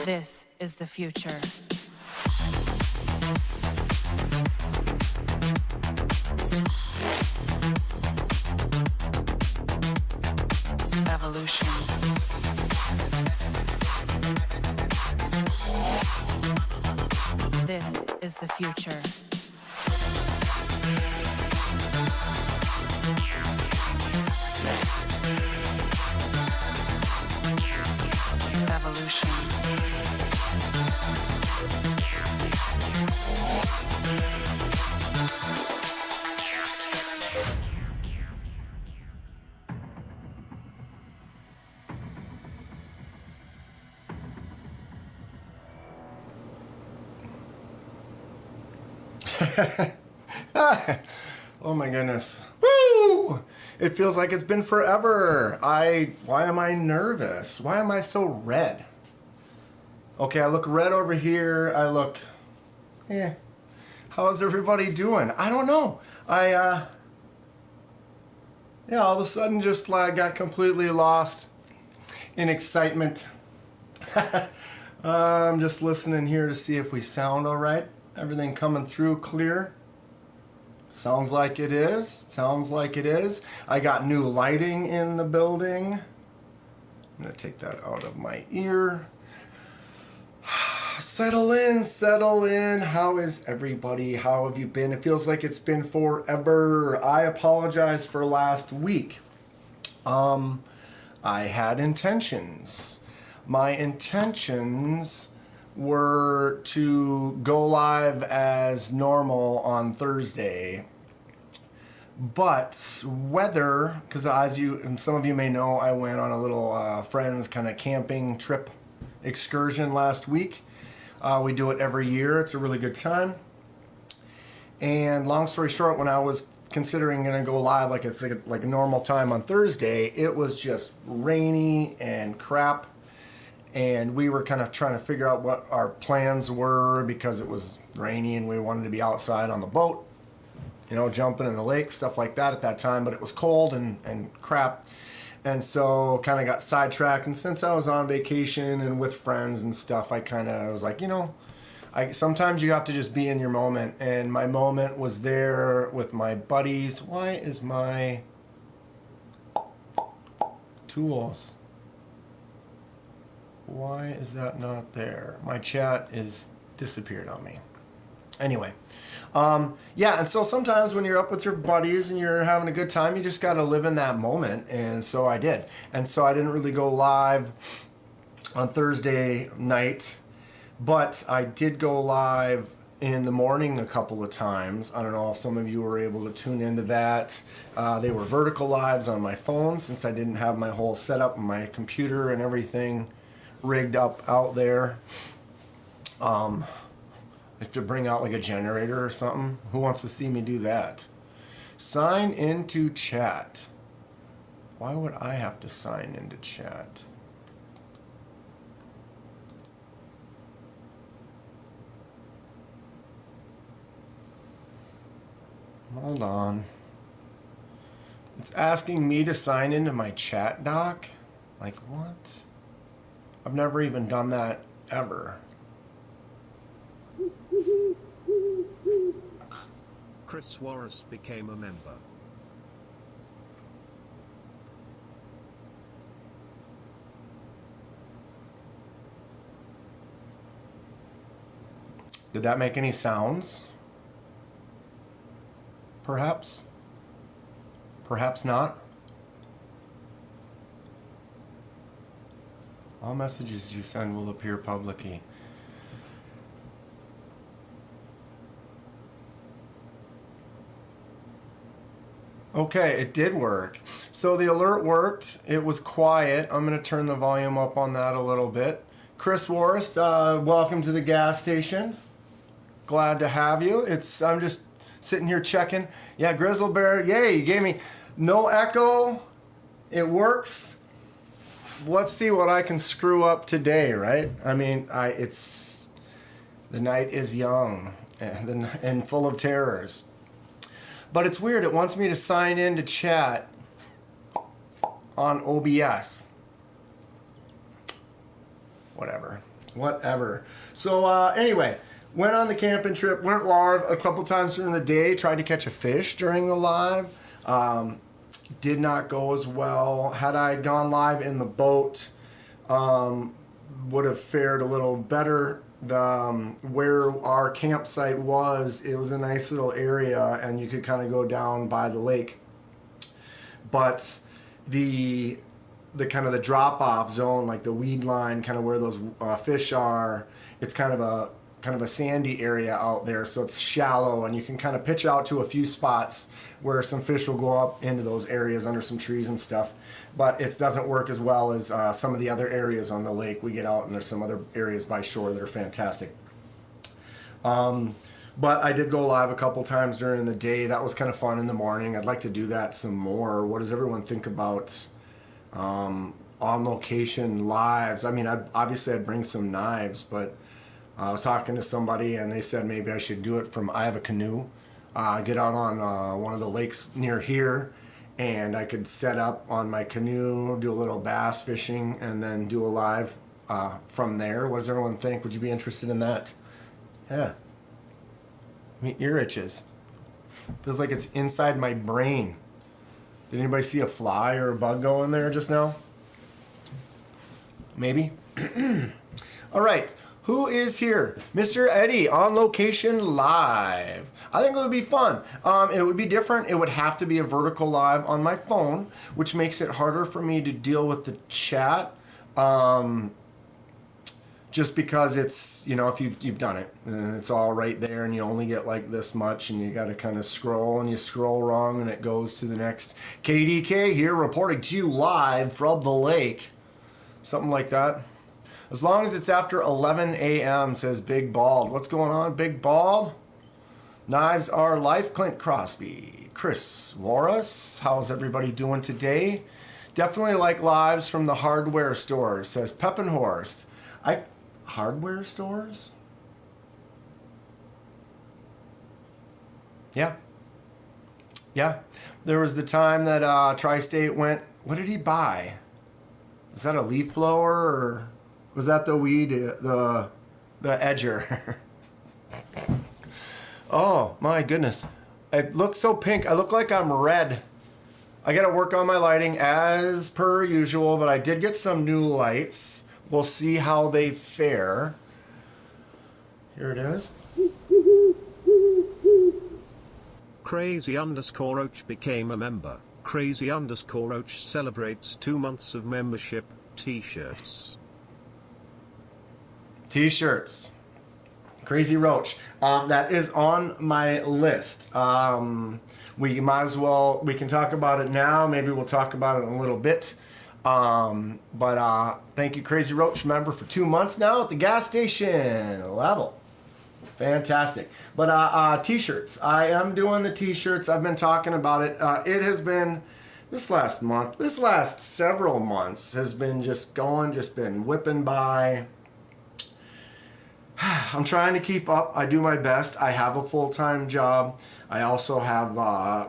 This is the future. Evolution. This is the future. Evolution. Oh my goodness. Woo! It feels like it's been forever. Why am I nervous? Why am I so red? Okay, I look red over here. I look, how's everybody doing? I don't know. Yeah, all of a sudden just like got completely lost in excitement. I'm just listening here to see if we sound all right. Everything coming through clear. Sounds like it is. Sounds like it is. I got new lighting in the building. I'm going to take that out of my ear. Settle in, settle in. How is everybody? How have you been? It feels like it's been forever. I apologize for last week. I had intentions. My intentions were to go live as normal on Thursday, but weather, because as some of you may know, I went on a little friends kind of camping trip excursion last week. We do it every year. It's a really good time. And long story short, when I was considering going to go live like it's like a normal time on Thursday, it was just rainy and crap. And we were kind of trying to figure out what our plans were because it was rainy and we wanted to be outside on the boat, you know, jumping in the lake, stuff like that at that time. But it was cold and crap. And so kind of got sidetracked. And since I was on vacation and with friends and stuff, I kind of was like, you know, sometimes you have to just be in your moment. And my moment was there with my buddies. Why is my tools? Why is that not there? My chat is disappeared on me. Anyway, yeah, and so sometimes when you're up with your buddies and you're having a good time, you just got to live in that moment, and so I did. And so I didn't really go live on Thursday night, but I did go live in the morning a couple of times. I don't know if some of you were able to tune into that. They were vertical lives on my phone since I didn't have my whole setup, my computer and everything rigged up out there. I have to bring out like a generator or something. Who wants to see me do that? Sign into chat. Why would I have to sign into chat? Hold on. It's asking me to sign into my chat doc? Like what? I've never even done that ever. Chris Warris became a member. Did that make any sounds? Perhaps? Perhaps not? All messages you send will appear publicly. Okay, it did work. So the alert worked. It was quiet. I'm going to turn the volume up on that a little bit. Chris Warris, welcome to the gas station. Glad to have you. I'm just sitting here checking. Yeah, Grizzle Bear, yay, you gave me no echo. It works. Let's see what I can screw up today, right? I mean, the night is young and full of terrors. But it's weird. It wants me to sign in to chat on OBS. Whatever. Whatever. So anyway, went on the camping trip, went live a couple times during the day, tried to catch a fish during the live. Did not go as well. Had I gone live in the boat, would have fared a little better. Where our campsite was, it was a nice little area, and you could kind of go down by the lake. But the kind of the drop off zone, like the weed line, kind of where those fish are, it's kind of a sandy area out there, so it's shallow, and you can kind of pitch out to a few spots where some fish will go up into those areas under some trees and stuff. But it doesn't work as well as some of the other areas on the lake. We get out, and there's some other areas by shore that are fantastic. But I did go live a couple times during the day. That was kind of fun in the morning. I'd like to do that some more. What does everyone think about on location lives? I mean, obviously I'd bring some knives, but I was talking to somebody and they said maybe I should do it from, I have a canoe, get out on one of the lakes near here, and I could set up on my canoe, do a little bass fishing, and then do a live from there. What does everyone think? Would you be interested in that? Yeah. My ear itches. Feels like it's inside my brain. Did anybody see a fly or a bug go in there just now? Maybe? All right. Who is here? Mr. Eddie, on location live. I think it would be fun. It would be different. It would have to be a vertical live on my phone, which makes it harder for me to deal with the chat. Just because it's, you know, if you've done it and it's all right there and you only get like this much and you got to kind of scroll and you scroll wrong and it goes to the next. KDK here reporting to you live from the lake. Something like that. As long as it's after 11 a.m., says Big Bald. What's going on, Big Bald? Knives are life, Clint Crosby. Chris Warris, how's everybody doing today? Definitely like lives from the hardware stores, says Peppenhorst. Hardware stores? Yeah. There was the time that Tri-State went, what did he buy? Was that a leaf blower or was that the weed, the edger? Oh my goodness. It looks so pink. I look like I'm red. I got to work on my lighting as per usual, but I did get some new lights. We'll see how they fare. Here it is. Crazy_Oach became a member. Crazy_Oach celebrates 2 months of membership. T-shirts. Crazy Roach. That is on my list. We might as well, we can talk about it now. Maybe we'll talk about it in a little bit. But thank you, Crazy Roach, member for 2 months now at the gas station level. Fantastic. But t-shirts. I am doing the t-shirts. I've been talking about it. It has been this last several months has been just been whipping by. I'm trying to keep up. I do my best. I have a full-time job. I also have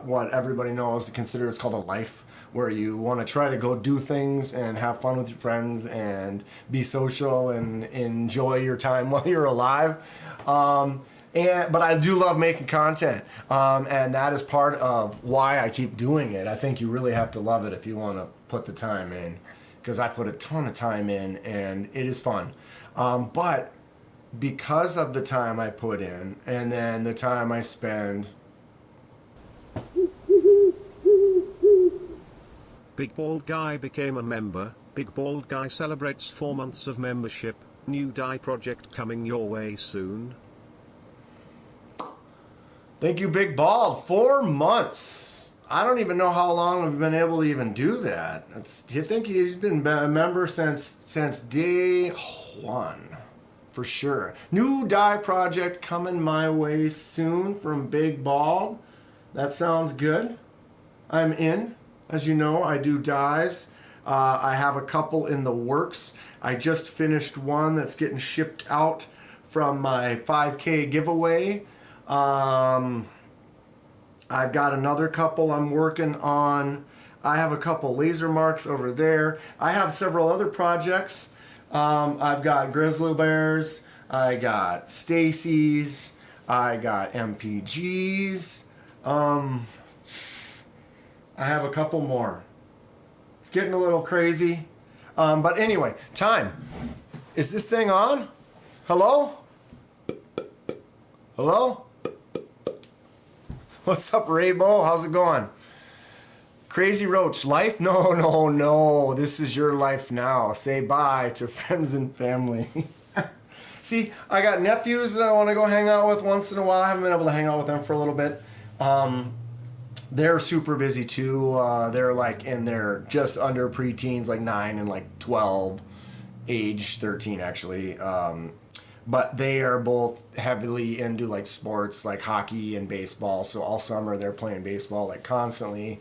what everybody knows to consider, it's called a life, where you want to try to go do things and have fun with your friends and be social and enjoy your time while you're alive. But I do love making content, and that is part of why I keep doing it. I think you really have to love it if you want to put the time in, because I put a ton of time in, and it is fun. But because of the time I put in, and then the time I spend... Big Bald Guy became a member. Big Bald Guy celebrates 4 months of membership. New dye project coming your way soon. Thank you, Big Bald. 4 months. I don't even know how long we've been able to even do that. Do you think he's been a member since day one? For sure. New dye project coming my way soon from Big Bald. That sounds good. I'm in. As you know, I do dyes. I have a couple in the works. I just finished one that's getting shipped out from my 5K giveaway. I've got another couple I'm working on. I have a couple laser marks over there. I have several other projects. I've got Grizzly Bears. I got Stacy's. I got MPG's. I have a couple more. It's getting a little crazy. But anyway, time. Is this thing on? Hello? Hello? What's up, Raybo? How's it going? Crazy Roach, life? No, no, no. This is your life now. Say bye to friends and family. See, I got nephews that I want to go hang out with once in a while. I haven't been able to hang out with them for a little bit. They're super busy too. They're like in their just under preteens, like 9 and like 12, age 13 actually. But they are both heavily into like sports, like hockey and baseball. So all summer they're playing baseball like constantly,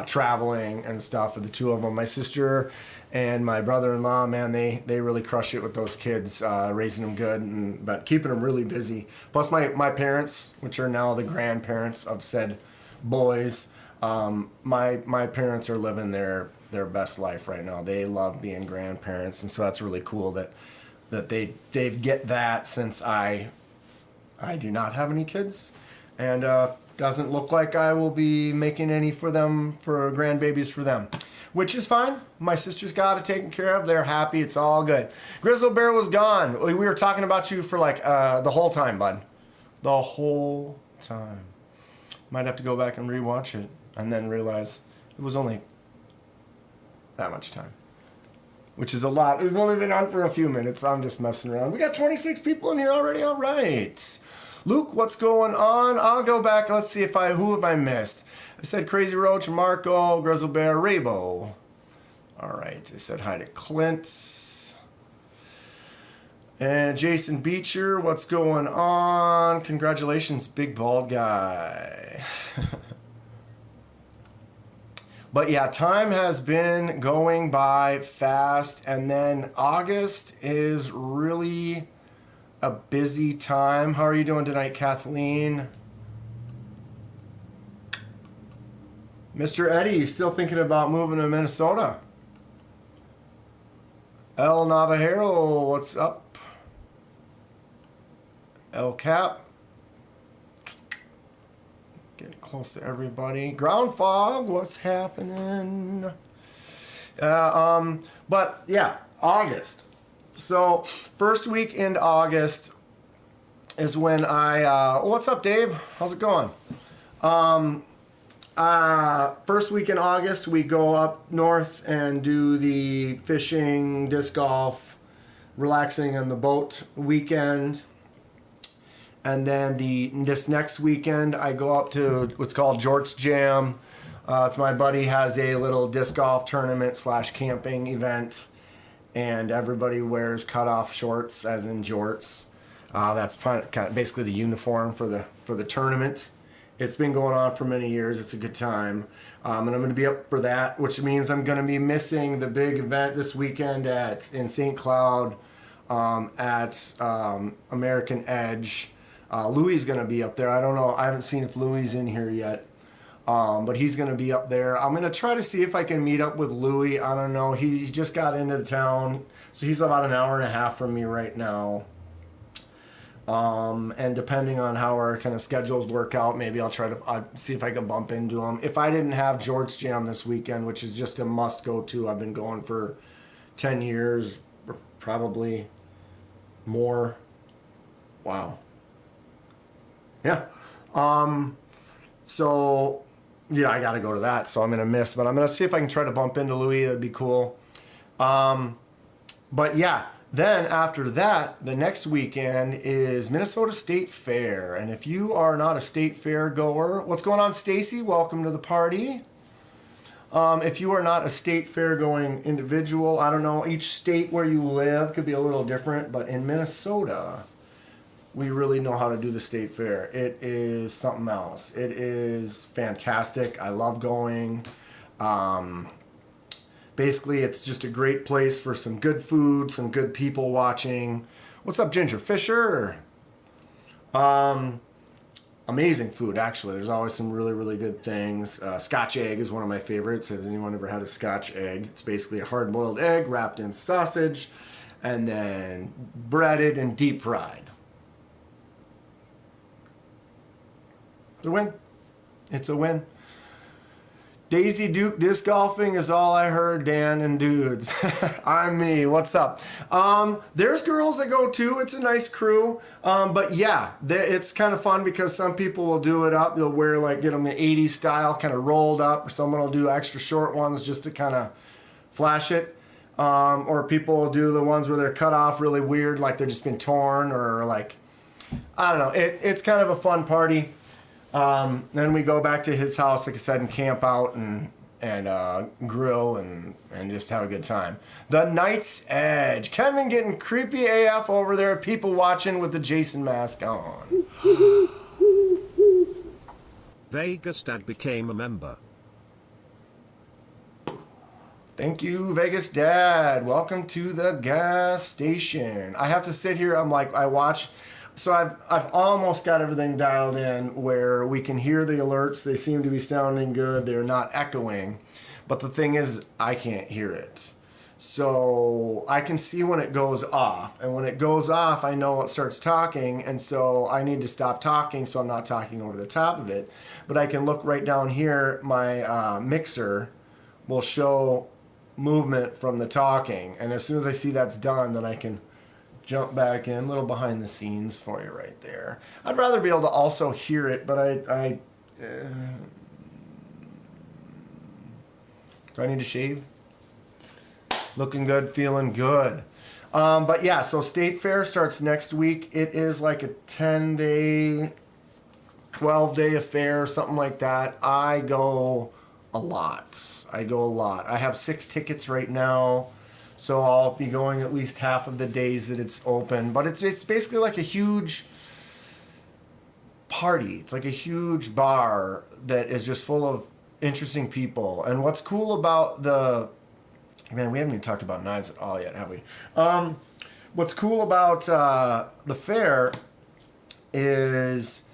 traveling and stuff with the two of them. My sister and my brother-in-law, man, they really crush it with those kids, raising them good, but keeping them really busy. Plus my parents, which are now the grandparents of said boys, my parents are living their best life right now. They love being grandparents, and so that's really cool that they get that, since I do not have any kids, and doesn't look like I will be making any for grandbabies for them, which is fine. My sister's got it taken care of. They're happy. It's all good. Grizzle Bear was gone. We were talking about you for like the whole time, bud. The whole time. Might have to go back and rewatch it and then realize it was only that much time, which is a lot. We've only been on for a few minutes. I'm just messing around. We got 26 people in here already. All right. Luke, what's going on? I'll go back. Let's see who have I missed? I said Crazy Roach, Marco, Grizzle Bear, Raybo. All right. I said hi to Clint. And Jason Beecher, what's going on? Congratulations, big bald guy. But yeah, time has been going by fast, and then August is really a busy time. How are you doing tonight, Kathleen? Mr. Eddie, you still thinking about moving to Minnesota? El Navajero, what's up? El Cap. Getting close to everybody. Ground Fog, what's happening? But yeah, August. So first week in August is when what's up, Dave? How's it going? First week in August, we go up north and do the fishing, disc golf, relaxing on the boat weekend. And then this next weekend, I go up to what's called Jorts Jam. It's my buddy has a little disc golf tournament / camping event, and everybody wears cutoff shorts, as in jorts. That's kind of basically the uniform for the tournament. It's been going on for many years. It's a good time, and I'm going to be up for that, which means I'm going to be missing the big event this weekend in St. Cloud at American Edge. Louis is going to be up there. I don't know. I haven't seen if Louis is in here yet. But he's going to be up there. I'm going to try to see if I can meet up with Louis. I don't know. He just got into the town. So he's about an hour and a half from me right now. And depending on how our kind of schedules work out, maybe I'll try to see if I can bump into him. If I didn't have Jorts Jam this weekend, which is just a must go to, I've been going for 10 years, probably more. Wow. Yeah. So, yeah, I got to go to that. So I'm going to miss. But I'm going to see if I can try to bump into Louis. That'd be cool. But, yeah. Then after that, the next weekend is Minnesota State Fair. And if you are not a State Fair goer, what's going on, Stacy? Welcome to the party. If you are not a State Fair going individual, I don't know, each state where you live could be a little different. But in Minnesota, we really know how to do the State Fair. It is something else. It is fantastic. I love going. Basically, it's just a great place for some good food, some good people watching. What's up, Ginger Fisher? Amazing food, actually. There's always some really, really good things. Scotch egg is one of my favorites. Has anyone ever had a Scotch egg? It's basically a hard-boiled egg wrapped in sausage and then breaded and deep fried. It's a win. It's a win. Daisy Duke disc golfing is all I heard, Dan and dudes. I'm me. What's up? There's girls that go too. It's a nice crew. But yeah, it's kind of fun because some people will do it up. They'll wear like, get them the 80s style, kind of rolled up. Or someone will do extra short ones just to kind of flash it. Or people will do the ones where they're cut off really weird, like they've just been torn, or like, I don't know. It's kind of a fun party. Then we go back to his house, like I said, and camp out and grill and just have a good time. The Night's Edge. Kenman getting creepy AF over there. People watching with the Jason mask on. Vegas Dad became a member. Thank you, Vegas Dad. Welcome to the gas station. I have to sit here. I'm like, I watch. So I've almost got everything dialed in where we can hear the alerts. They seem to be sounding good. They're not echoing. But the thing is, I can't hear it. So I can see when it goes off. And when it goes off, I know it starts talking. And so I need to stop talking so I'm not talking over the top of it. But I can look right down here. My mixer will show movement from the talking. And as soon as I see that's done, then I can jump back in. A little behind the scenes for you right there. I'd rather be able to also hear it, but do I need to shave? Looking good, feeling good. But yeah, so State Fair starts next week. It is like a 10-day, 12-day affair, something like that. I go a lot. I have 6 tickets right now. So I'll be going at least half of the days that it's open. But it's basically like a huge party. It's like a huge bar that is just full of interesting people. And what's cool about man, we haven't even talked about knives at all yet, have we? What's cool about the fair is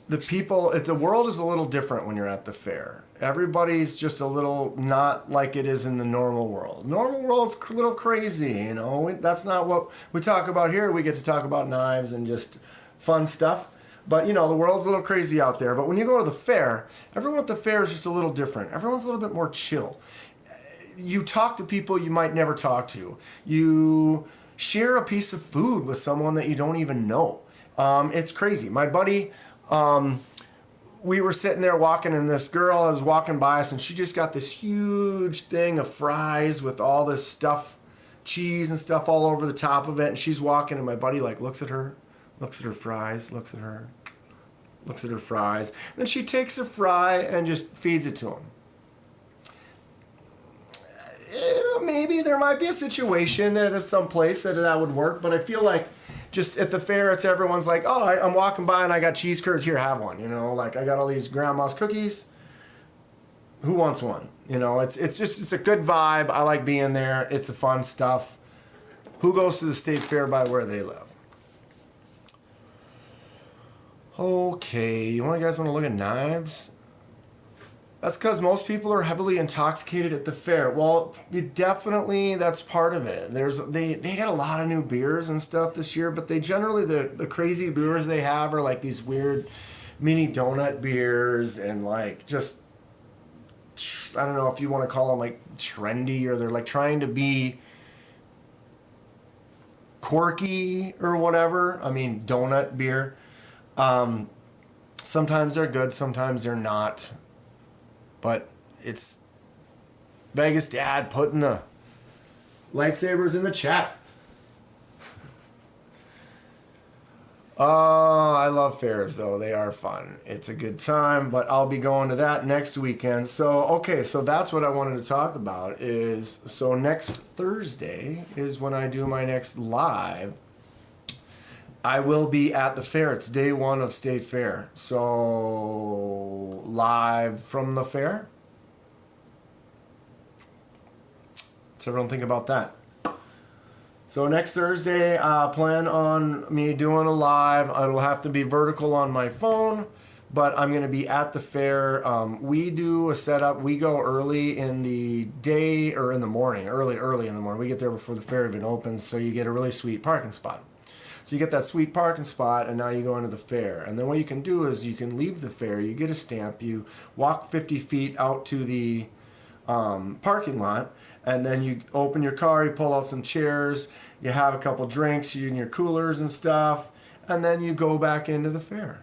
the people. The world is a little different when you're at the fair. Everybody's just a little not like it is in the normal world. Normal world's a little crazy, you know. That's not what we talk about here. We get to talk about knives and just fun stuff. But, you know, the world's a little crazy out there. But when you go to the fair, everyone at the fair is just a little different. Everyone's a little bit more chill. You talk to people you might never talk to. You share a piece of food with someone that you don't even know. It's crazy. My buddy... we were sitting there walking, and this girl was walking by us, and she just got this huge thing of fries with all this stuff, cheese and stuff all over the top of it. And she's walking, and my buddy like looks at her fries, looks at her fries. Then she takes a fry and just feeds it to him. Maybe there might be a situation at some place that would work, but I feel like just at the fair, it's everyone's like, oh, I'm walking by and I got cheese curds. Here, have one. You know, like I got all these grandma's cookies. Who wants one? You know, it's a good vibe. I like being there. It's a fun stuff. Who goes to the state fair by where they live? Okay, you guys want to look at knives? That's because most people are heavily intoxicated at the fair. Well, that's part of it. They got a lot of new beers and stuff this year, but they generally, the crazy beers they have are like these weird mini donut beers and like just, I don't know if you want to call them like trendy, or they're like trying to be quirky or whatever. I mean, donut beer. Sometimes they're good, sometimes they're not. But it's Vegas Dad putting the lightsabers in the chat. Oh, I love fairs though. They are fun. It's a good time, but I'll be going to that next weekend. So that's what I wanted to talk about so next Thursday is when I do my next live. I will be at the fair. It's day 1 of State Fair. So, live from the fair. What's everyone think about that? So next Thursday, plan on me doing a live. It'll have to be vertical on my phone. but I'm going to be at the fair. We do a setup. We go early in the day or in the morning, early in the morning. We get there before the fair even opens, so you get a really sweet parking spot. So you get that sweet parking spot, and now you go into the fair. And then what you can do is you can leave the fair, you get a stamp, you walk 50 feet out to the parking lot, and then you open your car, you pull out some chairs, you have a couple drinks, you in your coolers and stuff, and then you go back into the fair.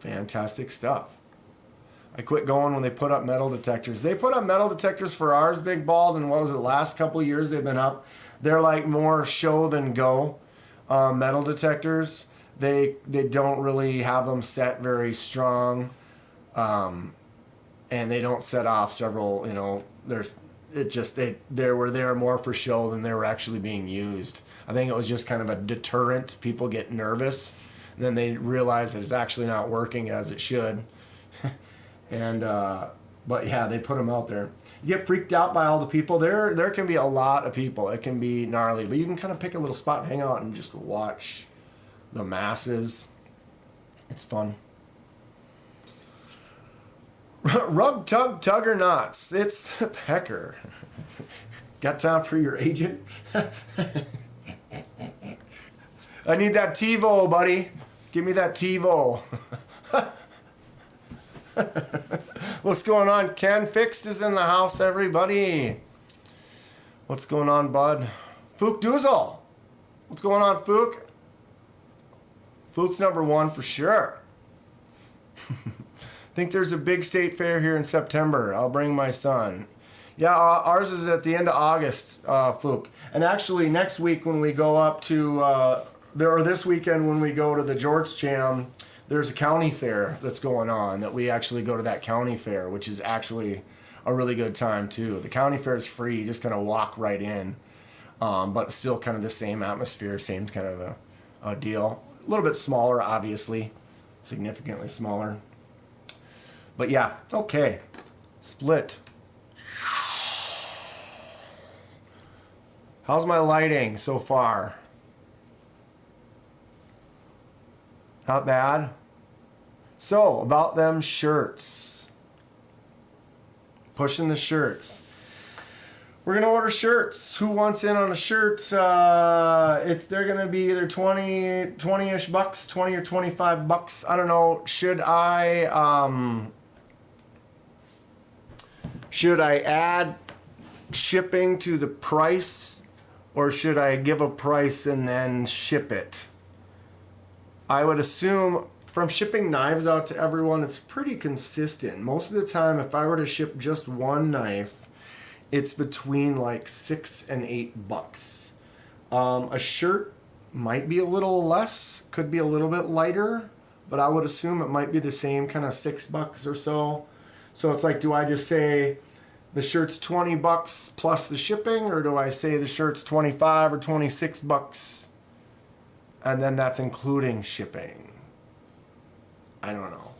Fantastic stuff. I quit going when they put up metal detectors. They put up metal detectors for ours, Big Bald, and what was it, last couple years they've been up. They're like more show than go. Metal detectors, they don't really have them set very strong, and they don't set off several, they were there more for show than they were actually being used. I think it was just kind of a deterrent. People get nervous, and then they realize that it's actually not working as it should. And but yeah, they put them out there. You get freaked out by all the people. There can be a lot of people. It can be gnarly, but you can kind of pick a little spot and hang out and just watch the masses. It's fun. Rub, tug, tugger knots. It's the pecker. Got time for your agent? I need that TiVo, buddy. Give me that TiVo. What's going on? Ken Fixed is in the house, everybody. What's going on, bud? Fook Doozle. What's going on, Fook? Fook's number one for sure. Think there's a big state fair here in September. I'll bring my son. Yeah, ours is at the end of August, Fook. And actually, next week when we go up to, this weekend when we go to the Georgetown, there's a county fair that's going on that we actually go to that county fair, which is actually a really good time too. The county fair is free, you just kind of walk right in, but still kind of the same atmosphere, same kind of a deal. A little bit smaller, obviously, significantly smaller. But yeah, okay, Split. How's my lighting so far? Not bad. So, about them shirts. Pushing the shirts. We're going to order shirts. Who wants in on a shirt? They're going to be either 20-ish bucks, 20 or 25 bucks. I don't know. Should I add shipping to the price, or should I give a price and then ship it? I would assume from shipping knives out to everyone, it's pretty consistent. Most of the time, if I were to ship just one knife, it's between like $6 and $8. A shirt might be a little less, could be a little bit lighter, but I would assume it might be the same kind of $6 or so. So it's like, do I just say the shirt's $20 plus the shipping, or do I say the shirt's $25 or $26? And then that's including shipping. I don't know.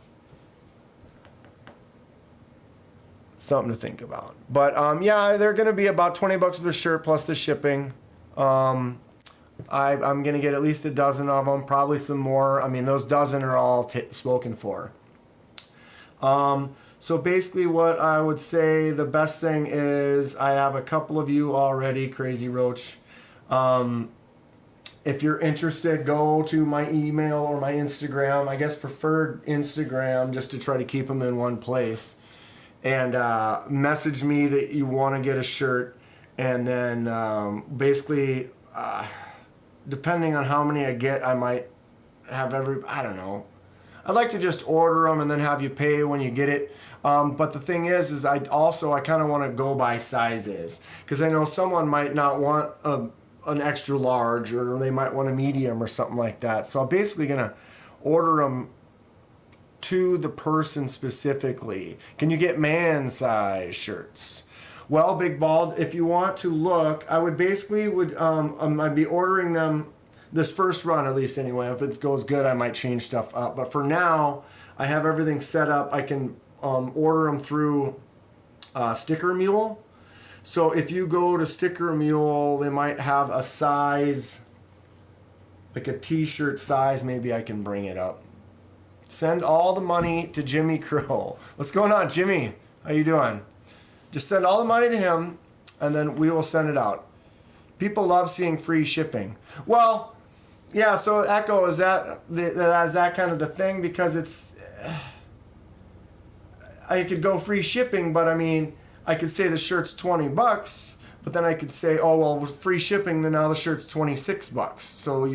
Something to think about. But yeah, they're going to be about $20 for the shirt plus the shipping. I'm going to get at least a dozen of them, probably some more. I mean, those dozen are all spoken for. So basically what I would say, the best thing is I have a couple of you already, Crazy Roach. If you're interested, go to my email or my Instagram. I guess preferred Instagram, just to try to keep them in one place. And message me that you want to get a shirt. And then basically, depending on how many I get, I might have I don't know. I'd like to just order them and then have you pay when you get it. But the thing is I kind of want to go by sizes. Because I know someone might not want an extra large, or they might want a medium or something like that. So I'm basically going to order them to the person specifically. Can you get man size shirts? Well, Big Bald, if you want to look, I would basically I'd be ordering them this first run, at least anyway. If it goes good, I might change stuff up. But for now, I have everything set up. I can order them through Sticker Mule. So if you go to Sticker Mule, they might have a size, like a t-shirt size. Maybe I can bring it up Send all the money to Jimmy Crow. What's going on, Jimmy? How you doing? Just send all the money to him, and then we will send it out. People love seeing free shipping. Well, yeah, so Echo, is that kind of the thing? Because it's... I could go free shipping, but I mean, I could say the shirt's $20, but then I could say, oh, well, with free shipping, then now the shirt's $26. So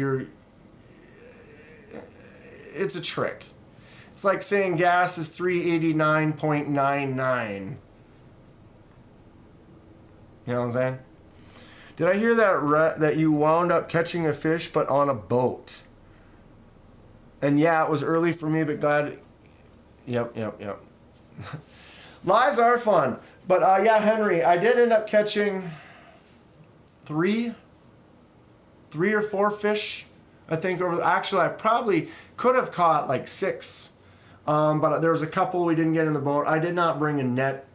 it's a trick. It's like saying gas is $3.89.99. You know what I'm saying? Did I hear that you wound up catching a fish, but on a boat? And yeah, it was early for me, but glad. Yep. Lives are fun. But yeah, Henry, I did end up catching three or four fish, I think. Actually, I probably could have caught like 6. But there was a couple we didn't get in the boat. I did not bring a net,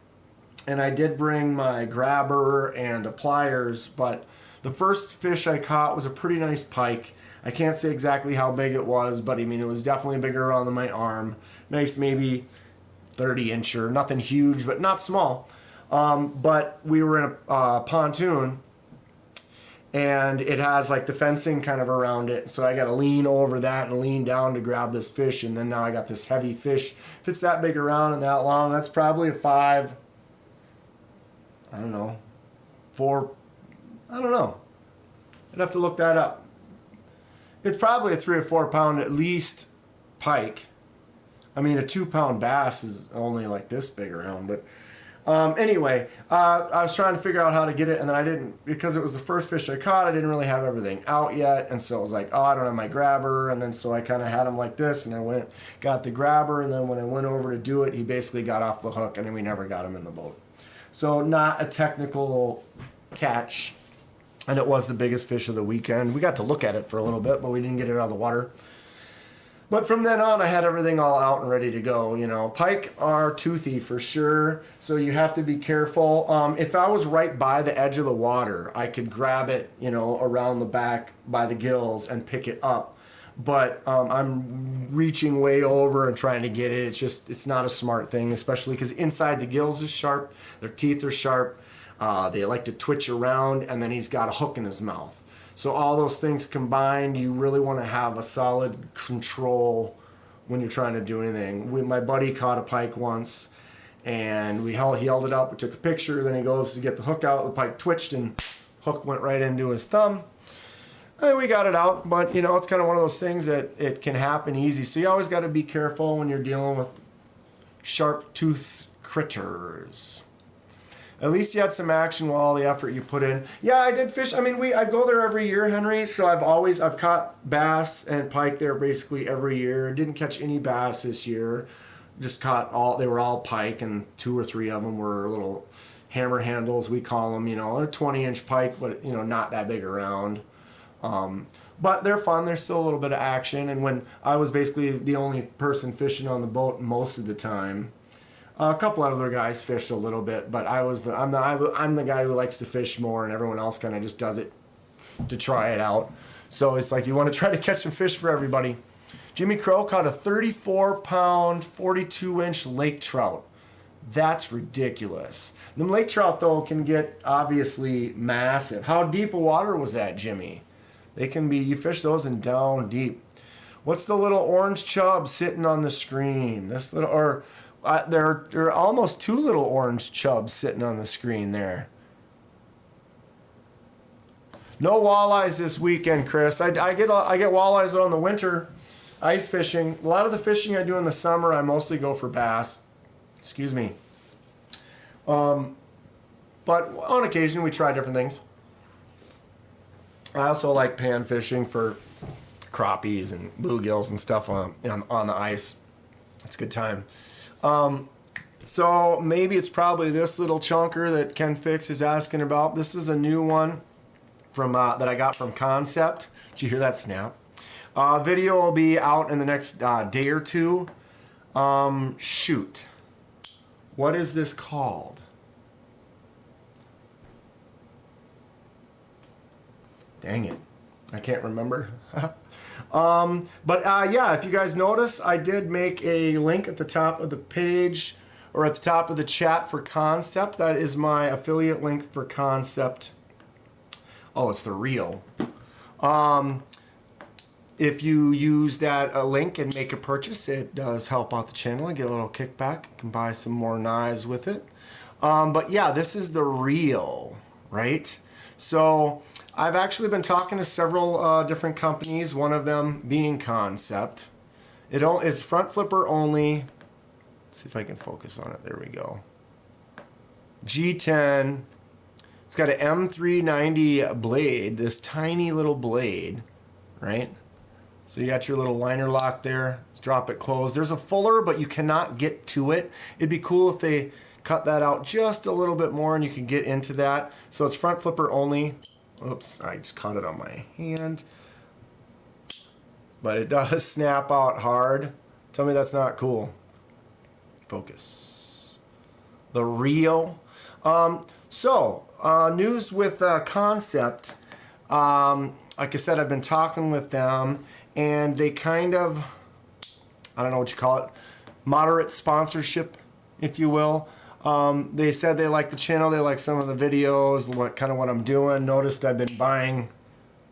and I did bring my grabber and pliers, but the first fish I caught was a pretty nice pike. I can't say exactly how big it was, but I mean, it was definitely bigger around than my arm. Nice, maybe 30-incher, nothing huge, but not small. But we were in a pontoon, and it has like the fencing kind of around it. So I got to lean over that and lean down to grab this fish. And then now I got this heavy fish. If it's that big around and that long, that's probably a 5, I don't know, 4, I don't know. I'd have to look that up. It's probably a 3 or 4 pound at least pike. I mean, a 2-pound bass is only like this big around, but anyway, I was trying to figure out how to get it, and then I didn't, because it was the first fish I caught. I didn't really have everything out yet, and so it was like, oh, I don't have my grabber, and then so I kind of had him like this, and I got the grabber, and then when I went over to do it, he basically got off the hook, and then we never got him in the boat. So not a technical catch, and it was the biggest fish of the weekend. We got to look at it for a little bit, but we didn't get it out of the water. But from then on, I had everything all out and ready to go. You know, pike are toothy for sure, so you have to be careful. If I was right by the edge of the water, I could grab it, you know, around the back by the gills and pick it up. But I'm reaching way over and trying to get it. It's not a smart thing, especially because inside the gills is sharp, their teeth are sharp, they like to twitch around, and then he's got a hook in his mouth. So all those things combined, you really want to have a solid control when you're trying to do anything. My buddy caught a pike once, and he held it up, we took a picture, then he goes to get the hook out, the pike twitched, and hook went right into his thumb. And we got it out, but you know, it's kind of one of those things that it can happen easy. So you always got to be careful when you're dealing with sharp tooth critters. At least you had some action with all the effort you put in. Yeah, I did fish. I mean, I go there every year, Henry. So I've caught bass and pike there basically every year. Didn't catch any bass this year. Just caught they were all pike, and 2 or 3 of them were little hammer handles, we call them. You know, they're 20-inch pike, but you know, not that big around. But they're fun. There's still a little bit of action. And when I was basically the only person fishing on the boat most of the time. A couple other guys fished a little bit, but I'm the guy who likes to fish more, and everyone else kind of just does it to try it out. So it's like you want to try to catch some fish for everybody. Jimmy Crow caught a 34-pound, 42-inch lake trout. That's ridiculous. Them lake trout, though, can get obviously massive. How deep of water was that, Jimmy? They can be, you fish those in down deep. What's the little orange chub sitting on the screen? This little, there are almost 2 little orange chubs sitting on the screen there. No walleyes this weekend, Chris. I get walleyes on the winter ice fishing. A lot of the fishing I do in the summer, I mostly go for bass. Excuse me. But on occasion, we try different things. I also like pan fishing for crappies and bluegills and stuff on the ice. It's a good time. So maybe it's probably this little chunker that Ken Fix is asking about. This is a new one from that I got from Kansept. Did you hear that snap? Video will be out in the next day or two. Shoot. What is this called? Dang it. I can't remember. Yeah, if you guys notice, I did make a link at the top of the page or at the top of the chat for Kansept. That is my affiliate link for Kansept. Oh, it's the Reel. If you use that link and make a purchase, it does help out the channel. I get a little kickback. You can buy some more knives with it. But yeah, this is the Reel, right? So I've actually been talking to several different companies, one of them being Kansept. It is front flipper only. Let's see if I can focus on it. There we go. G10. It's got an M390 blade, this tiny little blade, right? So you got your little liner lock there. Let's drop it closed. There's a fuller, but you cannot get to it. It'd be cool if they cut that out just a little bit more and you can get into that. So it's front flipper only. Oops, I just caught it on my hand. But it does snap out hard. Tell me that's not cool. Focus. The Reel. News with Kansept. Like I said, I've been talking with them, and they kind of, I don't know what you call it, moderate sponsorship, if you will. They said they like the channel, they like some of the videos, what I'm doing. Noticed I've been buying,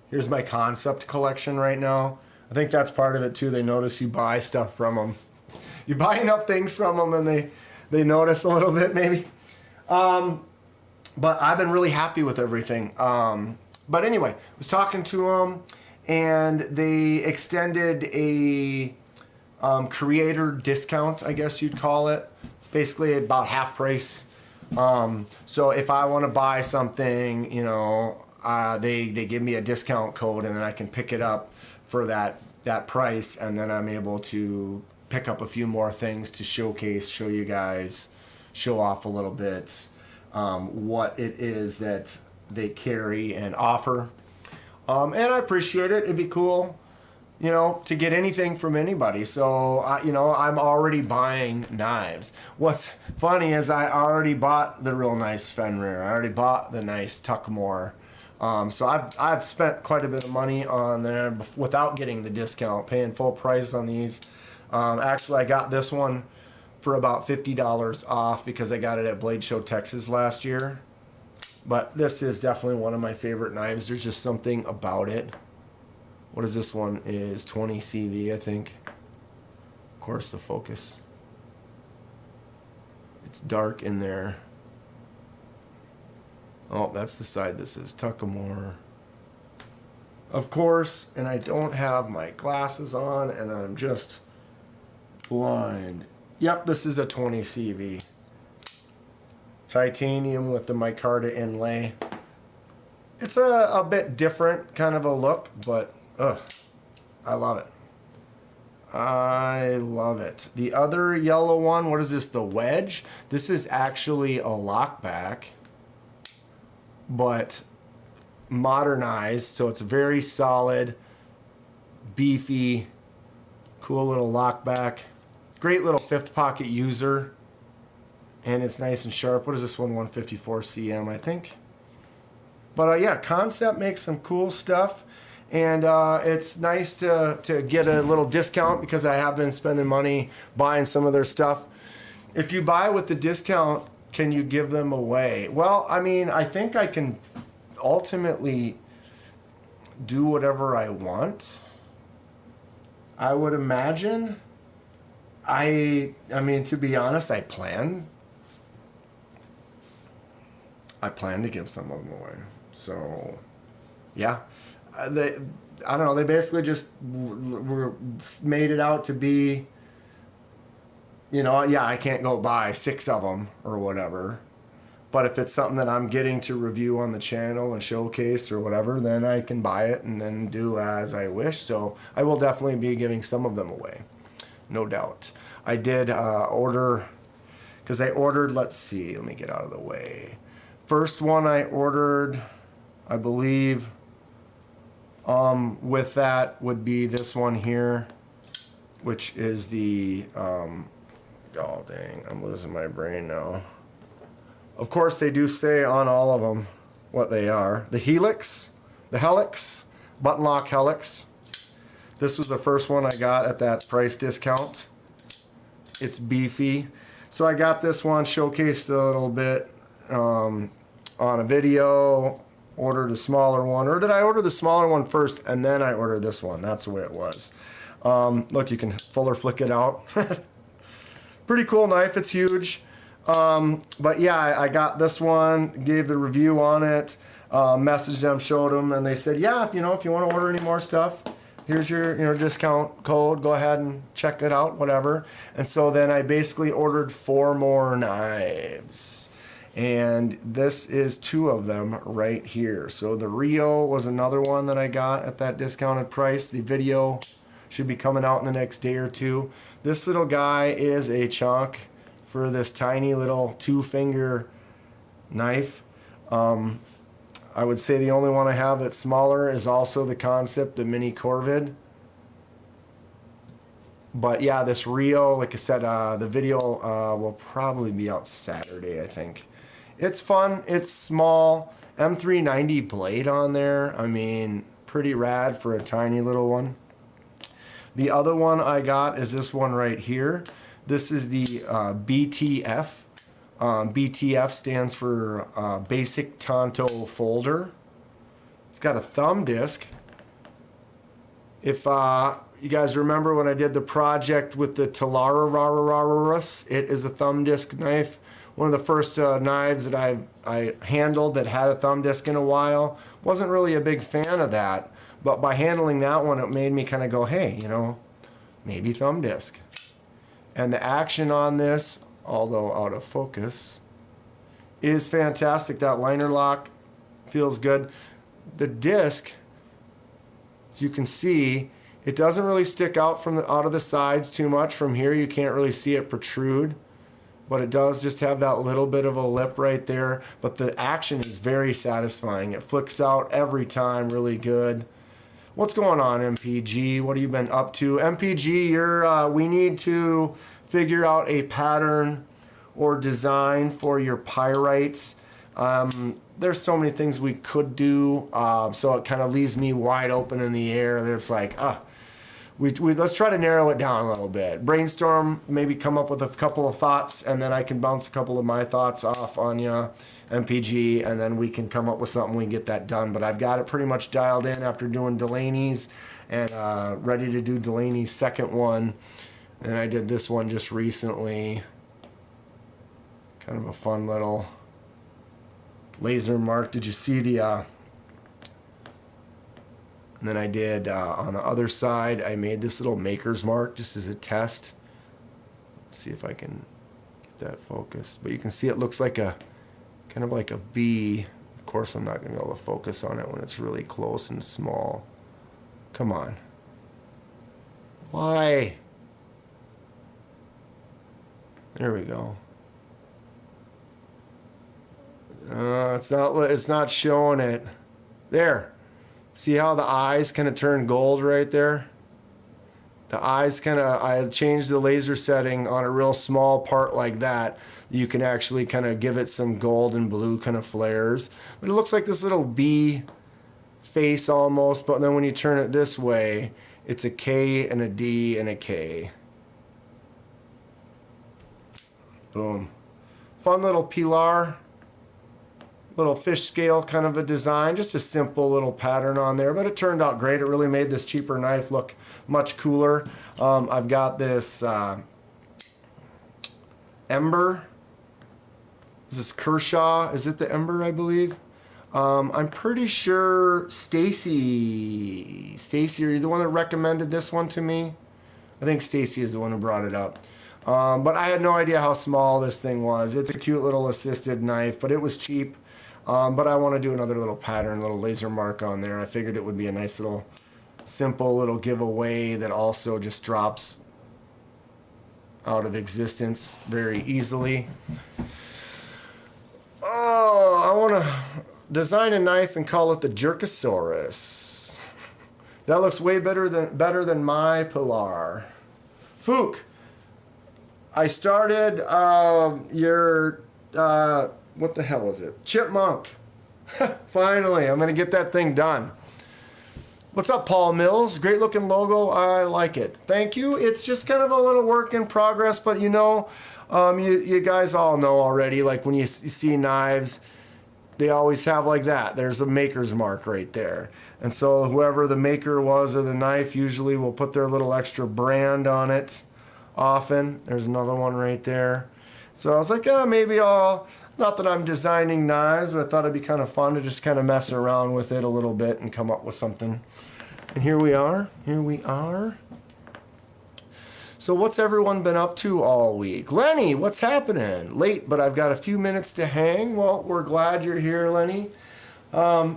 here's my Kansept collection right now. I think that's part of it too. They notice you buy stuff from them. You buy enough things from them and they notice a little bit maybe. But I've been really happy with everything. But anyway, I was talking to them and they extended a creator discount, I guess you'd call it. It's basically about half price. So if I want to buy something, they give me a discount code and then I can pick it up for that price, and then I'm able to pick up a few more things to showcase, show you guys, show off a little bit what it is that they carry and offer. And I appreciate it. It'd be cool, to get anything from anybody. So, I'm already buying knives. What's funny is I already bought the real nice Fenrir. I already bought the nice Tuckmore. So I've spent quite a bit of money on there without getting the discount, paying full price on these. Actually, I got this one for about $50 off because I got it at Blade Show Texas last year. But this is definitely one of my favorite knives. There's just something about it. What is this one? Is 20 CV, I think. Of course, the focus. It's dark in there. Oh, that's the side that says Tuckamore. Of course, and I don't have my glasses on, and I'm just blind. Yep, this is a 20 CV. Titanium with the micarta inlay. It's a bit different kind of a look, but I love it. I love it. The other yellow one, what is this, the wedge? This is actually a lockback, but modernized, so it's very solid, beefy, cool little lockback. Great little fifth pocket user, and it's nice and sharp. What is this one? 154 cm, I think. But yeah, Kansept makes some cool stuff, and it's nice to get a little discount because I have been spending money buying some of their stuff. If you buy with the discount, can you give them away? Well, I mean, I think I can ultimately do whatever I want. I would imagine. I mean, to be honest, I plan to give some of them away. So, yeah. I don't know. They basically just made it out to be, yeah, I can't go buy 6 of them or whatever. But if it's something that I'm getting to review on the channel and showcase or whatever, then I can buy it and then do as I wish. So I will definitely be giving some of them away. No doubt. I did order, because I ordered, let's see, let me get out of the way. First one I ordered, I believe, with that would be this one here, which is the, oh dang, I'm losing my brain now. Of course, they do say on all of them what they are. The Helix, button lock helix. This was the first one I got at that price discount. It's beefy. So I got this one, showcased a little bit on a video, ordered a smaller one. Or did I order the smaller one first and then I ordered this one? That's the way it was. Look, you can fuller flick it out. Pretty cool knife, it's huge. But yeah, I got this one, gave the review on it, messaged them, showed them, and they said, yeah, if you want to order any more stuff, here's your discount code, go ahead and check it out, whatever. And so then I basically ordered 4 more knives. And this is 2 of them right here. So the Rio was another one that I got at that discounted price. The video should be coming out in the next day or 2. This little guy is a chunk for this tiny little 2-finger knife. I would say the only one I have that's smaller is also the Kansept, the mini Corvid. But yeah, this Rio, like I said, the video will probably be out Saturday, I think. It's fun, it's small, M390 blade on there. I mean, pretty rad for a tiny little one. The other one I got is this one right here. This is the BTF. BTF stands for Basic Tonto Folder. It's got a thumb disc. If you guys remember when I did the project with the Talarararararus, it is a thumb disc knife. One of the first knives that I handled that had a thumb disc in a while. Wasn't really a big fan of that, but by handling that one, it made me kind of go, hey, maybe thumb disc. And the action on this, although out of focus, is fantastic. That liner lock feels good. The disc, as you can see, it doesn't really stick out out of the sides too much. From here, you can't really see it protrude, but it does just have that little bit of a lip right there. But the action is very satisfying. It flicks out every time really good. What's going on, MPG? What have you been up to? MPG, we need to figure out a pattern or design for your pyrites. There's so many things we could do, so it kind of leaves me wide open in the air. There's like, let's try to narrow it down a little bit. Brainstorm, maybe come up with a couple of thoughts, and then I can bounce a couple of my thoughts off on you, MPG, and then we can come up with something, we can get that done. But I've got it pretty much dialed in after doing Delaney's, and ready to do Delaney's second one. And I did this one just recently. Kind of a fun little laser mark. Did you see the... And then I did, on the other side, I made this little maker's mark just as a test. Let's see if I can get that focused. But you can see it looks like a, kind of like a bee. Of course, I'm not going to be able to focus on it when it's really close and small. Come on. Why? There we go. It's not showing it. There. See how the eyes kind of turn gold right there? The eyes kind of, I had changed the laser setting on a real small part like that. You can actually kind of give it some gold and blue kind of flares. But it looks like this little bee face almost, but then when you turn it this way, it's a K and a D and a K. Boom. Fun little pilar. Little fish scale kind of a design. Just a simple little pattern on there, but it turned out great. It really made this cheaper knife look much cooler. I've got this Ember. Is this Kershaw? Is it the Ember, I believe? I'm pretty sure Stacy, are you the one that recommended this one to me? I think Stacy is the one who brought it up. But I had no idea how small this thing was. It's a cute little assisted knife, but it was cheap. But I want to do another little pattern, little laser mark on there. I figured it would be a nice little, simple little giveaway that also just drops out of existence very easily. Oh, I want to design a knife and call it the Jerkosaurus. That looks way better than my Pilar. Fook, I started what the hell is it? Chipmunk. Finally, I'm going to get that thing done. What's up, Paul Mills? Great looking logo. I like it. Thank you. It's just kind of a little work in progress, but you know, you guys all know already, like when you see knives, they always have like that. There's a maker's mark right there. And so whoever the maker was of the knife usually will put their little extra brand on it often. There's another one right there. So I was like, maybe I'll, not that I'm designing knives, but I thought it'd be kind of fun to just kind of mess around with it a little bit and come up with something. And here we are. Here we are. So what's everyone been up to all week? Lenny, what's happening? Late, but I've got a few minutes to hang. Well, we're glad you're here, Lenny.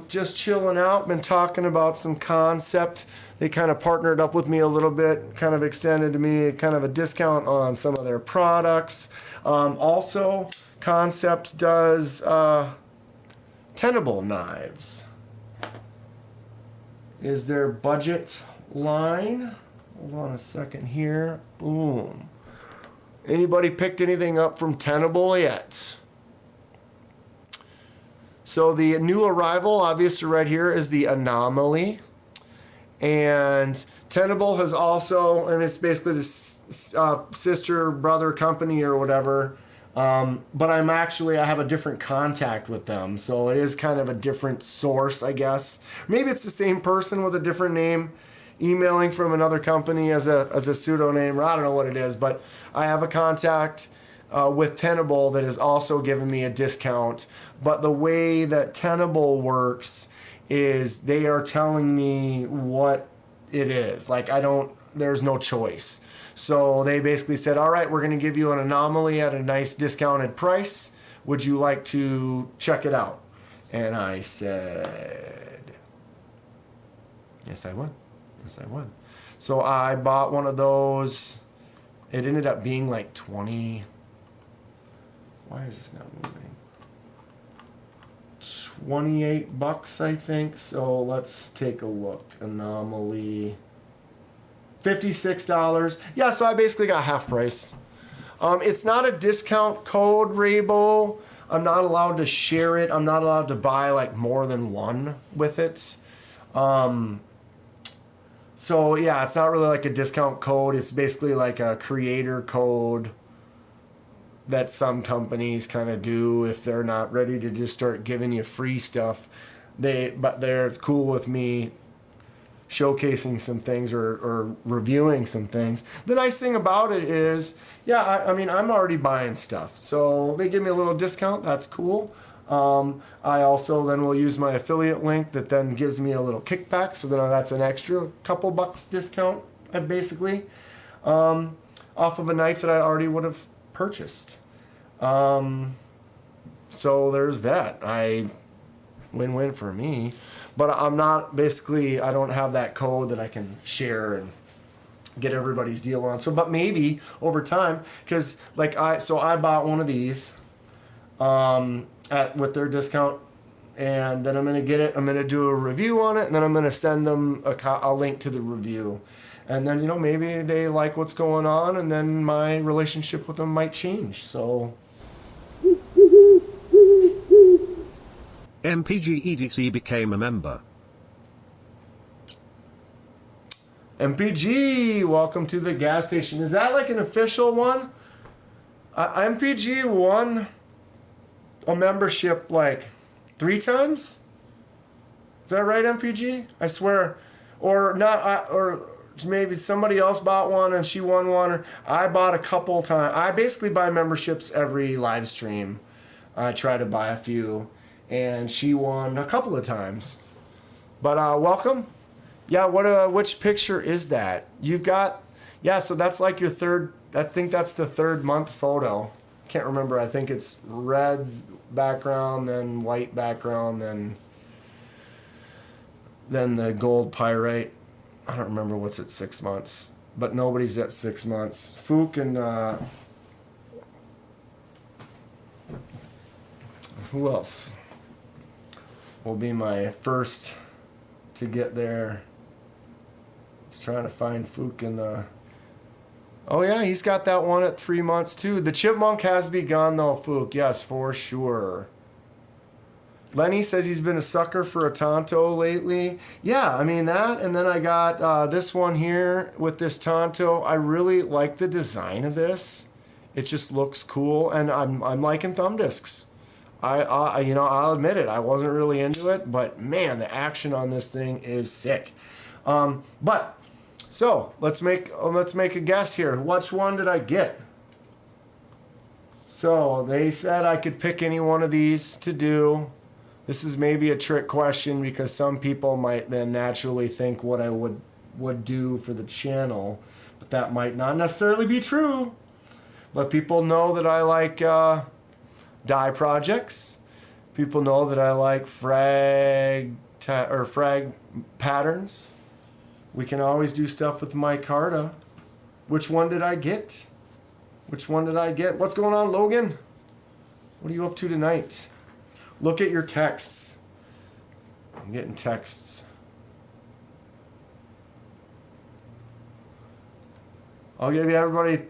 Just chilling out. Been talking about some Kansept. They kind of partnered up with me a little bit, kind of extended to me kind of a discount on some of their products. Also, Kansept does tenable knives. Is their budget line. Hold on a second here. Boom. Anybody picked anything up from Tenable yet? So the new arrival, obviously right here, is the Anomaly. And Tenable has also, and it's basically this sister, brother company or whatever. But I have a different contact with them. So it is kind of a different source, I guess. Maybe it's the same person with a different name emailing from another company as a pseudonym, or I don't know what it is, but I have a contact with Tenable that is also giving me a discount. But the way that Tenable works is they are telling me what it is. Like there's no choice. So they basically said, all right, we're going to give you an Anomaly at a nice discounted price. Would you like to check it out? And I said, yes, I would. Yes, I would. So I bought one of those. It ended up being like 20. Why is this not moving? $28, I think. So let's take a look. Anomaly. $56. Yeah, so I basically got half price. It's not a discount code, Raybo. I'm not allowed to share it. I'm not allowed to buy like more than one with it. So yeah, it's not really like a discount code. It's basically like a creator code that some companies kind of do if they're not ready to just start giving you free stuff. But they're cool with me showcasing some things or reviewing some things. The nice thing about it is, yeah, I mean, I'm already buying stuff. So they give me a little discount. That's cool. I also then will use my affiliate link that then gives me a little kickback. So then that's an extra couple bucks discount, basically, off of a knife that I already would have purchased. So there's that. Win-win for me. But I'm not, basically, I don't have that code that I can share and get everybody's deal on. So, but maybe over time, because like I bought one of these with their discount, and then I'm going to get it. I'm going to do a review on it, and then I'm going to send them a link to the review. And then, maybe they like what's going on, and then my relationship with them might change. So MPG became a member. MPG, welcome to the gas station. Is that like an official one? MPG won a membership like 3 times? Is that right, MPG? I swear. Or not, or maybe somebody else bought one and she won one. Or I bought a couple times. I basically buy memberships every live stream. I try to buy a few. And she won a couple of times. But welcome. Yeah, which picture is that? You've got, yeah, so that's like your third, I think that's the 3rd month photo. Can't remember. I think it's red background, then white background, then the gold pyrite. I don't remember what's at 6 months, but nobody's at 6 months. Fook and who else will be my first to get there? Just trying to find Fook and oh yeah, he's got that one at 3 months too. The chipmunk has begun though, Fook. Yes, for sure. Lenny says he's been a sucker for a Tonto lately. Yeah, I mean that. And then I got this one here with this Tonto. I really like the design of this. It just looks cool, and I'm liking thumb discs. I'll admit it. I wasn't really into it, but man, the action on this thing is sick. So let's make a guess here. Which one did I get? So they said I could pick any one of these to do. This is maybe a trick question because some people might then naturally think what I would do for the channel, but that might not necessarily be true. But people know that I like die projects. People know that I like frag patterns. We can always do stuff with micarta. Which one did I get? Which one did I get? What's going on, Logan? What are you up to tonight? Look at your texts. I'm getting texts. I'll give you everybody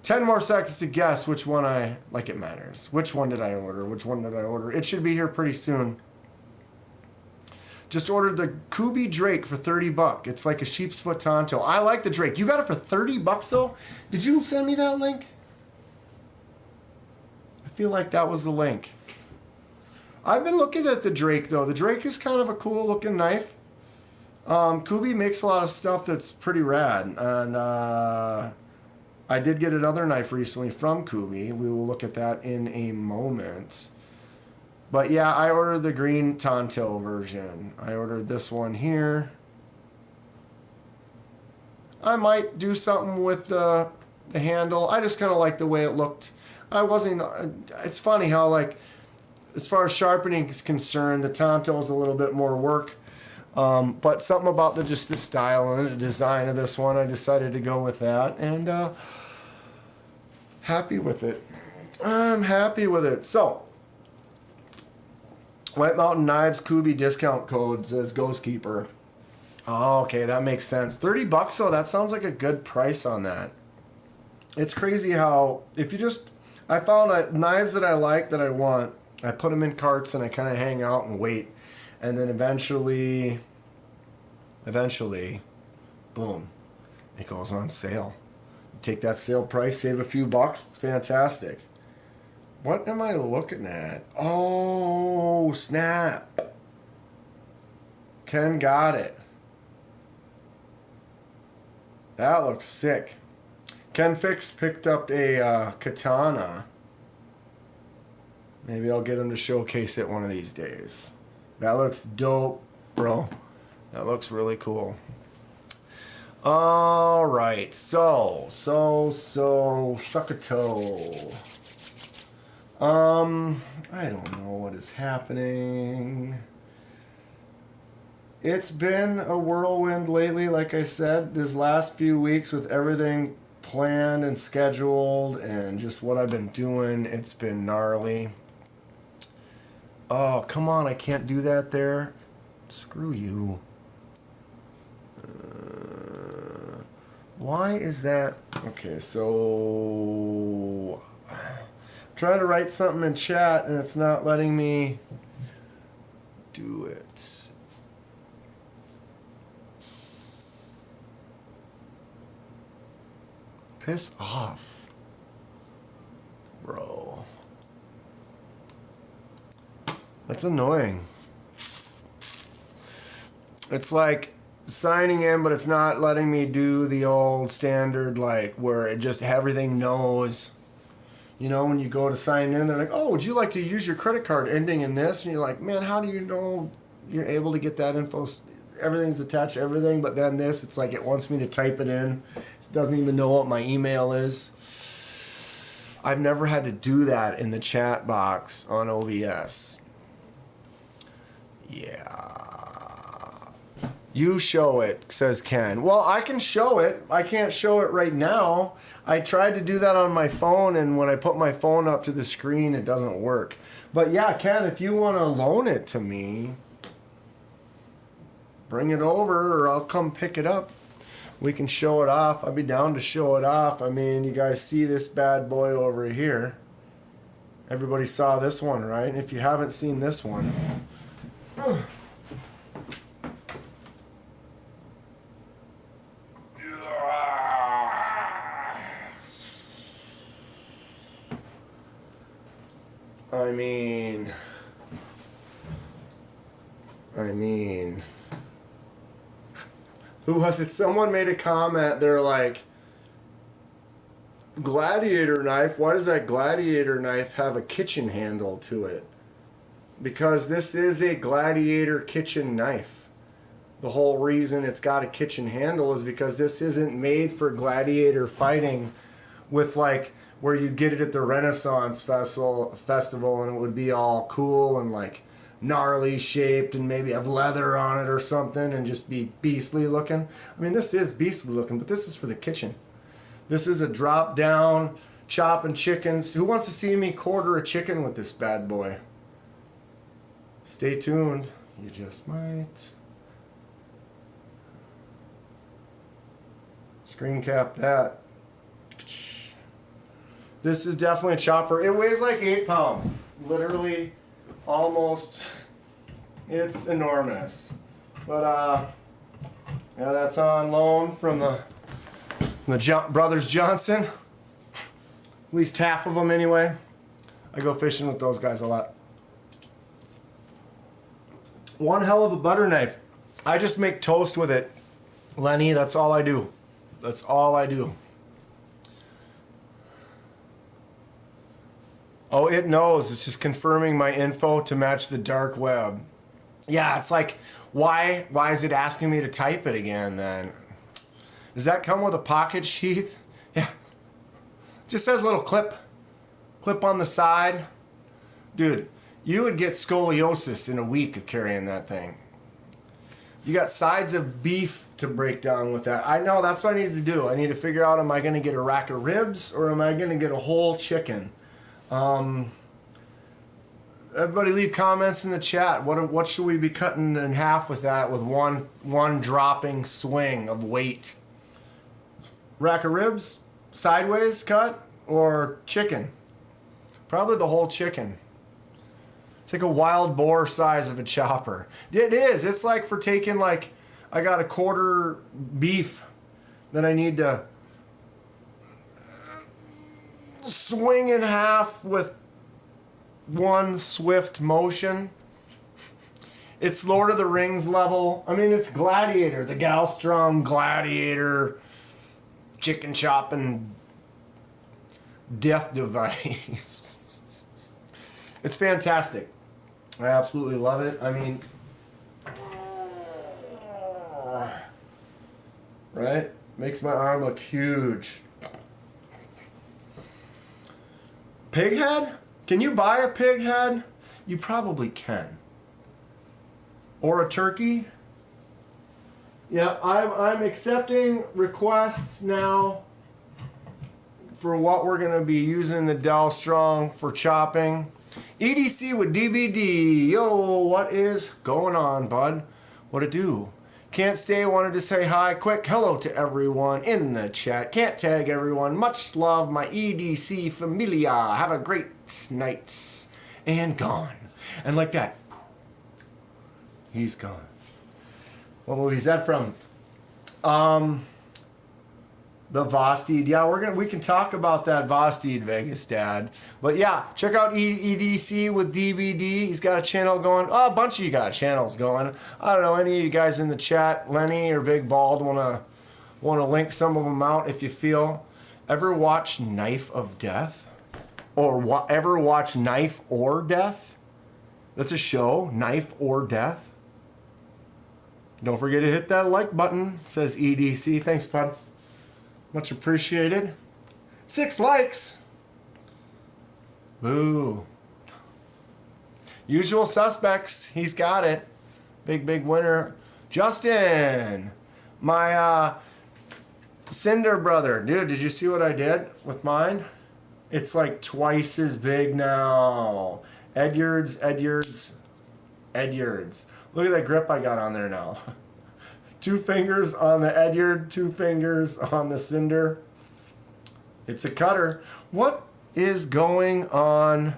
10 more seconds to guess which one it matters. Which one did I order? Which one did I order? It should be here pretty soon. Just ordered the Kubi Drake for $30. It's like a sheep's foot Tonto. I like the Drake. You got it for $30 though? Did you send me that link? I feel like that was the link. I've been looking at the Drake though. The Drake is kind of a cool looking knife. Kubi makes a lot of stuff that's pretty rad. And I did get another knife recently from Kubi. We will look at that in a moment. But yeah, I ordered the green Tonto version. I ordered this one here. I might do something with the handle. I just kind of like the way it looked. It's funny how, like, as far as sharpening is concerned, the Tonto is a little bit more work. But something about the style and the design of this one, I decided to go with that. And happy with it. I'm happy with it. So, White Mountain Knives Kubi discount code says Ghostkeeper. Oh, okay, that makes sense. $30 though, that sounds like a good price on that. It's crazy how, I found knives that I like, that I want, I put them in carts and I kind of hang out and wait. And then eventually, boom, it goes on sale. Take that sale price, save a few bucks, it's fantastic. What am I looking at? Oh, snap. Ken got it. That looks sick. Ken picked up a katana. Maybe I'll get him to showcase it one of these days. That looks dope, bro. That looks really cool. All right, so suck a toe. I don't know what is happening. It's been a whirlwind lately, like I said, this last few weeks with everything planned and scheduled and just what I've been doing. It's been gnarly. Oh, come on, I can't do that there. Screw you. Why is that? Okay, so I'm trying to write something in chat and it's not letting me do it. Piss off, bro. That's annoying. It's like signing in, but it's not letting me do the old standard, like where it just everything knows. You know, when you go to sign in, they're like, "Oh, would you like to use your credit card ending in this?" And you're like, "Man, how do you know you're able to get that info?" Everything's attached to everything, but then this, it's like it wants me to type it in. It doesn't even know what my email is. I've never had to do that in the chat box on OBS. Yeah. You show it, says Ken. Well, I can show it. I can't show it right now. I tried to do that on my phone, and when I put my phone up to the screen, it doesn't work. But yeah, Ken, if you want to loan it to me, bring it over, or I'll come pick it up. We can show it off. I'd be down to show it off. I mean, you guys see this bad boy over here. Everybody saw this one, right? If you haven't seen this one, I mean, who was it? Someone made a comment. They're like, gladiator knife, why does that gladiator knife have a kitchen handle to it? Because this is a gladiator kitchen knife. The whole reason it's got a kitchen handle is because this isn't made for gladiator fighting with like where you get it at the Renaissance festival and it would be all cool and like gnarly shaped and maybe have leather on it or something and just be beastly looking. I mean, this is beastly looking, but this is for the kitchen. This is a drop down, chopping chickens. Who wants to see me quarter a chicken with this bad boy? Stay tuned. You just might. Screen cap that. This is definitely a chopper. It weighs like 8 pounds. Literally, almost. It's enormous. But, yeah, that's on loan from the Brothers Johnson. At least half of them anyway. I go fishing with those guys a lot. One hell of a butter knife. I just make toast with it. Lenny, that's all I do. That's all I do. Oh, it knows. It's just confirming my info to match the dark web. Yeah, it's like, why is it asking me to type it again then? Does that come with a pocket sheath? Yeah. Just has a little clip on the side. Dude, you would get scoliosis in a week of carrying that thing. You got sides of beef to break down with that. I know, that's what I need to do. I need to figure out, am I going to get a rack of ribs or am I going to get a whole chicken? Everybody leave comments in the chat. What should we be cutting in half with that with one dropping swing of weight? Rack of ribs, sideways cut, or chicken? Probably the whole chicken. It's like a wild boar size of a chopper. It is. It's like for taking like, I got a quarter beef that I need to swing in half with one swift motion. It's Lord of the Rings level. I mean, it's Gladiator, the Galstrom Gladiator chicken chopping death device. It's fantastic. I absolutely love it. I mean, right? Makes my arm look huge. Pig head? Can you buy a pig head? You probably can. Or a turkey? Yeah, I'm accepting requests now for what we're going to be using the Dell Strong for chopping. EDC with DVD. Yo, what is going on, bud? What it do? Can't stay, wanted to say hi. Quick hello to everyone in the chat. Can't tag everyone. Much love, my EDC familia. Have a great night. And gone. And like that, he's gone. What movie is that from? The Vosteed. Yeah, we can talk about that Vosteed Vegas, Dad. But yeah, check out EDC with DVD. He's got a channel going. Oh, a bunch of you got channels going. I don't know, any of you guys in the chat, Lenny or Big Bald, wanna link some of them out if you feel. Ever watch Knife of Death? Or ever watch Knife or Death? That's a show, Knife or Death. Don't forget to hit that like button, says EDC. Thanks, bud. Much appreciated. 6 likes. Boo. Usual suspects. He's got it. Big winner. Justin. My Cinder brother. Dude, did you see what I did with mine? It's like twice as big now. Edyards. Look at that grip I got on there now. 2 fingers on the Edyard, 2 fingers on the Cinder. It's a cutter. What is going on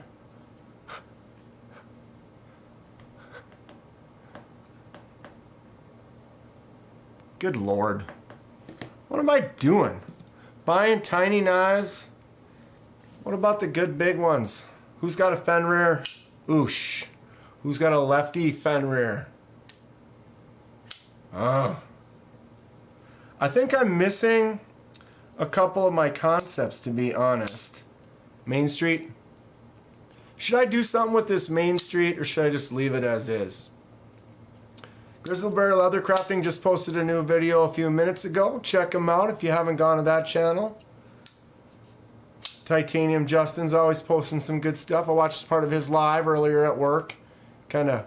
Good Lord. What am I doing? Buying tiny knives? What about the good big ones? Who's got a Fenrir? Oosh. Who's got a lefty Fenrir? I think I'm missing a couple of my concepts, to be honest. Main Street. Should I do something with this Main Street, or should I just leave it as is? Grizzleberry Leathercrafting just posted a new video a few minutes ago. Check them out if you haven't gone to that channel. Titanium Justin's always posting some good stuff. I watched part of his live earlier at work. Kind of,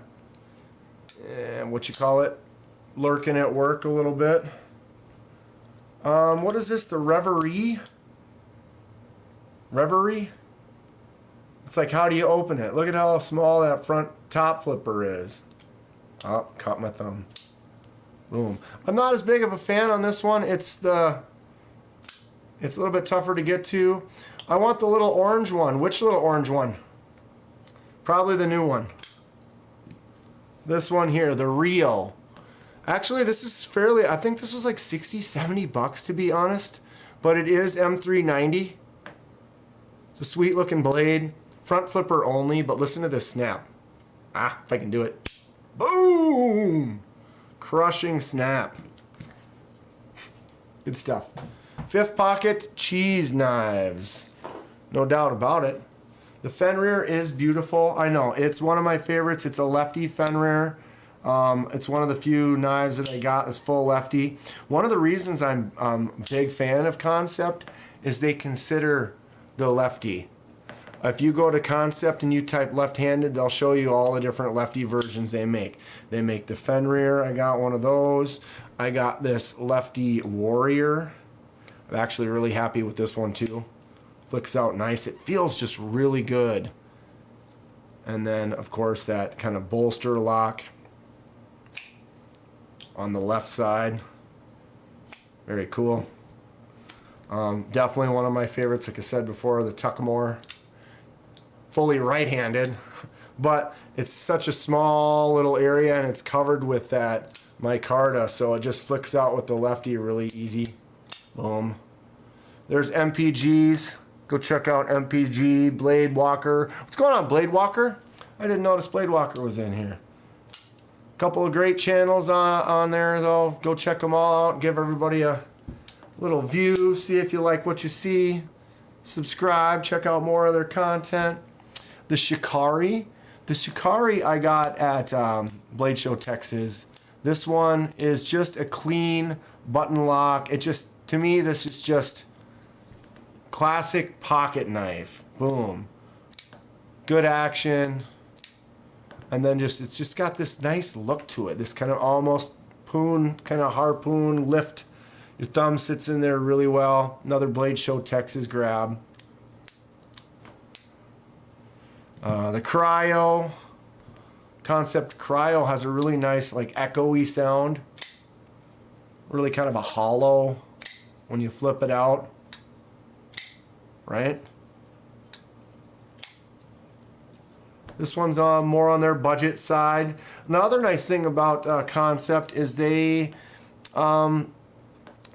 what you call it, lurking at work a little bit. What is this? The Reverie? Reverie? It's like, how do you open it? Look at how small that front top flipper is. Oh, caught my thumb. Boom. I'm not as big of a fan on this one. It's a little bit tougher to get to. I want the little orange one. Which little orange one? Probably the new one. This one here, the Rio. Actually, this is fairly, I think this was like 60, 70 bucks to be honest. But it is M390. It's a sweet looking blade. Front flipper only, but listen to this snap. If I can do it. Boom! Crushing snap. Good stuff. Fifth pocket cheese knives. No doubt about it. The Fenrir is beautiful. I know, it's one of my favorites. It's a lefty Fenrir. It's one of the few knives that I got that's full lefty. One of the reasons I'm a big fan of Kansept is they consider the lefty. If you go to Kansept and you type left-handed, they'll show you all the different lefty versions they make. They make the Fenrir. I got one of those. I got this lefty Warrior. I'm actually really happy with this one too. Flicks out nice. It feels just really good. And then, of course, that kind of bolster lock on the left side. Very cool. Definitely one of my favorites, like I said before, the Tuckamore. Fully right-handed, but it's such a small little area and it's covered with that micarta, so it just flicks out with the lefty really easy. Boom. There's MPGs. Go check out MPG, Blade Walker. What's going on, Blade Walker? I didn't notice Blade Walker was in here. Couple of great channels on there though. Go check them all out. Give everybody a little view. See if you like what you see. Subscribe. Check out more of their content. The Shikari. The Shikari I got at Blade Show, Texas. This one is just a clean button lock. It just, to me, this is just classic pocket knife. Boom. Good action. And then it's just got this nice look to it. This kind of almost kind of harpoon lift. Your thumb sits in there really well. Another Blade Show Texas grab. The Cryo. Kansept Cryo has a really nice, like, echoey sound. Really kind of a hollow when you flip it out. Right? This one's more on their budget side. Another nice thing about Kansept is they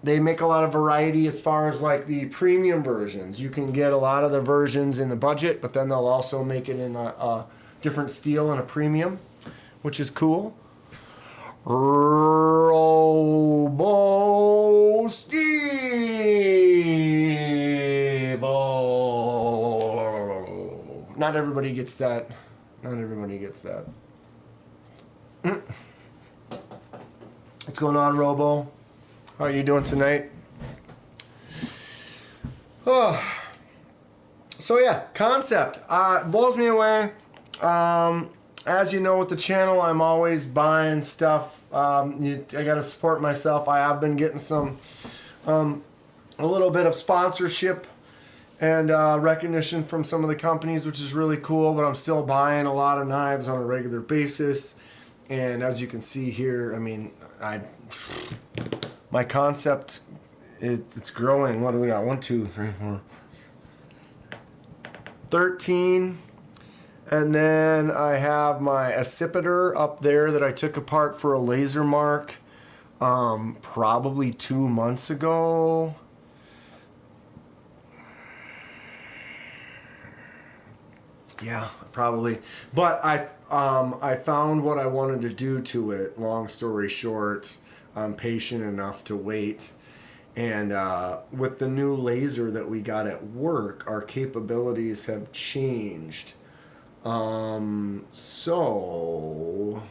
make a lot of variety as far as like the premium versions. You can get a lot of the versions in the budget, but then they'll also make it in a different steel and a premium, which is cool. Robo Steve. Not everybody gets that. Not everybody gets that. What's going on, Robo? How are you doing tonight? Oh. So yeah, Kansept blows me away. As you know with the channel, I'm always buying stuff. I gotta support myself. I have been getting some, a little bit of sponsorship and recognition from some of the companies, which is really cool, but I'm still buying a lot of knives on a regular basis. And as you can see here, I mean, my Kansept, it's growing. What do we got? 1, 2, 3, 4, 13. And then I have my accipiter up there that I took apart for a laser mark. probably 2 months ago. Yeah, probably. But I found what I wanted to do to it. Long story short, I'm patient enough to wait. And with the new laser that we got at work, our capabilities have changed. So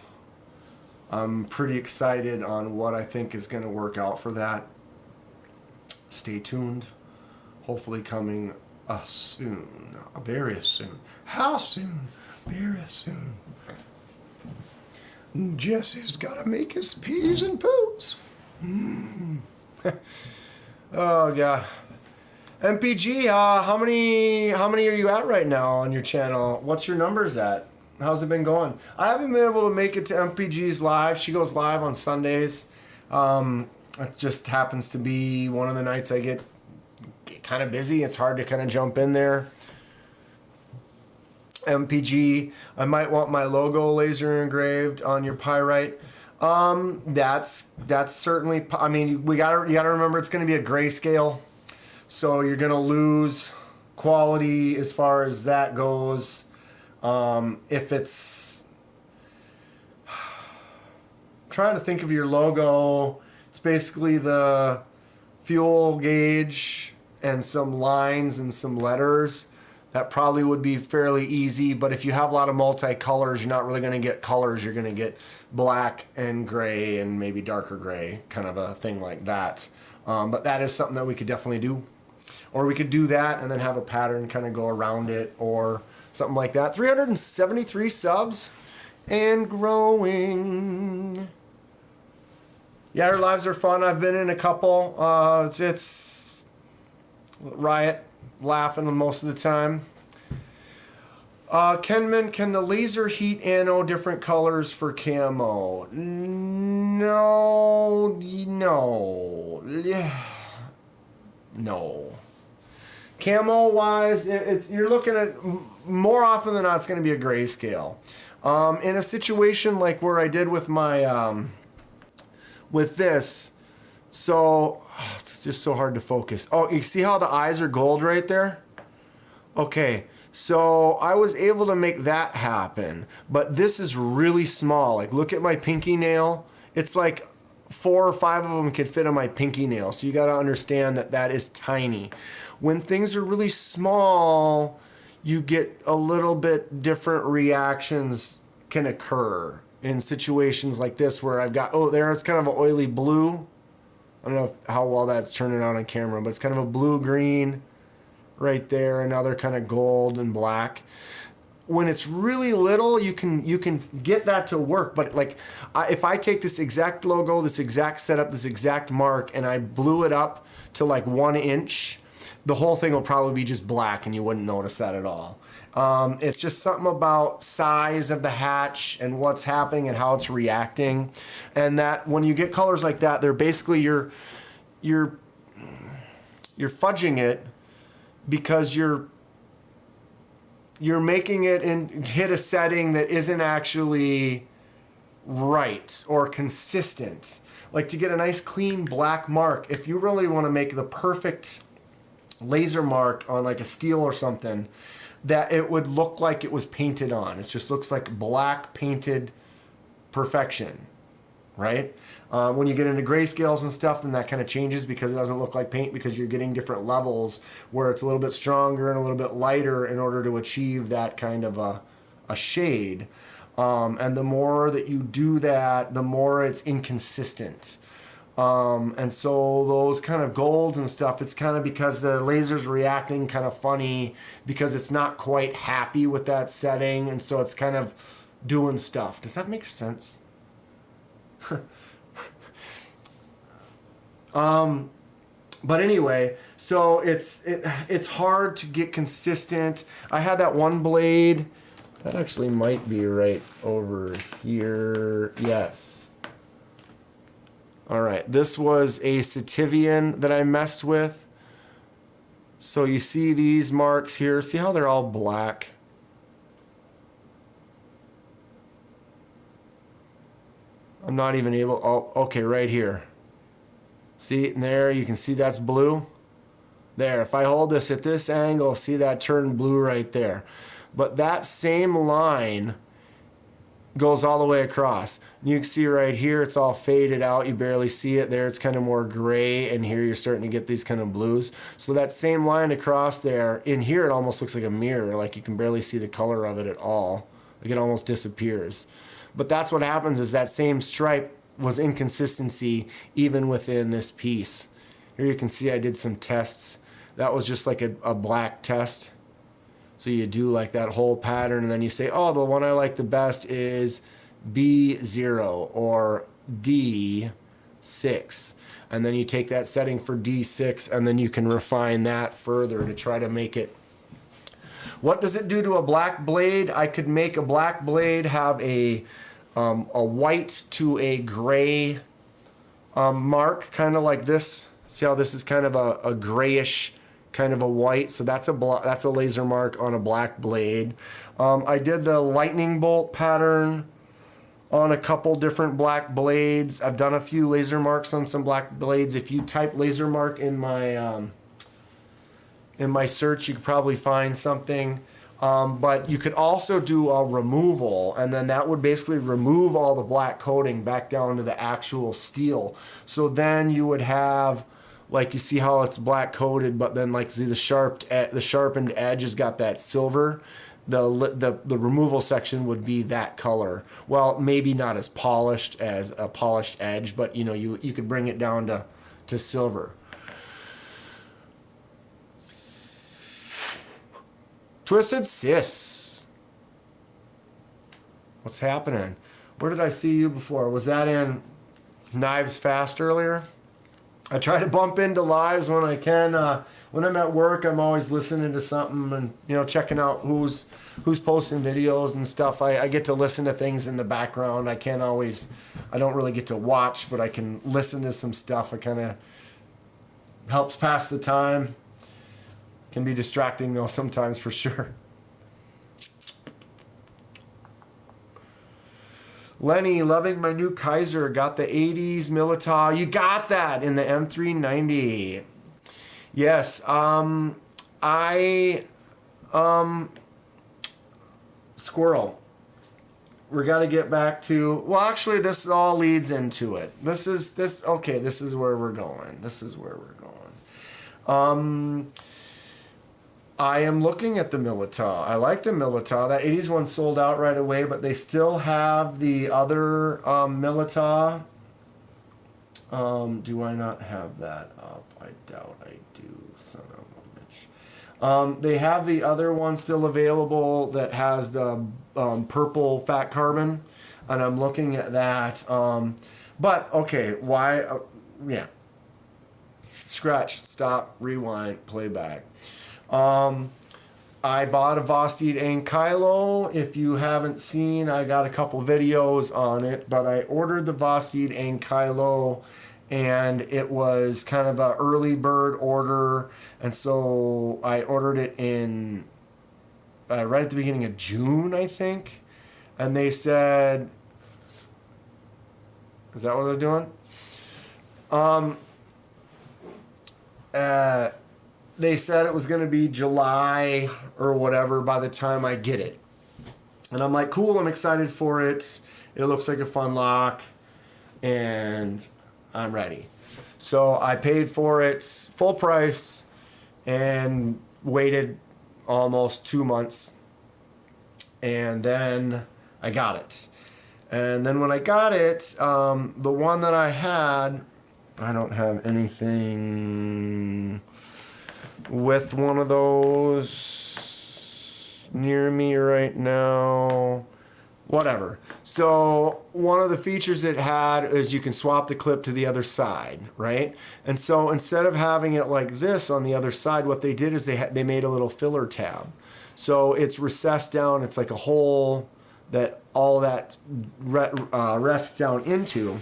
I'm pretty excited on what I think is going to work out for that. Stay tuned. Hopefully coming soon. Very soon. How soon? Very soon. Jesse's got to make his peas and poops. Oh God. MPG, how many are you at right now on your channel? What's your numbers at? How's it been going? I haven't been able to make it to MPG's live. She goes live on Sundays. It just happens to be one of the nights I get kind of busy. It's hard to kind of jump in there. MPG, I might want my logo laser engraved on your pyrite. That's certainly. I mean, you gotta remember it's going to be a grayscale, so you're going to lose quality as far as that goes. If it's trying to think of your logo, it's basically the fuel gauge and some lines and some letters. That probably would be fairly easy, but if you have a lot of multicolors, you're not really going to get colors. You're going to get black and gray and maybe darker gray, kind of a thing like that. But that is something that we could definitely do. Or we could do that and then have a pattern kind of go around it or something like that. 373 subs and growing. Yeah, our lives are fun. I've been in a couple. It's riot. Laughing most of the time. Kenman, can the laser heat anode different colors for camo? No. Camo wise, you're looking at more often than not it's going to be a grayscale. In a situation like where I did with my with this. So, it's just so hard to focus. Oh, you see how the eyes are gold right there? Okay, so I was able to make that happen, but this is really small. Like, look at my pinky nail. It's like 4 or 5 of them could fit on my pinky nail, so you got to understand that that is tiny. When things are really small, you get a little bit different reactions can occur in situations like this where I've got, oh, there it's kind of an oily blue. I don't know how well that's turning out on camera, but it's kind of a blue-green right there, another kind of gold and black. When it's really little, you can get that to work, but like if I take this exact logo, this exact setup, this exact mark, and I blew it up to like 1 inch, the whole thing will probably be just black and you wouldn't notice that at all. It's just something about size of the hatch and what's happening and how it's reacting, and that when you get colors like that, they're basically you're fudging it because you're making it and hit a setting that isn't actually right or consistent. Like to get a nice clean black mark, if you really want to make the perfect laser mark on like a steel or something, that it would look like it was painted on. It just looks like black painted perfection, right? When you get into grayscales and stuff, then that kind of changes because it doesn't look like paint because you're getting different levels where it's a little bit stronger and a little bit lighter in order to achieve that kind of a shade. And the more that you do that, the more it's inconsistent. And so those kind of golds and stuff, it's kind of because the laser's reacting kind of funny because it's not quite happy with that setting, and so it's kind of doing stuff. Does that make sense? But anyway, so it's hard to get consistent. I had that one blade that actually might be right over here. Yes. All right, this was a Sativian that I messed with. So you see these marks here. See how they're all black? I'm not even able, oh, okay, right here. See, there, you can see that's blue. There, if I hold this at this angle, see that turn blue right there. But that same line goes all the way across. You can see right here, it's all faded out. You barely see it there. It's kind of more gray, and here you're starting to get these kind of blues. So that same line across there, in here it almost looks like a mirror, like you can barely see the color of it at all. Like it almost disappears. But that's what happens, is that same stripe was inconsistency even within this piece. Here you can see I did some tests. That was just like a black test. So you do like that whole pattern, and then you say, oh, the one I like the best is B0 or D6. And then you take that setting for D6, and then you can refine that further to try to make it. What does it do to a black blade? I could make a black blade have a white to a gray mark, kind of like this. See how this is kind of a grayish kind of a white, so that's a laser mark on a black blade. I did the lightning bolt pattern on a couple different black blades. I've done a few laser marks on some black blades. If you type laser mark in my search, you could probably find something. But you could also do a removal, and then that would basically remove all the black coating back down to the actual steel. So then you would have, like, you see how it's black coated, but then like see the sharpened edge has got that silver. The removal section would be that color. Well, maybe not as polished as a polished edge, but you know, you could bring it down to silver. Twisted Sis. What's happening? Where did I see you before? Was that in Knives Fast earlier? I try to bump into lives when I can. When I'm at work, I'm always listening to something and, you know, checking out who's posting videos and stuff. I get to listen to things in the background. I don't really get to watch, but I can listen to some stuff. It kind of helps pass the time. Can be distracting though sometimes, for sure. Lenny, loving my new Kaiser. Got the 80s Militar. You got that in the M390. Yes. Squirrel. We're gonna get back to. Well, actually, this all leads into it. This is where we're going. I am looking at the Militar. I like the Militar. That 80s one sold out right away, but they still have the other Militar. Do I not have that up? I doubt I do, son of a bitch. They have the other one still available that has the purple fat carbon, and I'm looking at that. But, okay, why? Yeah. Scratch, stop, rewind, playback. I bought a Vosteed Ankylo. If you haven't seen, I got a couple videos on it, but I ordered the Vosteed Ankylo, and it was kind of an early bird order, and so I ordered it in right at the beginning of June, I think, and they said, is that what I was doing? They said it was going to be July or whatever by the time I get it. And I'm like, cool, I'm excited for it. It looks like a fun lock, and I'm ready. So I paid for it full price and waited almost 2 months. And then I got it. And then when I got it, the one that I had, I don't have anything with one of those near me right now. Whatever. So one of the features it had is you can swap the clip to the other side, right? And so instead of having it like this on the other side, what they did is they made a little filler tab. So it's recessed down. It's like a hole that all that rests down into.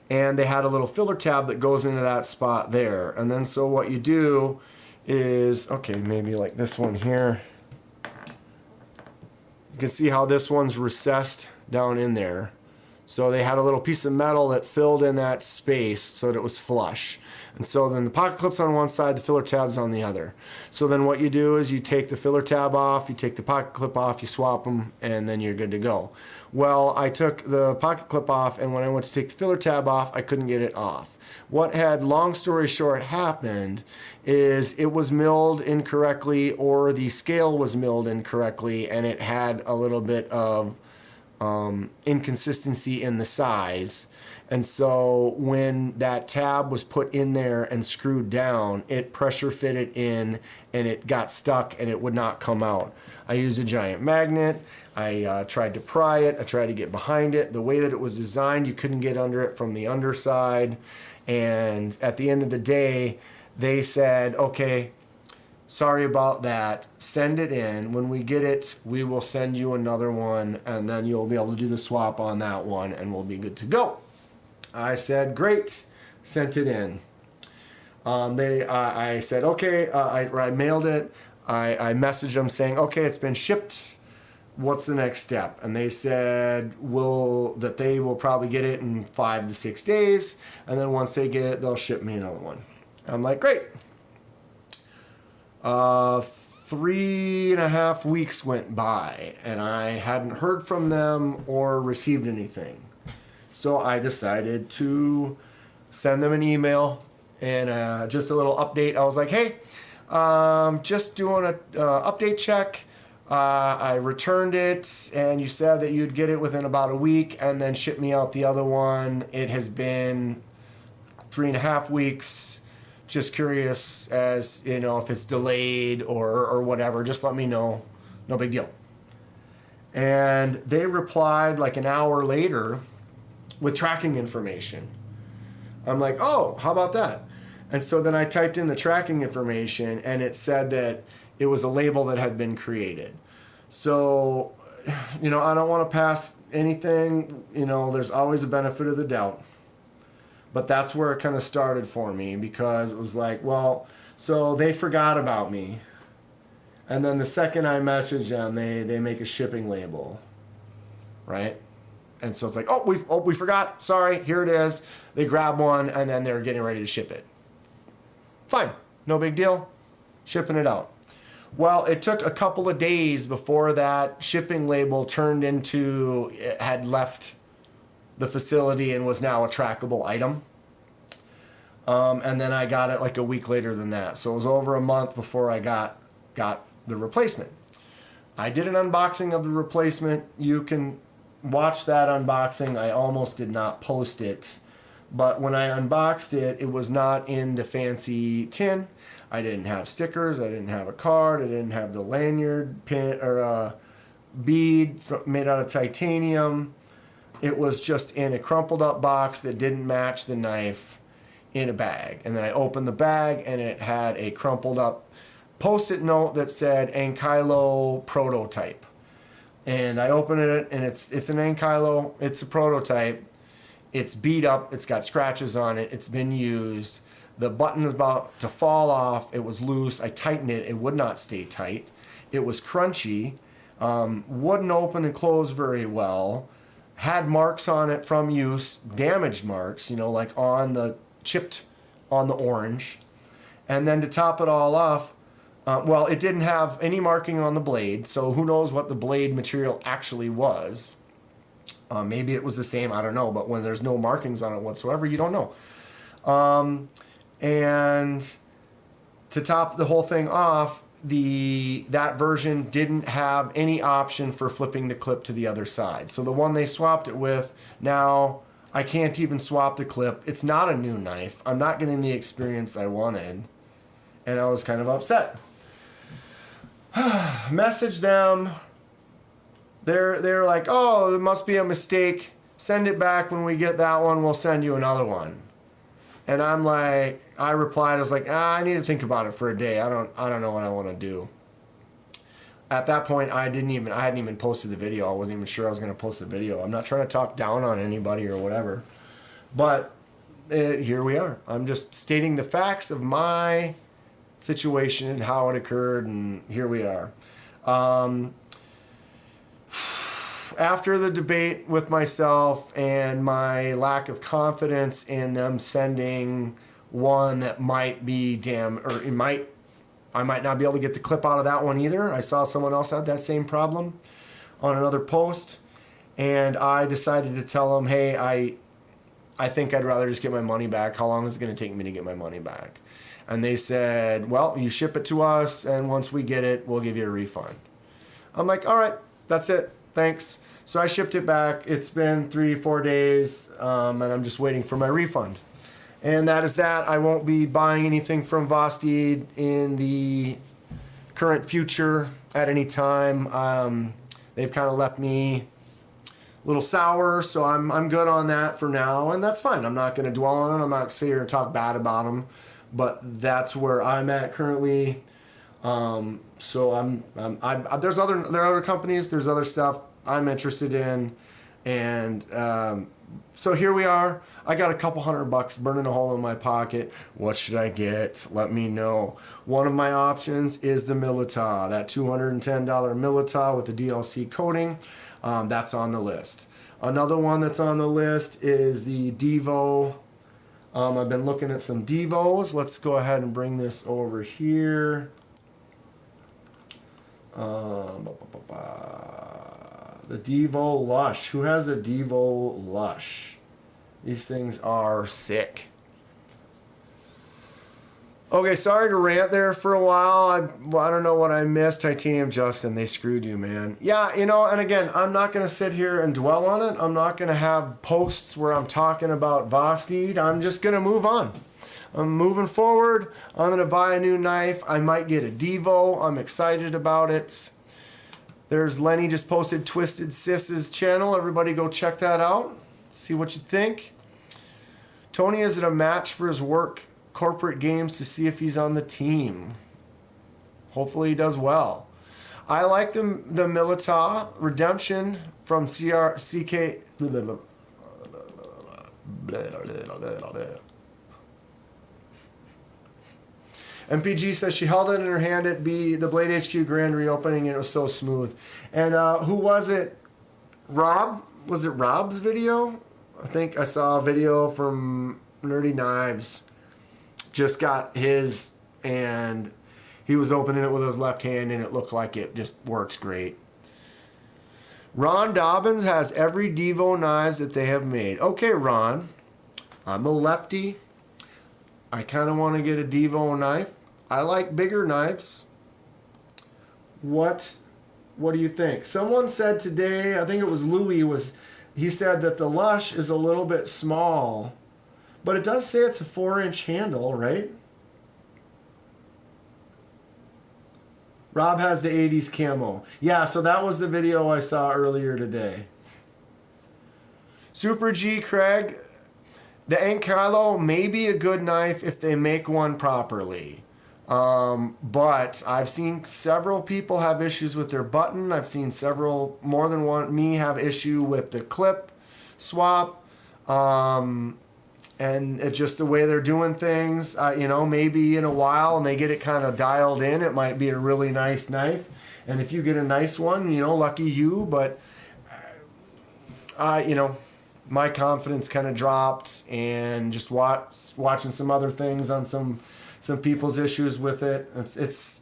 And they had a little filler tab that goes into that spot there. And then so what you do is, okay, maybe like this one here. You can see how this one's recessed down in there. So they had a little piece of metal that filled in that space so that it was flush. And so then the pocket clip's on one side, the filler tab's on the other. So then what you do is you take the filler tab off, you take the pocket clip off, you swap them, and then you're good to go. Well, I took the pocket clip off, and when I went to take the filler tab off, I couldn't get it off. What had, long story short, happened is it was milled incorrectly, or the scale was milled incorrectly, and it had a little bit of inconsistency in the size. And so when that tab was put in there and screwed down, it pressure fitted in and it got stuck and it would not come out. I used a giant magnet. I tried to pry it. I tried to get behind it. The way that it was designed, you couldn't get under it from the underside. And at the end of the day, they said, okay, sorry about that. Send it in. When we get it, we will send you another one, and then you'll be able to do the swap on that one, and we'll be good to go. I said, great. Sent it in. I said, okay. I mailed it. I messaged them saying, okay, it's been shipped. What's the next step? And they said, that they will probably get it in 5 to 6 days, and then once they get it, they'll ship me another one. I'm like, great. 3.5 weeks went by and I hadn't heard from them or received anything. So I decided to send them an email and just a little update. I was like, hey, just doing a update check. I returned it and you said that you'd get it within about a week and then ship me out the other one. It has been 3.5 weeks. Just curious as, if it's delayed or whatever, just let me know. No big deal. And they replied like an hour later with tracking information. I'm like, oh, how about that? And so then I typed in the tracking information and it said that it was a label that had been created. So, I don't want to pass anything, there's always a benefit of the doubt. But that's where it kind of started for me, because it was like, well, so they forgot about me. And then the second I message them, they make a shipping label, right? And so it's like, we forgot. Sorry, here it is. They grab one, and then they're getting ready to ship it. Fine, no big deal. Shipping it out. Well, it took a couple of days before that shipping label had left the facility and was now a trackable item. And then I got it like a week later than that. So it was over a month before I got the replacement. I did an unboxing of the replacement. You can watch that unboxing. I almost did not post it. But when I unboxed it, it was not in the fancy tin. I didn't have stickers. I didn't have a card. I didn't have the lanyard pin or bead made out of titanium. It was just in a crumpled up box that didn't match the knife in a bag. And then I opened the bag and it had a crumpled up Post-it note that said Ankylo prototype. And I opened it and it's an Ankylo, it's a prototype. It's beat up, it's got scratches on it, it's been used. The button is about to fall off, it was loose, I tightened it, it would not stay tight. It was crunchy, wouldn't open and close very well. Had marks on it from use, damaged marks, like chipped on the orange. And then to top it all off, it didn't have any marking on the blade, so who knows what the blade material actually was. Maybe it was the same, I don't know, but when there's no markings on it whatsoever, you don't know. And to top the whole thing off, that version didn't have any option for flipping the clip to the other side. So the one they swapped it with, now I can't even swap the clip. It's not a new knife. I'm not getting the experience I wanted. And I was kind of upset. Message them. They're like, oh, it must be a mistake. Send it back. When we get that one, we'll send you another one. And I'm like, I replied, I was like, I need to think about it for a day. I don't know what I want to do. At that point, I hadn't even posted the video. I wasn't even sure I was going to post the video. I'm not trying to talk down on anybody or whatever. But here we are. I'm just stating the facts of my situation and how it occurred, and here we are. after the debate with myself and my lack of confidence in them sending one that might be I might not be able to get the clip out of that one either. I saw someone else had that same problem on another post, and I decided to tell them, hey, I think I'd rather just get my money back. How long is it going to take me to get my money back? And they said, well, you ship it to us, and once we get it, we'll give you a refund. I'm like, all right, that's it. Thanks. So I shipped it back. It's been 3-4 days, and I'm just waiting for my refund. And that is that. I won't be buying anything from Vosted in the current future at any time. They've kind of left me a little sour, so I'm good on that for now, and that's fine. I'm not going to dwell on it. I'm not going to sit here and talk bad about them, but that's where I'm at currently. So there are other companies, there's other stuff I'm interested in, and so here we are. I got a couple $100 burning a hole in my pocket. What should I get? Let me know. One of my options is the Milita, that $210 Milita with the DLC coating. That's on the list. Another one that's on the list is the Devo. I've been looking at some Devos. Let's go ahead and bring this over here. The Devo Lush. Who has a Devo Lush? These things are sick. Okay, sorry to rant there for a while. I don't know what I missed. Titanium Justin, they screwed you, man. Yeah, and again, I'm not going to sit here and dwell on it. I'm not going to have posts where I'm talking about Vosted. I'm just going to move on. I'm moving forward. I'm going to buy a new knife. I might get a Devo. I'm excited about it. There's Lenny just posted Twisted Sis's channel. Everybody go check that out. See what you think. Tony is at a match for his work corporate games to see if he's on the team. Hopefully he does well. I like the Milita Redemption from CK. MPG says she held it in her hand at the Blade HQ Grand reopening and it was so smooth. And who was it? Rob? Was it Rob's video? I think I saw a video from Nerdy Knives. Just got his, and he was opening it with his left hand, and it looked like it just works great. Ron Dobbins has every Devo knives that they have made. Okay, Ron, I'm a lefty. I kind of want to get a Devo knife. I like bigger knives. What do you think? Someone said today, I think it was Louis, he said that the Lush is a little bit small, but it does say it's a 4-inch handle, right? Rob has the 80s camo. Yeah, so that was the video I saw earlier today. Super G Craig, the Ankylo may be a good knife if they make one properly. But I've seen several people have issues with their button. I've seen more than one, me have issue with the clip swap. And it's just the way they're doing things. Maybe in a while and they get it kind of dialed in, it might be a really nice knife. And if you get a nice one, lucky you. But, my confidence kind of dropped, and just watching some other things on some people's issues with it. It's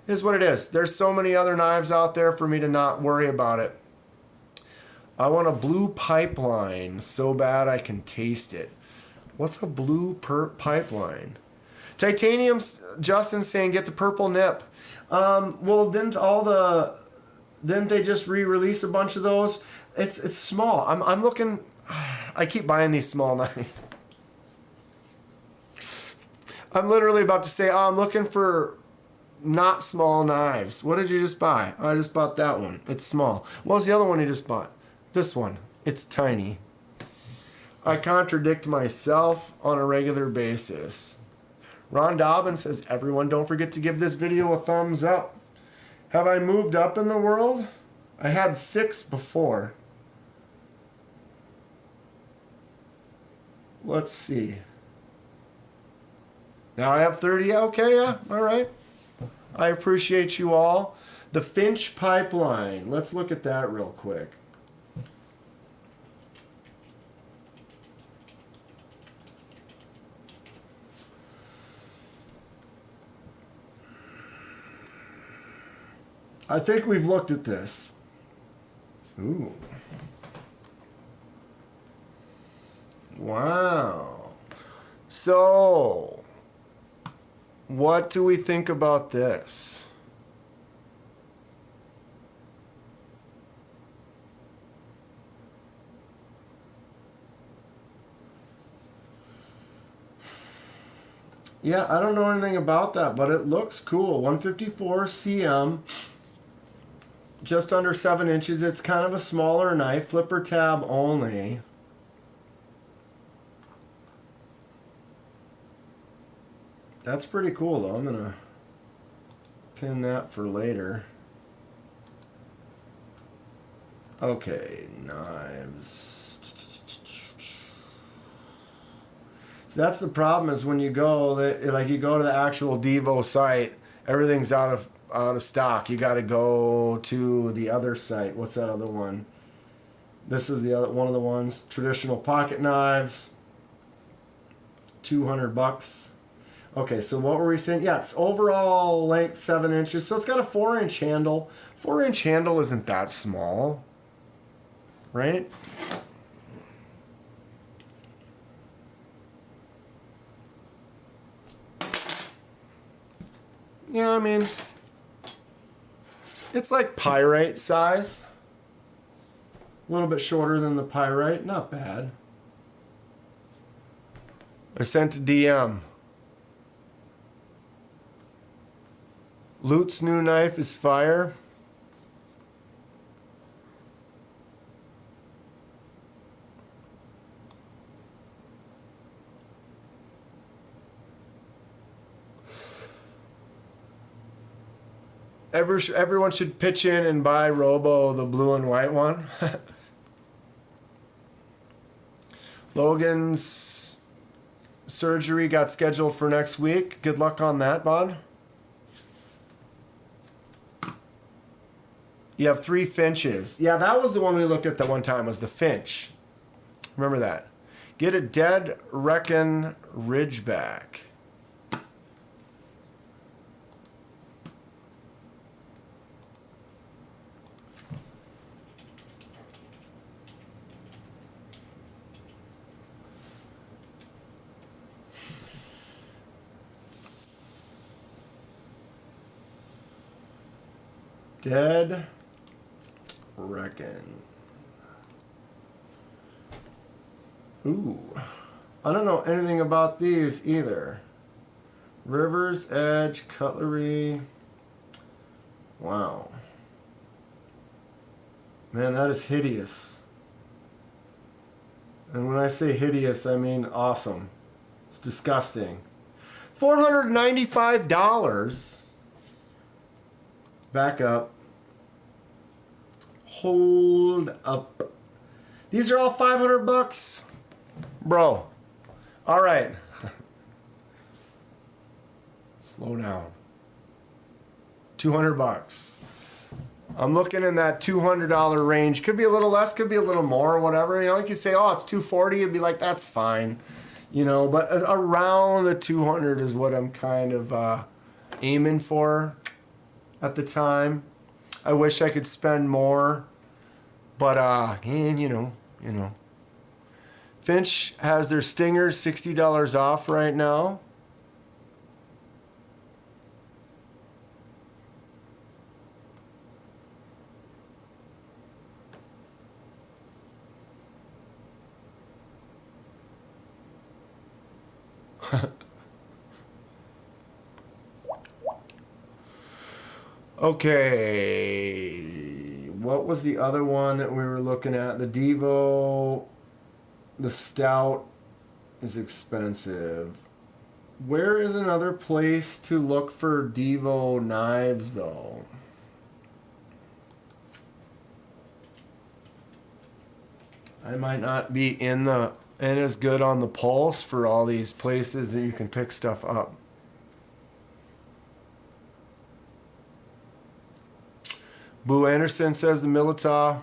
what it is. There's so many other knives out there for me to not worry about it. I want a blue pipeline so bad I can taste it. What's a blue pipeline? Titanium Justin saying get the purple nip. Well, didn't they just re-release a bunch of those? It's small. I'm looking. I keep buying these small knives. I'm literally about to say, I'm looking for not small knives. What did you just buy? I just bought that one. It's small. What was the other one you just bought? This one. It's tiny. I contradict myself on a regular basis. Ron Dobbins says, everyone don't forget to give this video a thumbs up. Have I moved up in the world? I had 6 before. Let's see. Now I have 30. Okay, yeah, all right. I appreciate you all. The Finch pipeline. Let's look at that real quick. I think we've looked at this. Ooh. Wow. So, what do we think about this? Yeah, I don't know anything about that, but it looks cool. 154 cm, just under 7 inches. It's kind of a smaller knife, flipper tab only. That's pretty cool, though. I'm going to pin that for later. Okay, knives. So that's the problem, is when you go, like you go to the actual Devo site, everything's out of stock. You got to go to the other site. What's that other one? This is the other one of the ones. Traditional pocket knives. $200. Okay, so what were we saying? Yeah, it's overall length 7 inches. So it's got a 4-inch handle. 4-inch handle isn't that small, right? Yeah, I mean, it's like pyrite size. A little bit shorter than the pyrite. Not bad. I sent a DM. Lute's new knife is fire. Everyone should pitch in and buy Robo, the blue and white one. Logan's surgery got scheduled for next week. Good luck on that, bud. You have 3 Finches. Yeah, that was the one we looked at that one time, was the Finch. Remember that. Get a dead Reckon Ridgeback. Dead Reckon. Ooh. I don't know anything about these either. River's Edge Cutlery. Wow. Man, that is hideous. And when I say hideous, I mean awesome. It's disgusting. $495. Back up. Hold up. These are all $500, bro. All right. Slow down. $200. I'm looking in that $200 range. Could be a little less, could be a little more, whatever. You know, like you say, oh, it's $240. You'd be like, that's fine. You know, but around the 200 is what I'm kind of aiming for at the time. I wish I could spend more, but and you know. Finch has their Stingers $60 off right now. Okay, what was the other one that we were looking at? The Devo, the Stout is expensive. Where is another place to look for Devo knives, though? I might not be in as good on the pulse for all these places that you can pick stuff up. Boo Anderson says the Milita.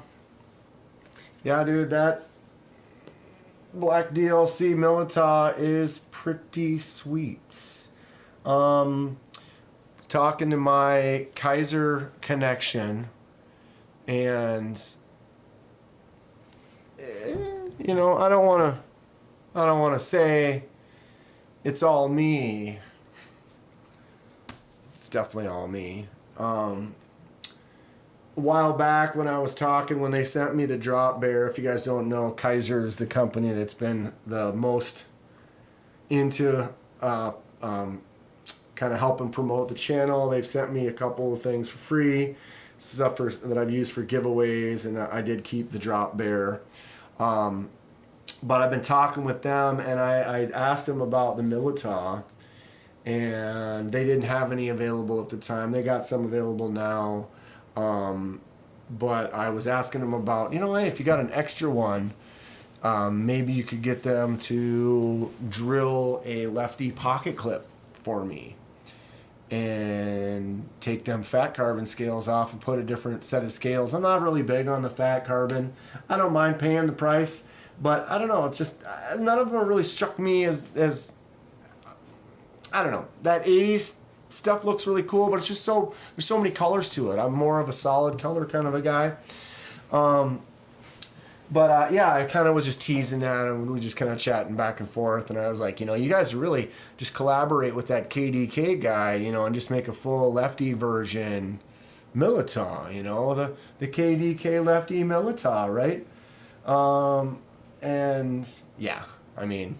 Yeah, dude, that black DLC Milita is pretty sweet. Talking to my Kaiser connection, and you know, I don't want to say it's all me. It's definitely all me. A while back when I was talking, when they sent me the drop bear, if you guys don't know, Kaiser is the company that's been the most into kind of helping promote the channel. They've sent me a couple of things for free, stuff that I've used for giveaways, and I did keep the drop bear. But I've been talking with them, and I asked them about the Milita, and they didn't have any available at the time. They got some available now. But I was asking them about, you know, hey, if you got an extra one, maybe you could get them to drill a lefty pocket clip for me and take them fat carbon scales off and put a different set of scales. I'm not really big on the fat carbon. I don't mind paying the price, but I don't know. It's just, none of them really struck me as I don't know. That 80s stuff looks really cool, but it's just there's so many colors to it. I'm more of a solid color kind of a guy. But yeah, I kind of was just teasing that, and we were just kind of chatting back and forth, and I was like, you know, you guys really just collaborate with that KDK guy, you know, and just make a full lefty version Milita, you know, the KDK lefty Milita, right? And yeah, I mean,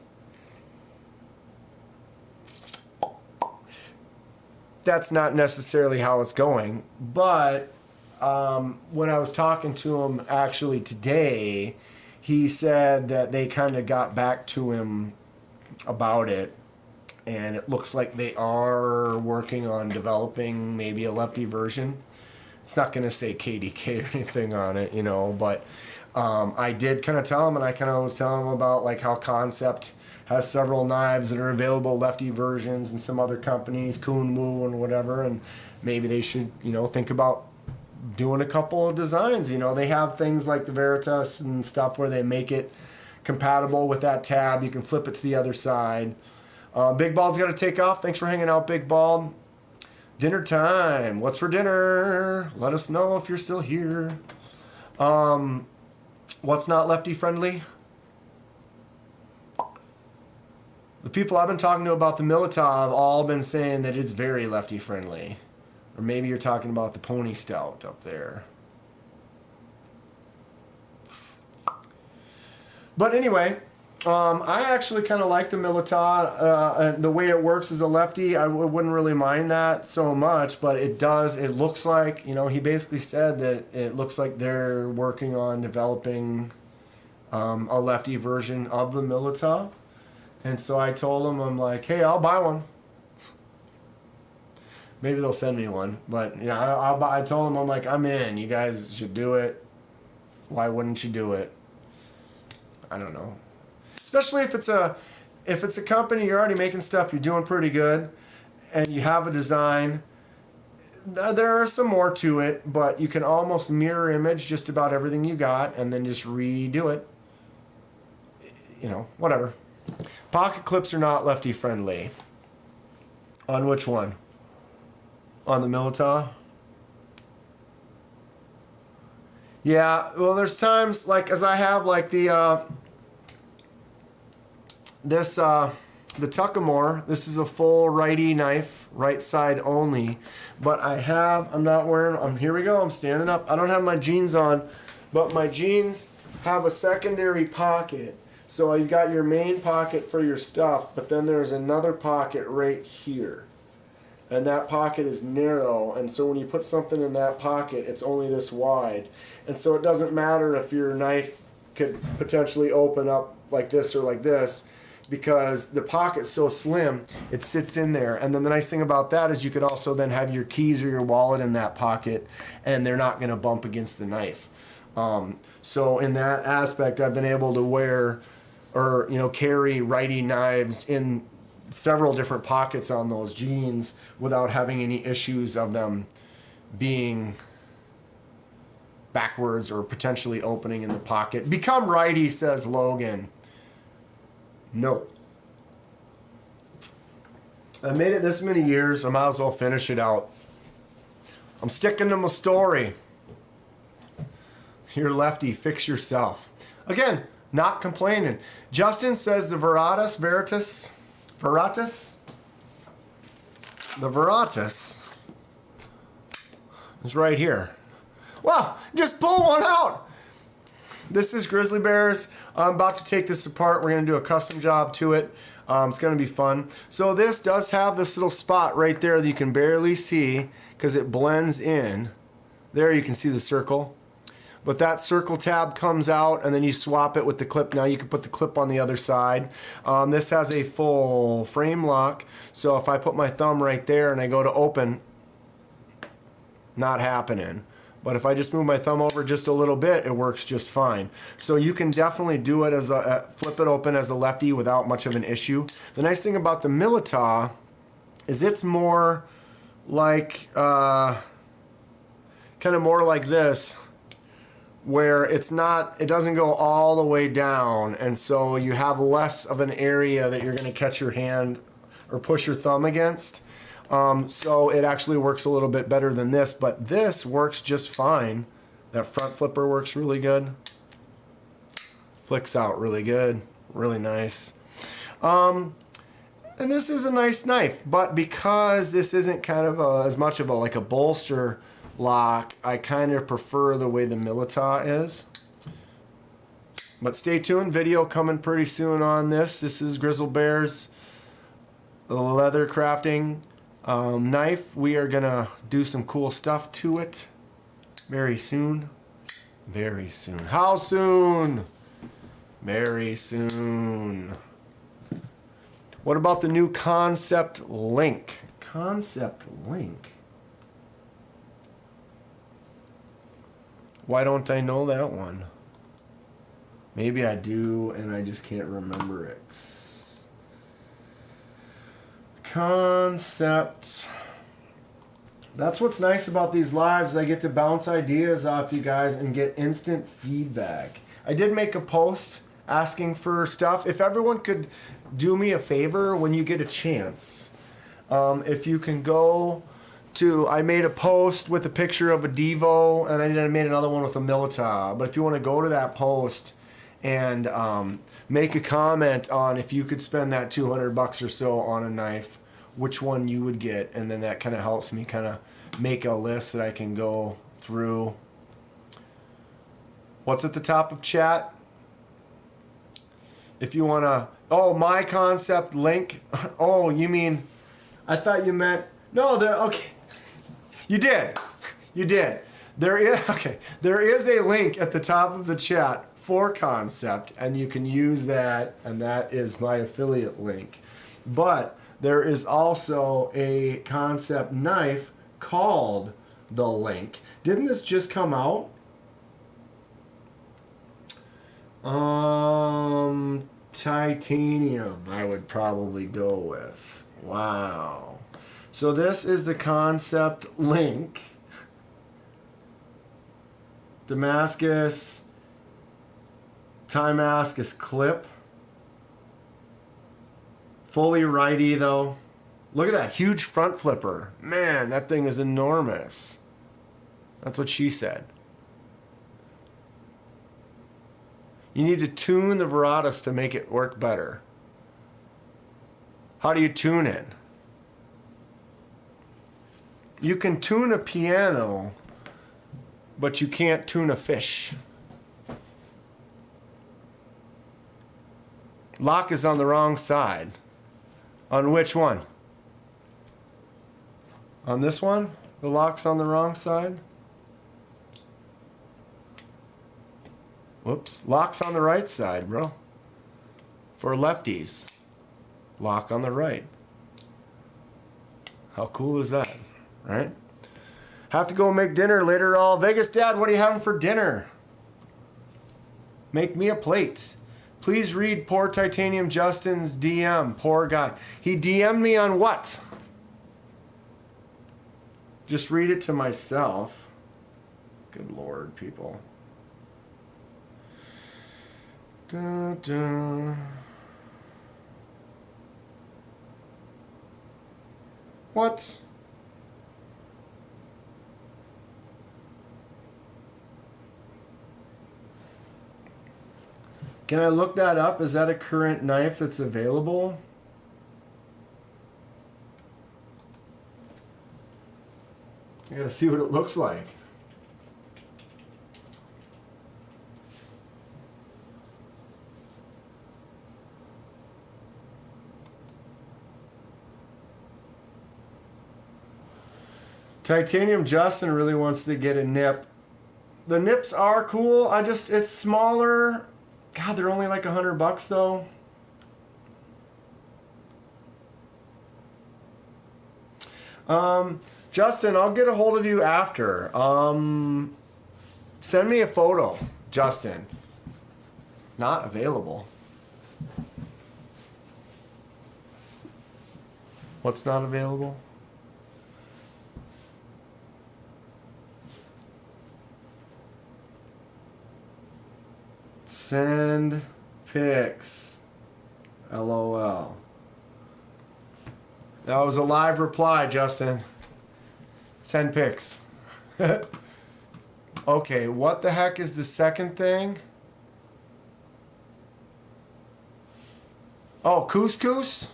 that's not necessarily how it's going, but when I was talking to him actually today, he said that they kind of got back to him about it, and it looks like they are working on developing maybe a lefty version. It's not going to say KDK or anything on it, you know, but I did kind of tell him, and I kind of was telling him about like how Kansept has several knives that are available, lefty versions, and some other companies, Kunwu and whatever, and maybe they should, you know, think about doing a couple of designs. You know, they have things like the Veritas and stuff where they make it compatible with that tab. You can flip it to the other side. Big Bald's got to take off. Thanks for hanging out, Big Bald. Dinner time. What's for dinner? Let us know if you're still here. What's not lefty friendly? The people I've been talking to about the Milita have all been saying that it's very lefty friendly. Or maybe you're talking about the Pony Stout up there. But anyway, I actually kind of like the Milita. The way it works as a lefty, I wouldn't really mind that so much, but it looks like, you know, he basically said that it looks like they're working on developing a lefty version of the Milita. And so I told him, I'm like, hey, I'll buy one. Maybe they'll send me one, but yeah, I told them, I'm like, I'm in. You guys should do it. Why wouldn't you do it? I don't know. Especially if it's a company, you're already making stuff, you're doing pretty good, and you have a design. There are some more to it, but you can almost mirror image just about everything you got, and then just redo it. You know, whatever. Pocket clips are not lefty friendly. On which one? On the Milita? Yeah, well, there's times, like, as I have, like, the Tuckamore. This is a full righty knife, right side only. But here we go, I'm standing up. I don't have my jeans on, but my jeans have a secondary pocket. So you've got your main pocket for your stuff, but then there's another pocket right here. And that pocket is narrow, and so when you put something in that pocket, it's only this wide. And so it doesn't matter if your knife could potentially open up like this or like this, because the pocket's so slim, it sits in there. And then the nice thing about that is you could also then have your keys or your wallet in that pocket, and they're not going to bump against the knife. So in that aspect, I've been able to wear or, you know, carry righty knives in several different pockets on those jeans without having any issues of them being backwards or potentially opening in the pocket. Become righty, says Logan. No. I made it this many years, I might as well finish it out. I'm sticking to my story. You're lefty, fix yourself. Again, not complaining. Justin says the Veritas, the Veritas is right here. Well, just pull one out. This is Grizzly Bears. I'm about to take this apart. We're going to do a custom job to it. It's going to be fun. So this does have this little spot right there that you can barely see because it blends in. There you can see the circle. But that circle tab comes out and then you swap it with the clip. Now you can put the clip on the other side. This has a full frame lock. So if I put my thumb right there and I go to open, not happening. But if I just move my thumb over just a little bit, it works just fine. So you can definitely do it as flip it open as a lefty without much of an issue. The nice thing about the Milita is it's more like, kind of more like this, where it doesn't go all the way down. And so you have less of an area that you're gonna catch your hand or push your thumb against. So it actually works a little bit better than this, but this works just fine. That front flipper works really good. Flicks out really good, really nice. And this is a nice knife, but because this isn't kind of as much of like a bolster lock, I kind of prefer the way the Milita is. But stay tuned, video coming pretty soon on this. This is Grizzle Bear's leather crafting knife. We are gonna do some cool stuff to it very soon. Very soon. How soon? Very soon. What about the new Kansept link? Kansept link? Why don't I know that one? Maybe I do and I just can't remember it. Kansept. That's what's nice about these lives. I get to bounce ideas off you guys and get instant feedback. I did make a post asking for stuff. If everyone could do me a favor when you get a chance, if you can go to, I made a post with a picture of a Devo and I made another one with a Milita. But if you want to go to that post and make a comment on if you could spend that $200 or so on a knife, which one you would get, and then that kind of helps me kind of make a list that I can go through. What's at the top of chat? If you want to, oh, my Kansept link. Oh, you mean, I thought you meant, no, okay. You did. You did. There is a link at the top of the chat for Kansept, and you can use that, and that is my affiliate link. But there is also a Kansept knife called the Link. Didn't this just come out? Titanium, I would probably go with. Wow. So this is the Kansept Link. Damascus, Damascus clip. Fully righty though. Look at that huge front flipper. Man, that thing is enormous. That's what she said. You need to tune the Veritas to make it work better. How do you tune it? You can tune a piano, but you can't tune a fish. Lock is on the wrong side. On which one? On this one? The lock's on the wrong side? Whoops. Lock's on the right side, bro. For lefties. Lock on the right. How cool is that? Right? Have to go make dinner later. All Vegas Dad, what are you having for dinner? Make me a plate. Please read poor Titanium Justin's DM. Poor guy. He DM'd me on what? Just read it to myself. Good Lord, people. Dun, dun. What? Can I look that up? Is that a current knife that's available? I gotta see what it looks like. Titanium Justin really wants to get a nip. The nips are cool. It's smaller. God, they're only like $100 though. Justin, I'll get a hold of you after. Send me a photo, Justin. Not available. What's not available? Send pics. LOL. That was a live reply, Justin. Send pics. Okay, what the heck is the second thing? Oh, couscous?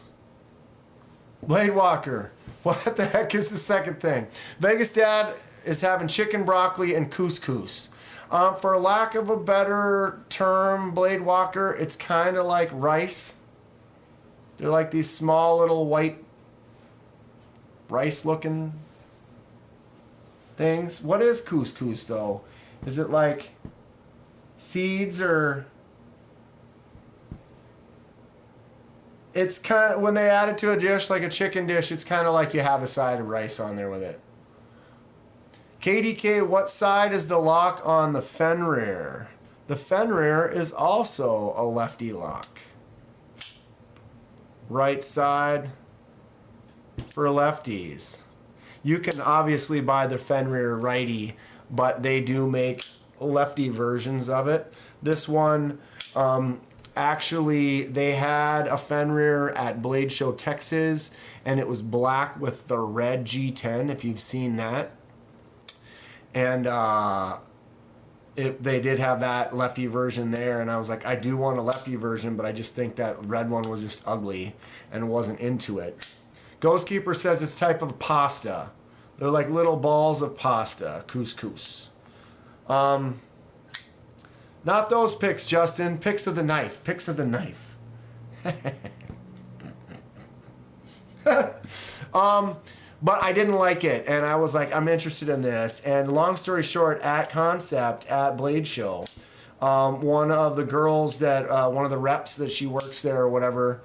Blade Walker. What the heck is the second thing? Vegas Dad is having chicken broccoli and couscous. For lack of a better term, Blade Walker, it's kind of like rice. They're like these small little white rice-looking things. What is couscous, though? Is it like seeds or... It's kind of, when they add it to a dish, like a chicken dish, it's kind of like you have a side of rice on there with it. KDK, what side is the lock on the Fenrir? The Fenrir is also a lefty lock. Right side for lefties. You can obviously buy the Fenrir righty, but they do make lefty versions of it. This one, actually, they had a Fenrir at Blade Show Texas, and it was black with the red G10, if you've seen that. And they did have that lefty version there, and I was like, I do want a lefty version, but I just think that red one was just ugly and wasn't into it. Ghostkeeper says it's type of pasta. They're like little balls of pasta, couscous. Not those pics, Justin. Pics of the knife. Pics of the knife. But I didn't like it, and I was like, I'm interested in this. And long story short, at Kansept, at Blade Show, one of the girls that, one of the reps that she works there or whatever,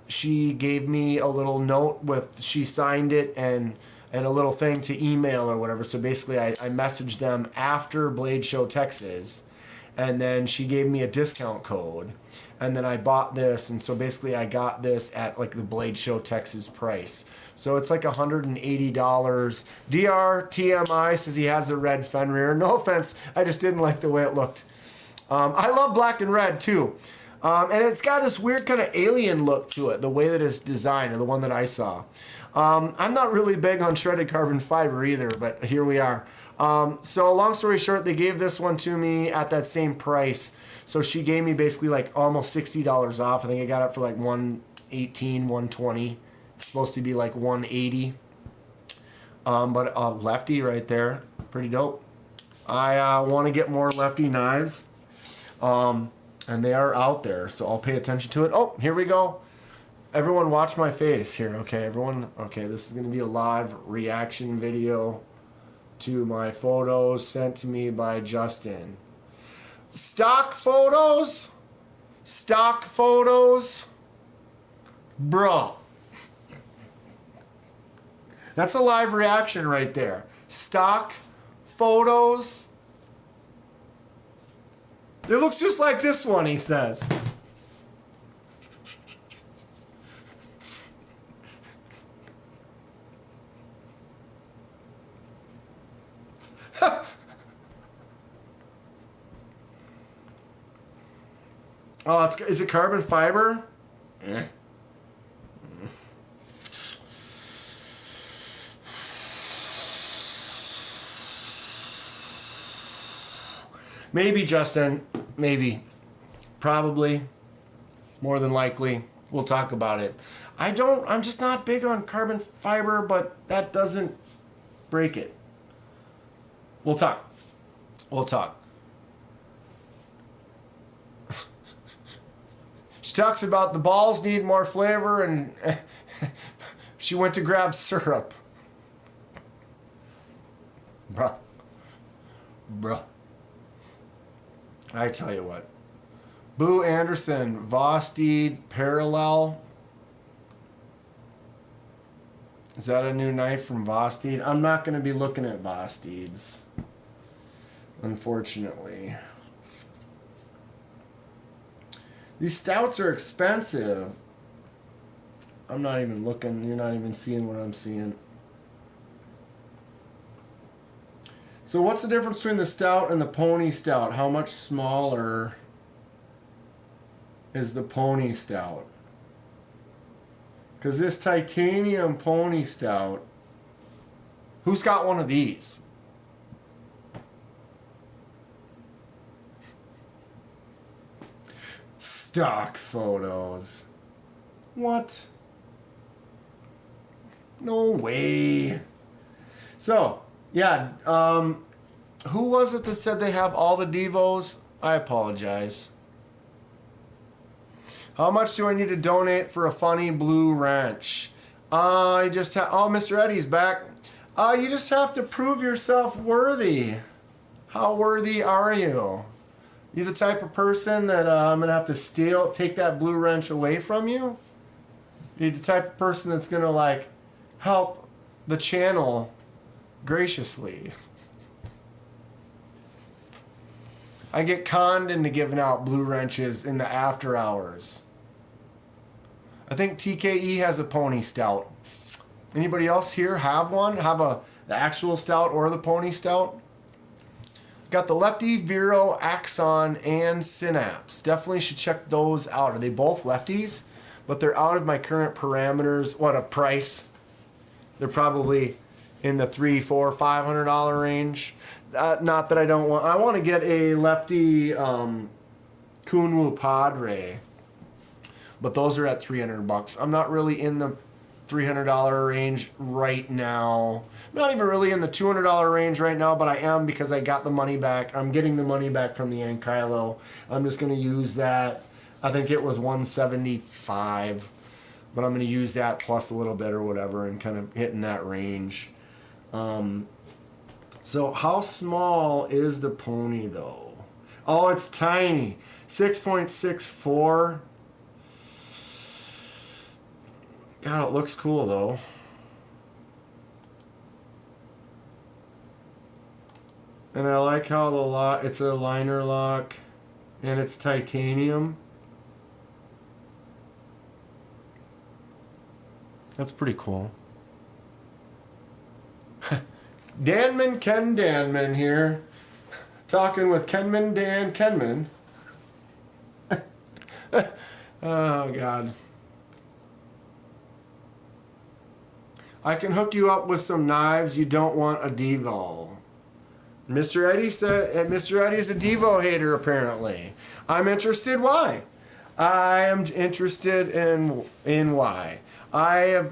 she gave me a little note with, she signed it and a little thing to email or whatever. So basically I messaged them after Blade Show Texas, and then she gave me a discount code, and then I bought this, and so basically I got this at like the Blade Show Texas price. So it's like $180. DR TMI says he has a red Fenrir. No offense, I just didn't like the way it looked. I love black and red too. And it's got this weird kind of alien look to it, the way that it's designed, or the one that I saw. I'm not really big on shredded carbon fiber either, but here we are. So long story short, they gave this one to me at that same price. So she gave me basically like almost $60 off. I think I got it for like $118, $120. It's supposed to be like $180. But a lefty right there, pretty dope. I want to get more lefty knives. And they are out there, so I'll pay attention to it. Oh, here we go. Everyone watch my face here, okay? Everyone, okay, this is going to be a live reaction video to my photos sent to me by Justin. Stock photos? Stock photos? Bro. That's a live reaction right there. Stock photos? It looks just like this one, he says. Oh, is it carbon fiber? Maybe, Justin. Maybe. Probably. More than likely. We'll talk about it. I'm just not big on carbon fiber, but that doesn't break it. We'll talk. We'll talk. She talks about the balls need more flavor, and she went to grab syrup. Bruh. I tell you what. Boo Anderson, Vosteed Parallel. Is that a new knife from Vosteed? I'm not going to be looking at Vosteeds, unfortunately. These stouts are expensive. I'm not even looking. You're not even seeing what I'm seeing. So what's the difference between the stout and the pony stout? How much smaller is the pony stout? Because this titanium pony stout, who's got one of these? Stock photos. What? No way. So, yeah, who was it that said they have all the Devos? I apologize. How much do I need to donate for a funny blue wrench? Oh, Mr. Eddie's back. You just have to prove yourself worthy. How worthy are you? You the type of person that I'm going to have to take that blue wrench away from you? You the type of person that's going to, help the channel graciously? I get conned into giving out blue wrenches in the after hours. I think TKE has a pony stout. Anybody else here have one? Have the actual stout or the pony stout? Got the Lefty, Vero, Axon, and Synapse. Definitely should check those out. Are they both lefties? But they're out of my current parameters. What a price. They're probably in the $300, $400, $500 range. Not that I don't want. I want to get a lefty Kunwu Padre, but those are at $300. I'm not really in the $300 range right now. I'm not even really in the $200 range right now, but I am because I got the money back. I'm getting the money back from the Ankylo. I'm just going to use that. I think it was $175, but I'm going to use that plus a little bit or whatever and kind of hitting that range. So how small is the pony though? Oh, it's tiny. 6.64. God, it looks cool though. And I like how it's a liner lock and it's titanium. That's pretty cool. KenmanDanKenman here, talking with KenmanDanKenman. Oh God. I can hook you up with some knives. You don't want a Devo. Mr. Eddie said, Mr. Eddie's a Devo hater apparently. I'm interested why. I am interested in why. I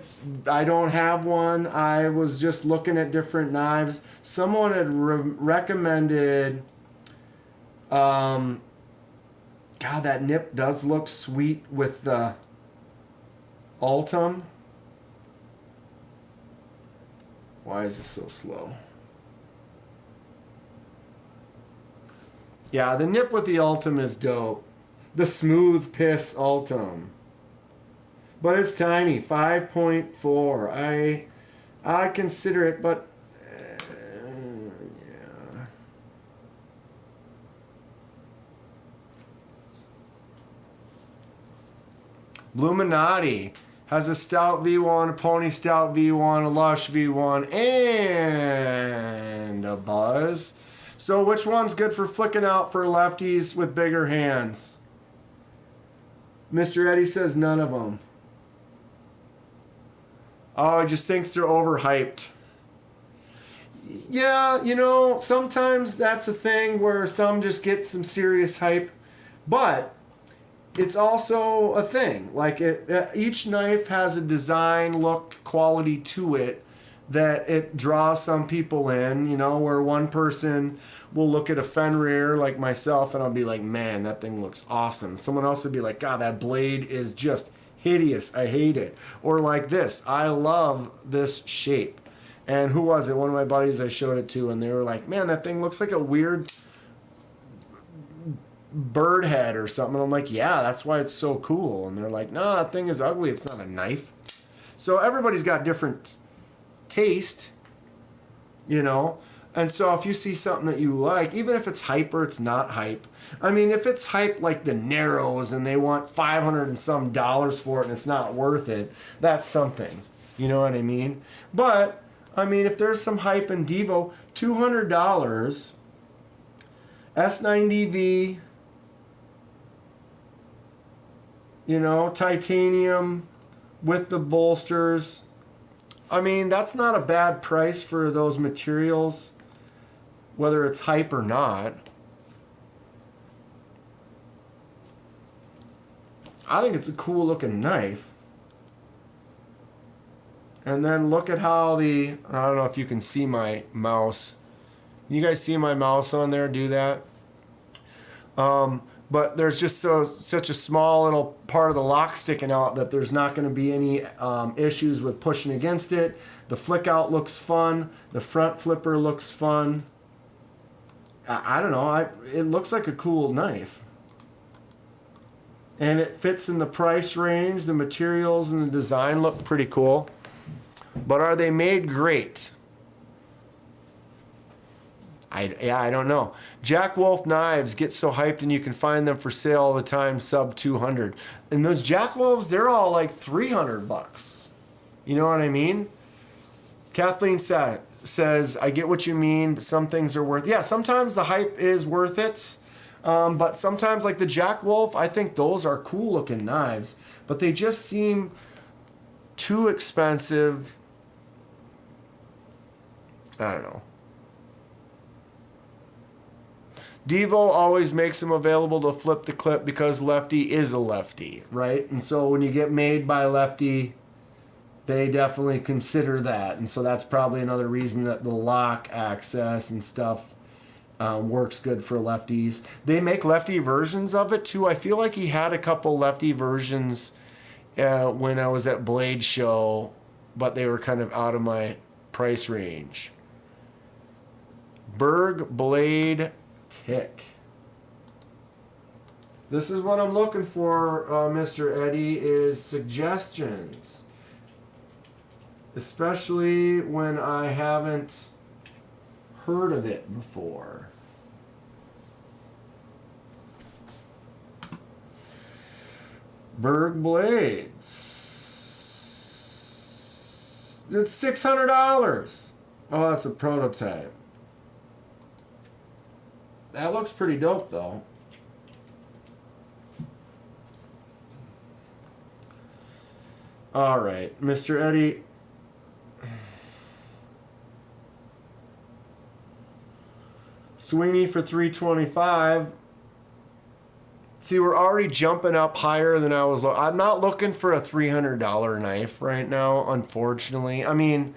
don't have one. I was just looking at different knives. Someone had recommended. God, that nip does look sweet with the Ultim. Why is this so slow? Yeah, the nip with the Ultim is dope. The Smooth Piss Ultim. But it's tiny, 5.4. I consider it, but yeah. Bluminati has a stout V1, a pony stout V1, a lush V1, and a buzz. So which one's good for flicking out for lefties with bigger hands? Mr. Eddie says none of them. Oh, he just thinks they're overhyped. Yeah, you know, sometimes that's a thing where some just get some serious hype. But it's also a thing. Like, each knife has a design, look, quality to it that it draws some people in, you know, where one person will look at a Fenrir like myself and I'll be like, man, that thing looks awesome. Someone else would be like, God, that blade is just hideous. I hate it. Or like this, I love this shape. And who was it? One of my buddies I showed it to, and they were like, man, that thing looks like a weird bird head or something. And I'm like, yeah, that's why it's so cool. And they're like, no, that thing is ugly. It's not a knife. So everybody's got different taste, you know. And so if you see something that you like, even if it's hype or it's not hype, I mean, if it's hype like the Narrows and they want $500 and some for it and it's not worth it, that's something. You know what I mean? But I mean, if there's some hype in Devo, $200, S90V, you know, titanium with the bolsters. I mean, that's not a bad price for those materials, whether it's hype or not. I think it's a cool looking knife. And then look at how I don't know if you can see my mouse. You guys see my mouse on there? Do that. But there's just such a small little part of the lock sticking out that there's not going to be any issues with pushing against it. The flick out looks fun. The front flipper looks fun. I don't know. It looks like a cool knife. And it fits in the price range. The materials and the design look pretty cool. But are they made great? I don't know. Jack Wolf knives get so hyped and you can find them for sale all the time, sub 200. And those Jack Wolves, they're all like $300. You know what I mean? Kathleen says, I get what you mean, but some things are worth. Yeah, sometimes the hype is worth it. But sometimes, like the Jack Wolf, I think those are cool looking knives, but they just seem too expensive. I don't know. Devo always makes them available to flip the clip because lefty is a lefty, right? And so when you get made by a lefty, they definitely consider that. And so that's probably another reason that the lock access and stuff works good for lefties. They make lefty versions of it too. I feel like he had a couple lefty versions when I was at Blade Show, but they were kind of out of my price range. Berg Blade Tick. This is what I'm looking for, Mr. Eddie, is suggestions. Especially when I haven't heard of it before. Berg Blades. It's $600. Oh, that's a prototype. That looks pretty dope, though. All right, Mr. Eddie. Sweeney for $325. See, we're already jumping up higher than I was. I'm not looking for a $300 knife right now, unfortunately. I mean,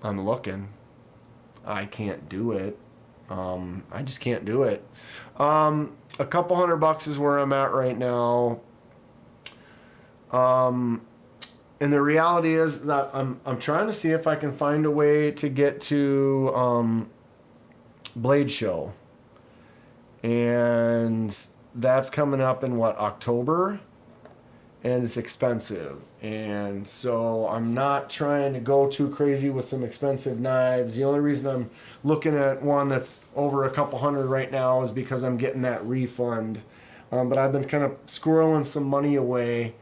I'm looking. I can't do it. I just can't do it. A couple $100 is where I'm at right now. And the reality is that I'm trying to see if I can find a way to get to Blade Show. And that's coming up in October? And it's expensive. And so I'm not trying to go too crazy with some expensive knives. The only reason I'm looking at one that's over a couple hundred right now is because I'm getting that refund. But I've been kind of squirreling some money away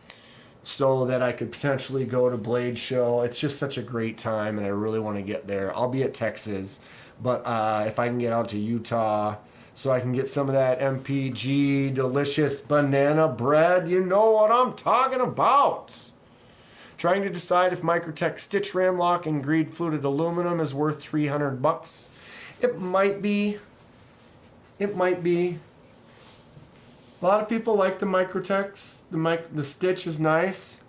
so that I could potentially go to Blade Show. It's just such a great time, and I really want to get there. I'll be at Texas, but if I can get out to Utah, so I can get some of that MPG delicious banana bread. You know what I'm talking about. Trying to decide if Microtech stitch ram lock and greed fluted aluminum is worth $300. It might be. It might be. A lot of people like the Microtechs. The stitch is nice.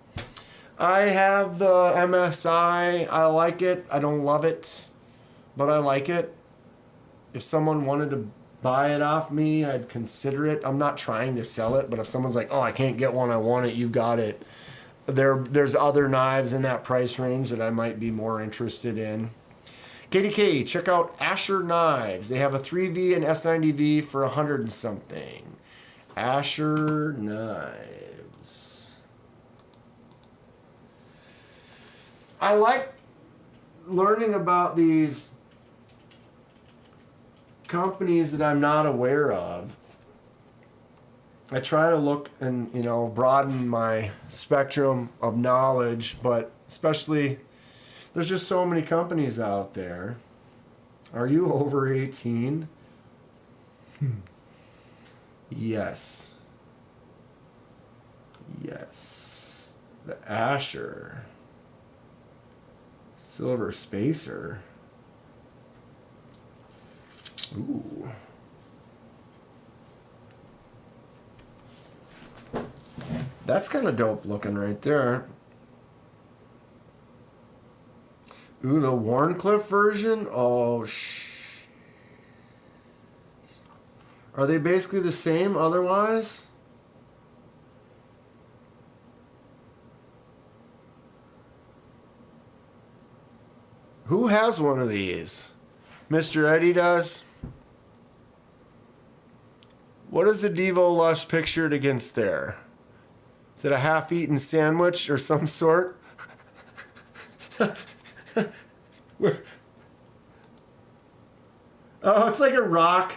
I have the MSI. I like it. I don't love it, but I like it. If someone wanted to buy it off me, I'd consider it. I'm not trying to sell it, but if someone's like, oh, I can't get one, I want it, you've got it. There's other knives in that price range that I might be more interested in. KDK, check out Asher Knives. They have a 3V and S90V for 100 and something. Asher Knives. I like learning about these companies that I'm not aware of. I try to look and, broaden my spectrum of knowledge, but especially there's just so many companies out there. Are you over 18? Yes. Yes. The Asher. Silver Spacer. Ooh. That's kind of dope looking right there. Ooh, the Warncliffe version? Oh, Are they basically the same otherwise? Who has one of these? Mr. Eddie does? What is the Devo Lush pictured against there? Is it a half-eaten sandwich or some sort? Oh, it's like a rock.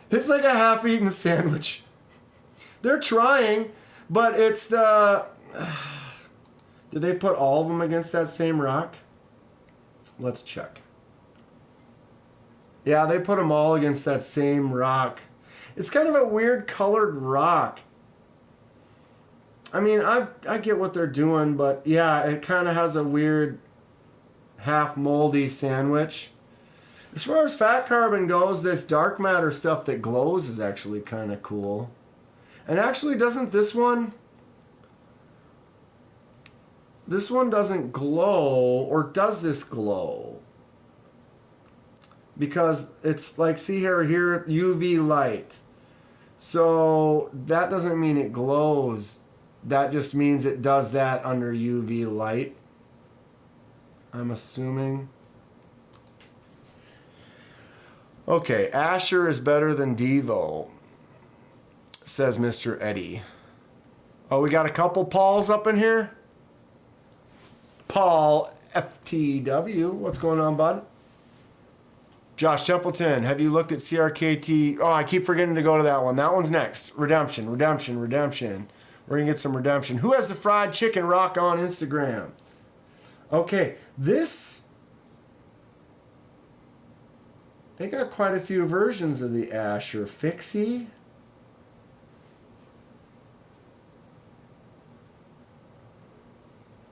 It's like a half-eaten sandwich. They're trying, but it's the... Did they put all of them against that same rock? Let's check. Yeah, they put them all against that same rock. It's kind of a weird colored rock. I mean, I get what they're doing, but yeah, it kind of has a weird half moldy sandwich. As far as fat carbon goes, this dark matter stuff that glows is actually kind of cool. And actually, doesn't this one... This one doesn't glow, or does this glow? Because it's like, see here, UV light. So that doesn't mean it glows. That just means it does that under UV light, I'm assuming. Okay, Asher is better than Devo, says Mr. Eddie. Oh, we got a couple Pauls up in here? Paul FTW, what's going on, bud? Josh Templeton, have you looked at CRKT? Oh, I keep forgetting to go to that one. That one's next. Redemption. We're going to get some redemption. Who has the fried chicken rock on Instagram? Okay, this... They got quite a few versions of the Asher. Fixie.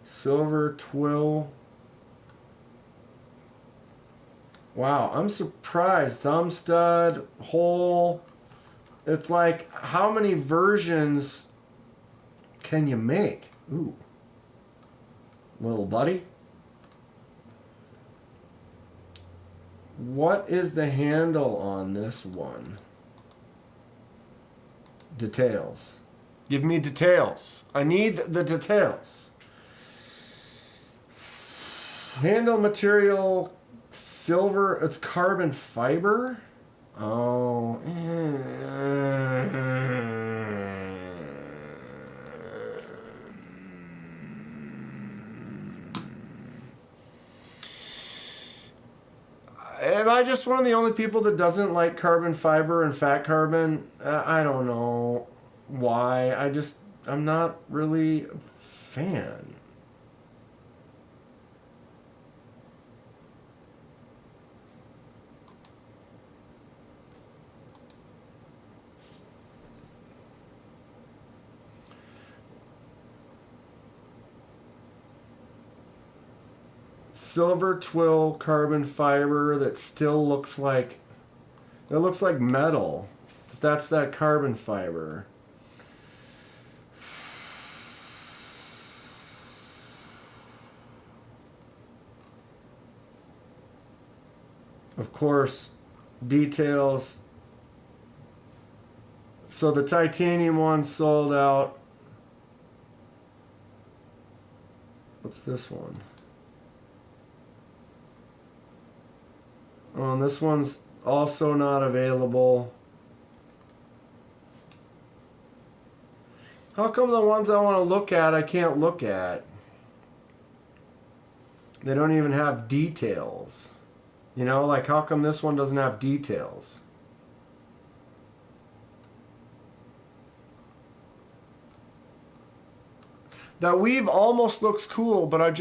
Silver Twill. Wow, I'm surprised. Thumb stud, hole. It's like, how many versions can you make? Ooh. Little buddy. What is the handle on this one? Details. Give me details. I need the details. Handle material, silver. It's carbon fiber. Oh. Am I just one of the only people that doesn't like carbon fiber and fat carbon? I don't know why. I'm not really a fan. silver twill carbon fiber that still looks like, it looks like metal. But that's that carbon fiber. Of course, details. So the titanium one sold out. What's this one? Oh, and this one's also not available. How come the ones I want to look at I can't look at? They don't even have details. You know, like how come this one doesn't have details? That weave almost looks cool, but I'd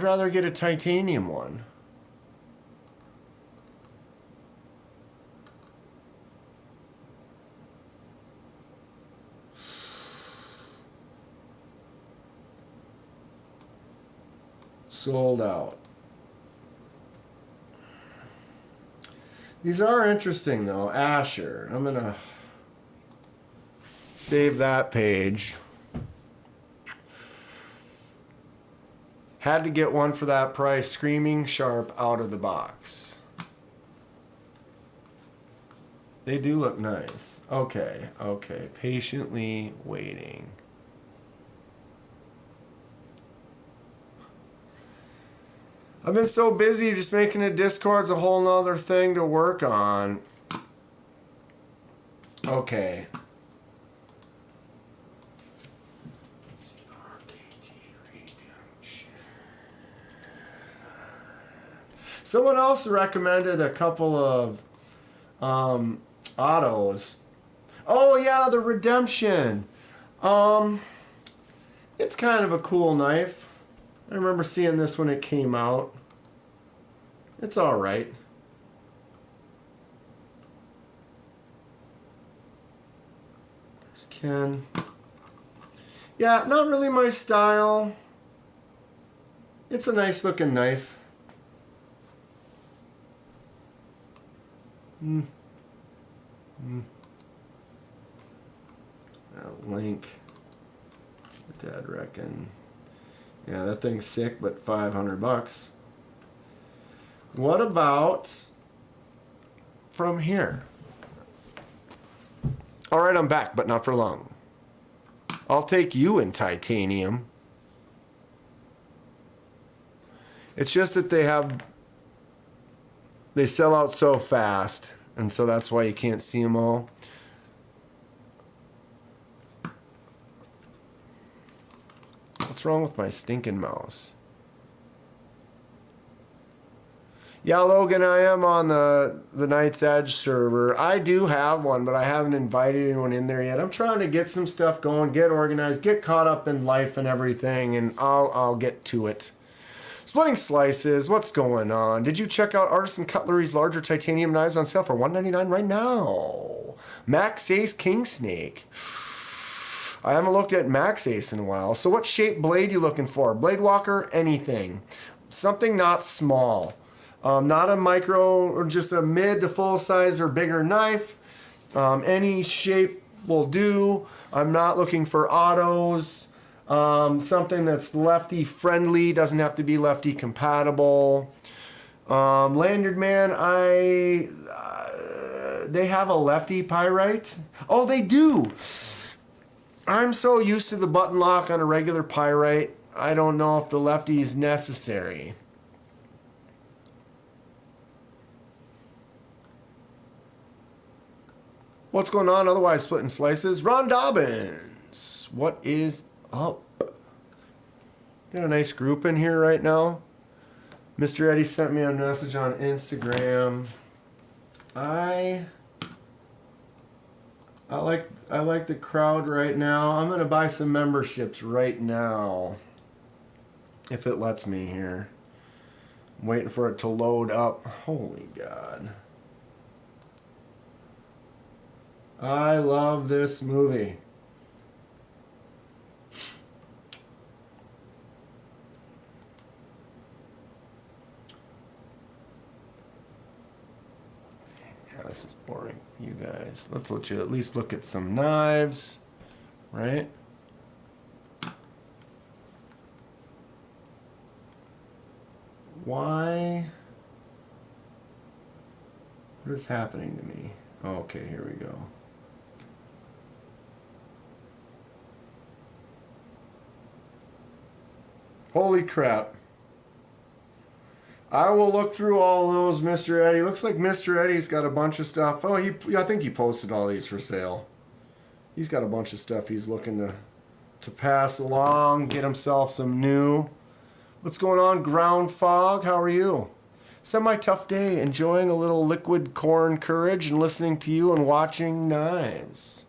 rather get a titanium one. Sold out. These are interesting though. Asher. I'm gonna save that page. Had to get one for that price. Screaming sharp out of the box. They do look nice. Okay. Patiently waiting. I've been so busy just making a Discord's a whole nother thing to work on. Okay. Someone else recommended a couple of autos. Oh yeah, the Redemption. It's kind of a cool knife. I remember seeing this when it came out. It's all right. There's Ken. Yeah, not really my style. It's a nice looking knife. That link. What Dad reckon? Yeah, that thing's sick, but $500. What about from here? All right, I'm back, but not for long. I'll take you in titanium. It's just that they sell out so fast, and so that's why you can't see them all. What's wrong with my stinking mouse? Yeah, Logan, I am on the Night's Edge server. I do have one, but I haven't invited anyone in there yet. I'm trying to get some stuff going, get organized, get caught up in life and everything, and I'll get to it. Splitting Slices, what's going on? Did you check out Artisan Cutlery's larger titanium knives on sale for $199 right now? Max Ace King Snake. I haven't looked at Max Ace in a while. So what shape blade you looking for? Blade Walker, anything. Something not small. Not a micro or just a mid to full size or bigger knife. Any shape will do. I'm not looking for autos. Something that's lefty friendly, doesn't have to be lefty compatible. Lanyard Man, they have a lefty pyrite. Oh, they do. I'm so used to the button lock on a regular pyrite, I don't know if the lefty is necessary. What's going on? Otherwise, Splitting Slices. Ron Dobbins, what is up? Got a nice group in here right now. Mr. Eddie sent me a message on Instagram. I like the crowd right now. I'm gonna buy some memberships right now, if it lets me here. I'm waiting for it to load up. Holy God. I love this movie. this is boring, you guys. Let's let you at least look at some knives, right? Why? What is happening to me? Okay, here we go. Holy crap. I will look through all those, Mr. Eddie. Looks like Mr. Eddie's got a bunch of stuff. Oh, I think he posted all these for sale. He's got a bunch of stuff he's looking to pass along, get himself some new. What's going on, Ground Fog? How are you? Semi-tough day, enjoying a little liquid corn courage and listening to you and watching knives.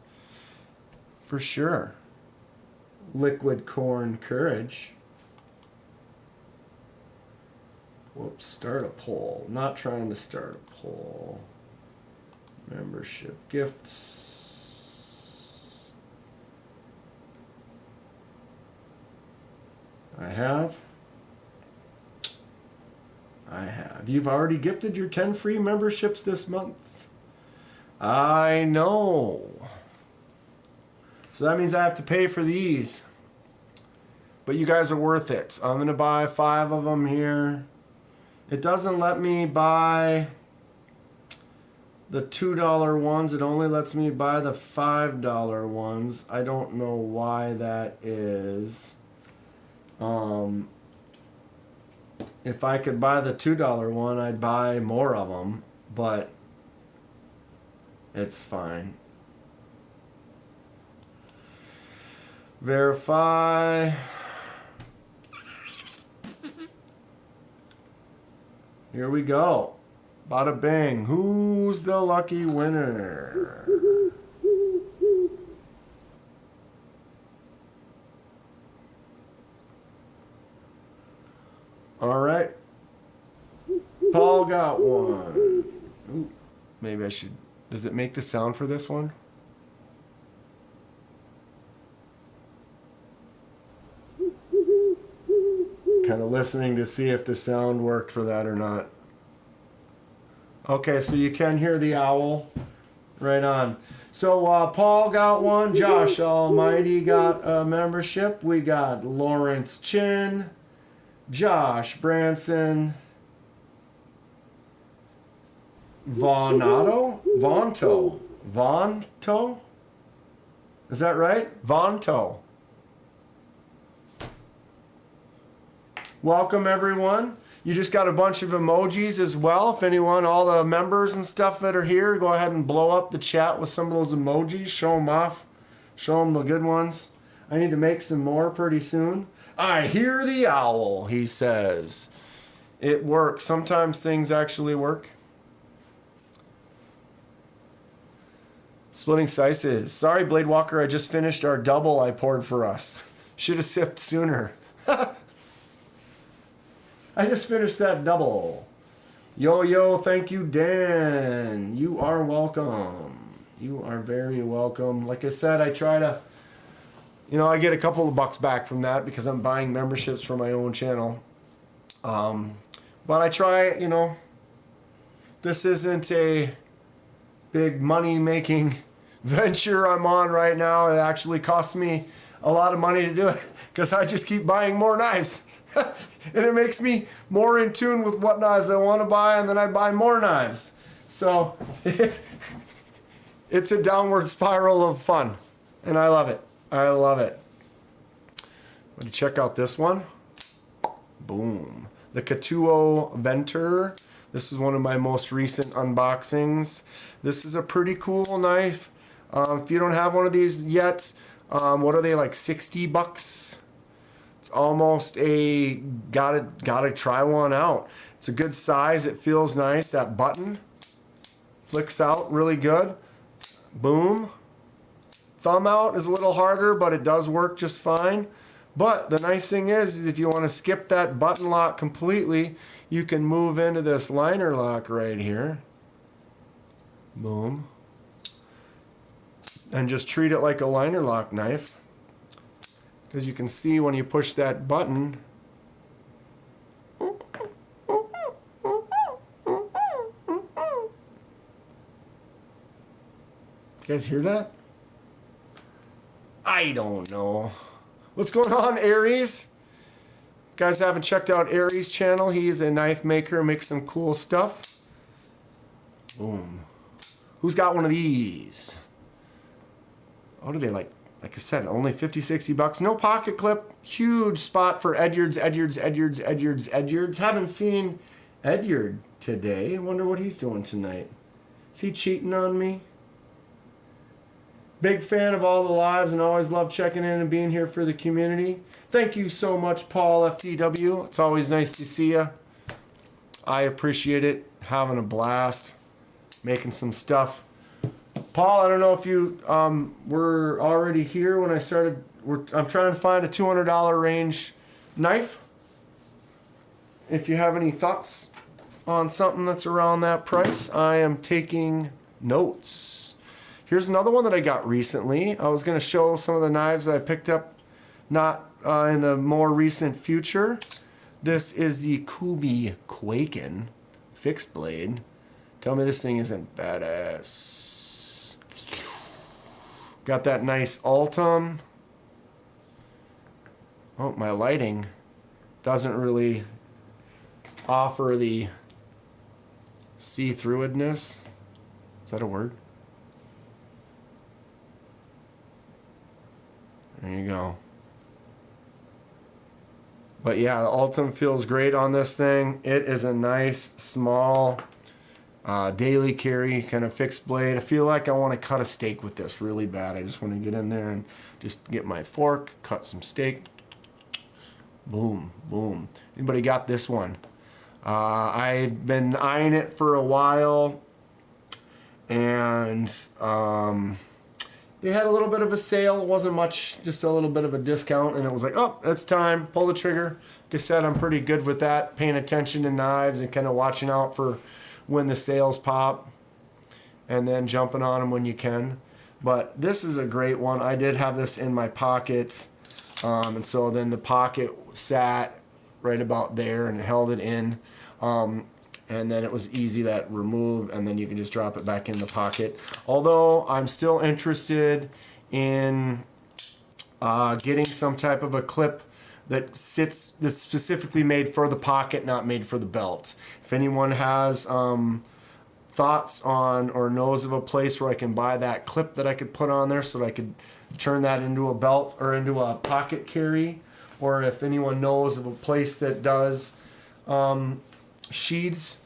For sure. Liquid corn courage. Whoops, start a poll. Not trying to start a poll. Membership gifts. I have. You've already gifted your 10 free memberships this month. I know. So that means I have to pay for these. But you guys are worth it. I'm going to buy 5 of them here. It doesn't let me buy the $2 ones. It only lets me buy the $5 ones. I don't know why that is. If I could buy the $2 one, I'd buy more of them, but it's fine. Verify. Here we go. Bada bing. Who's the lucky winner? All right. Paul got one. Ooh, maybe I should. Does it make the sound for this one? Kind of listening to see if the sound worked for that or not. Okay, so you can hear the owl. Right on. So Paul got one. Josh Almighty got a membership. We got Lawrence Chin. Josh Branson, Vonto, is that right? Vonto. Welcome everyone. You just got a bunch of emojis as well. If anyone, all the members and stuff that are here, go ahead and blow up the chat with some of those emojis. Show them off. Show them the good ones. I need to make some more pretty soon. I hear the owl, he says. It works. Sometimes things actually work. Splitting slices. Sorry, Blade Walker, I just finished our double I poured for us. Should have sipped sooner. I just finished that double. Yo, thank you, Dan. You are welcome. You are very welcome. Like I said, I try to... I get a couple of bucks back from that because I'm buying memberships for my own channel. But I try, this isn't a big money-making venture I'm on right now. It actually costs me a lot of money to do it because I just keep buying more knives. And it makes me more in tune with what knives I want to buy, and then I buy more knives. So it's a downward spiral of fun, and I love it. I love it. Want to check out this one? Boom. The Katuo Venter. This is one of my most recent unboxings. This is a pretty cool knife. If you don't have one of these yet, what are they, like 60 bucks? It's almost a gotta try one out. It's a good size. It feels nice. That button flicks out really good. Boom. Thumb out is a little harder, but it does work just fine. But the nice thing is if you want to skip that button lock completely, you can move into this liner lock right here. Boom. And just treat it like a liner lock knife. Because you can see when you push that button, You guys hear that? I don't know. What's going on, Aries? Guys haven't checked out Aries' channel. He's a knife maker, makes some cool stuff. Boom. Who's got one of these? What are they like? Like I said, only 50, 60 bucks. No pocket clip. Huge spot for Edyards. Haven't seen Edyard today. Wonder what he's doing tonight. Is he cheating on me? Big fan of all the lives and always love checking in and being here for the community. Thank you so much, Paul FTW. It's always nice to see you. I appreciate it. Having a blast. Making some stuff. Paul, I don't know if you were already here when I started. I'm trying to find a $200 range knife. If you have any thoughts on something that's around that price, I am taking notes. Here's another one that I got recently. I was going to show some of the knives that I picked up not in the more recent future. This is the Kubi Quaken fixed blade. Tell me this thing isn't badass. Got that nice Altum. Oh, my lighting doesn't really offer the see-throughness. Is that a word? There you go. But yeah, the Altum feels great on this thing. It is a nice, small, daily carry kind of fixed blade. I feel like I want to cut a steak with this really bad. I just want to get in there and just get my fork, cut some steak. Boom, boom. Anybody got this one? I've been eyeing it for a while, and they had a little bit of a sale. It wasn't much, just a little bit of a discount, and it was like, oh, it's time. Pull the trigger. Like I said, I'm pretty good with that, paying attention to knives and kind of watching out for when the sales pop and then jumping on them when you can. But this is a great one. I did have this in my pocket, and so then the pocket sat right about there and it held it in. And then it was easy to remove, and then you can just drop it back in the pocket. Although I'm still interested in getting some type of a clip that sits, that's specifically made for the pocket, not made for the belt. If anyone has thoughts on or knows of a place where I can buy that clip that I could put on there so that I could turn that into a belt or into a pocket carry, or if anyone knows of a place that does sheaths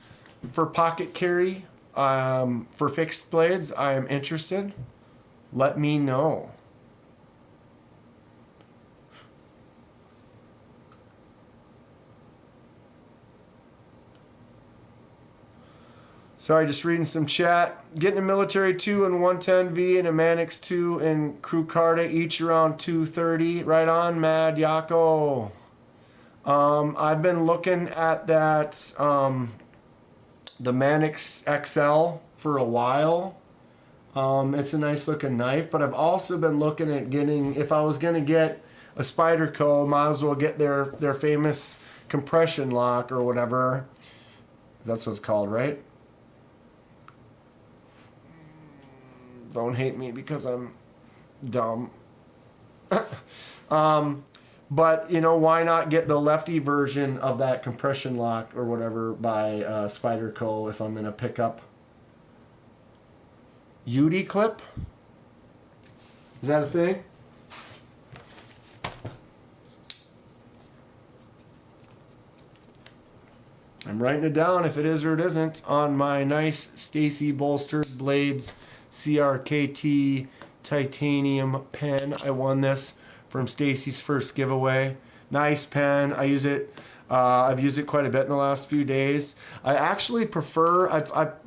for pocket carry for fixed blades, I am interested. Let me know. Sorry, just reading some chat. Getting a military 2 and 110V and a Manix 2 and Crew Carta, each around 230. Right on, Mad Yako. I've been looking at that, the Manix XL for a while. It's a nice looking knife, but I've also been looking at getting, if I was going to get a Spyderco, might as well get their famous compression lock or whatever. That's what it's called, right? Don't hate me because I'm dumb. But, you know, why not get the lefty version of that compression lock or whatever by Spyderco if I'm going to pick up UD clip? Is that a thing? I'm writing it down if it is or it isn't on my nice Slicey bolstered blades CRKT titanium pen. I won this from Stacy's first giveaway. Nice pen. I use it. I've used it quite a bit in the last few days. I actually prefer.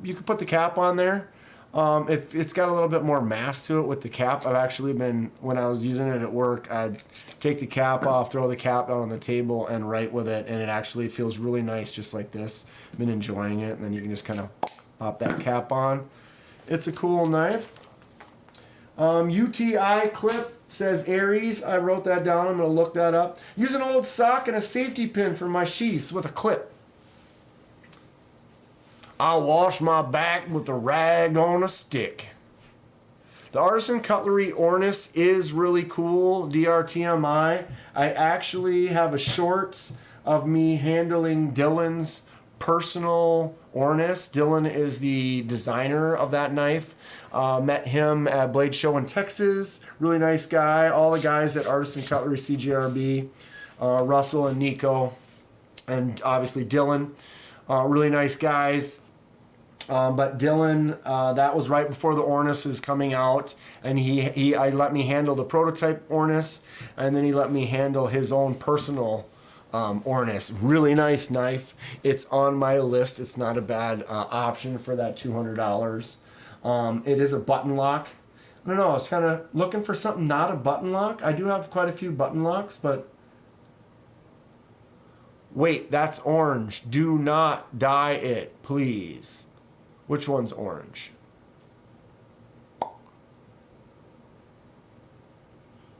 You could put the cap on there. If it's got a little bit more mass to it with the cap. I've actually been, when I was using it at work, I'd take the cap off, throw the cap down on the table, and write with it, and it actually feels really nice, just like this. I've been enjoying it, and then you can just kind of pop that cap on. It's a cool knife. UTI clip. Says Aries. I wrote that down. I'm going to look that up. Use an old sock and a safety pin for my sheaths with a clip. I wash my back with a rag on a stick. The Artisan Cutlery Ornis is really cool, DRTMI. I actually have a short of me handling Dylan's personal Ornis. Dylan is the designer of that knife. Met him at Blade Show in Texas. Really nice guy. All the guys at Artisan Cutlery CGRB, Russell and Nico, and obviously Dylan. Really nice guys. But Dylan, that was right before the Ornis is coming out, and I let me handle the prototype Ornis, and then he let me handle his own personal Ornis. Really nice knife. It's on my list. It's not a bad option for that $200. It is a button lock. I don't know. I was kind of looking for something not a button lock. I do have quite a few button locks, but wait, that's orange. Do not dye it, please. Which one's orange?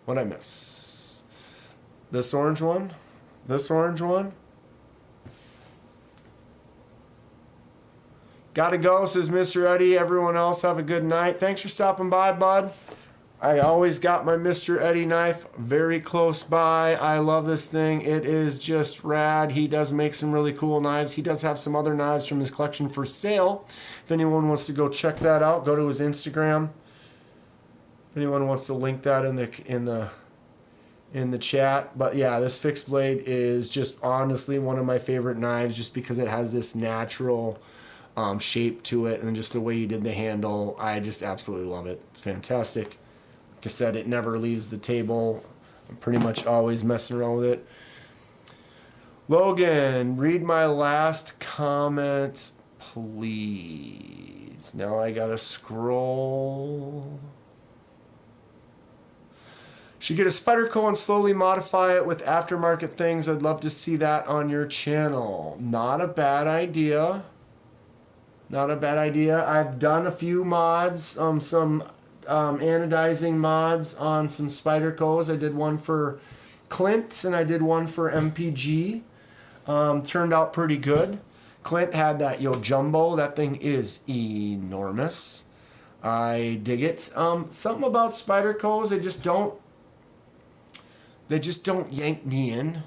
What'd I miss? This orange one? This orange one? Gotta go, says Mr. Eddie. Everyone else have a good night. Thanks for stopping by, bud. I always got my Mr. Eddie knife very close by. I love this thing. It is just rad. He does make some really cool knives. He does have some other knives from his collection for sale. If anyone wants to go check that out, go to his Instagram. If anyone wants to link that in the chat. But yeah, this fixed blade is just honestly one of my favorite knives, just because it has this natural shape to it, and just the way he did the handle. I just absolutely love it. It's fantastic. Like I said, it never leaves the table. I'm pretty much always messing around with it. Logan, read my last comment, please. Now I gotta scroll. Should get a Spyderco and slowly modify it with aftermarket things. I'd love to see that on your channel. Not a bad idea. Not a bad idea. I've done a few mods, some anodizing mods on some Spydercos. I did one for Clint and I did one for MPG. Turned out pretty good. Clint had that Jumbo. That thing is enormous. I dig it. Something about Spydercos, they just don't yank me in.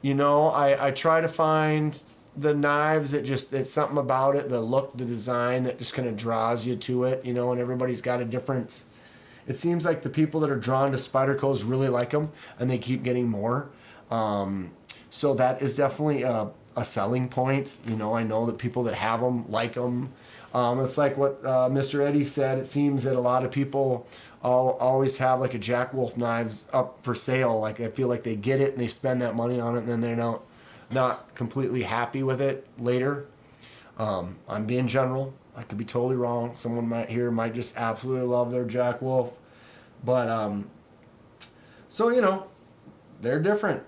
You know, I try to find the knives that just, it's something about it, the look, the design that just kind of draws you to it, you know, and everybody's got a different, it seems like the people that are drawn to Spydercos really like them and they keep getting more. So that is definitely a selling point. You know, I know that people that have them like them. It's like what Mr. Eddie said. It seems that a lot of people always have like a Jack Wolf knives up for sale. Like I feel like they get it and they spend that money on it and then they're not completely happy with it later. I'm being general. I could be totally wrong. Someone might just absolutely love their Jack Wolf. But so you know, they're different.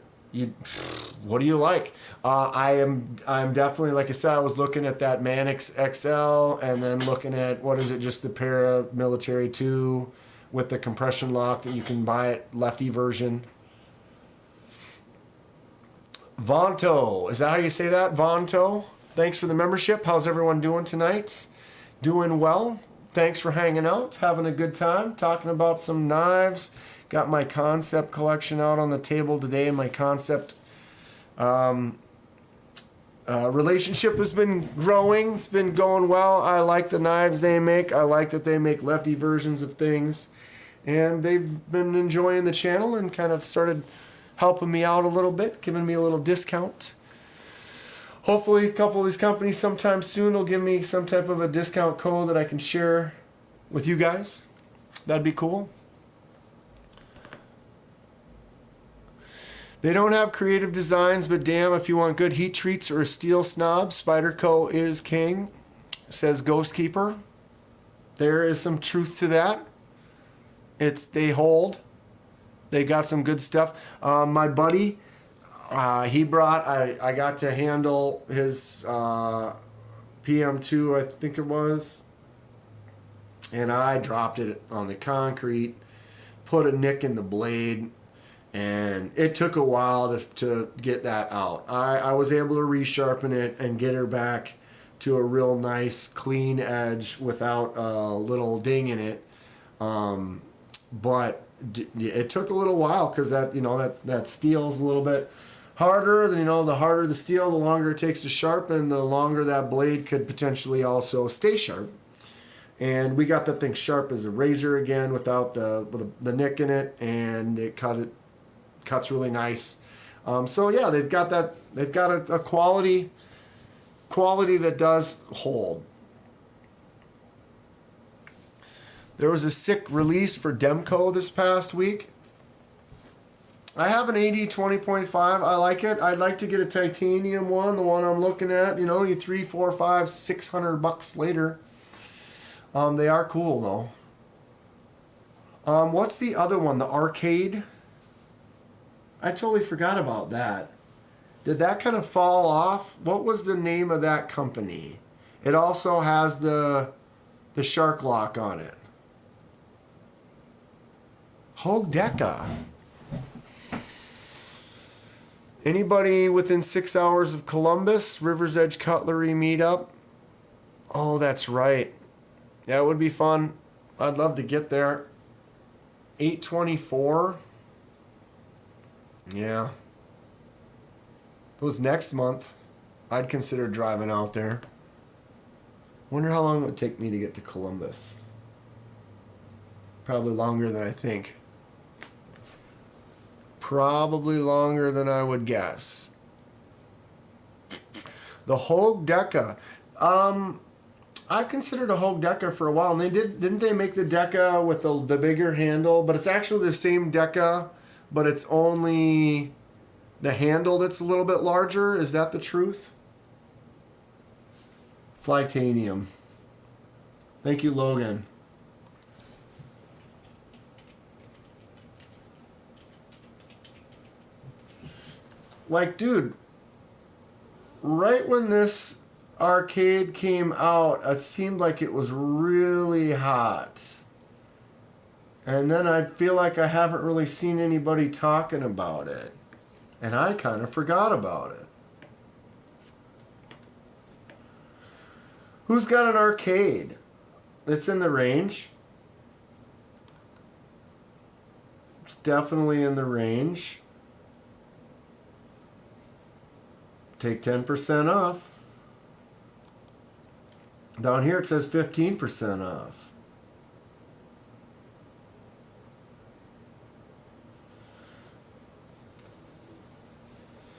What do you like? I'm definitely, like I said, I was looking at that Manix XL and then looking at, what is it, just the Paramilitary 2 with the compression lock that you can buy it, lefty version. Vonto, is that how you say that? Vonto, thanks for the membership. How's everyone doing tonight? Doing well. Thanks for hanging out, having a good time, talking about some knives. Got my Kansept collection out on the table today. My Kansept relationship has been growing. It's been going well. I like the knives they make. I like that they make lefty versions of things. And they've been enjoying the channel and kind of started helping me out a little bit, giving me a little discount. Hopefully a couple of these companies sometime soon will give me some type of a discount code that I can share with you guys. That'd be cool. They don't have creative designs, but damn, if you want good heat treats or a steel snob, Spyderco is king, says Ghostkeeper. There is some truth to that. They hold. They got some good stuff. My buddy, he brought, I got to handle his PM2, I think it was, and I dropped it on the concrete, put a nick in the blade, and it took a while to get that out. I was able to resharpen it and get her back to a real nice clean edge without a little ding in it. But it took a little while because that steel's a little bit harder. The harder the steel, the longer it takes to sharpen, the longer that blade could potentially also stay sharp. And we got that thing sharp as a razor again without the nick in it, and it cuts really nice. So yeah, they've got a quality that does hold. There was a sick release for Demco this past week. I have an 80 20.5. I like it. I'd like to get a titanium one, the one I'm looking at. You $300, $400, $500, $600 later. They are cool though. What's the other one? The arcade? I totally forgot about that. Did that kind of fall off? What was the name of that company? It also has the shark lock on it. Hogdeka. Anybody within 6 hours of Columbus? River's Edge Cutlery meetup? Oh, that's right. Yeah, it would be fun. I'd love to get there. 8/24. Yeah. If it was next month, I'd consider driving out there. Wonder how long it would take me to get to Columbus. Probably longer than I think. Probably longer than I would guess. The Hogue Deca. I've considered a Hogue Deca for a while, and didn't they make the Deca with the bigger handle? But it's actually the same Deca, but it's only the handle that's a little bit larger. Is that the truth? Flytanium. Thank you, Logan. Like, dude, right when this arcade came out, it seemed like it was really hot. And then I feel like I haven't really seen anybody talking about it. And I kind of forgot about it. Who's got an arcade that's in the range? It's definitely in the range. Take 10% off. Down here it says 15% off.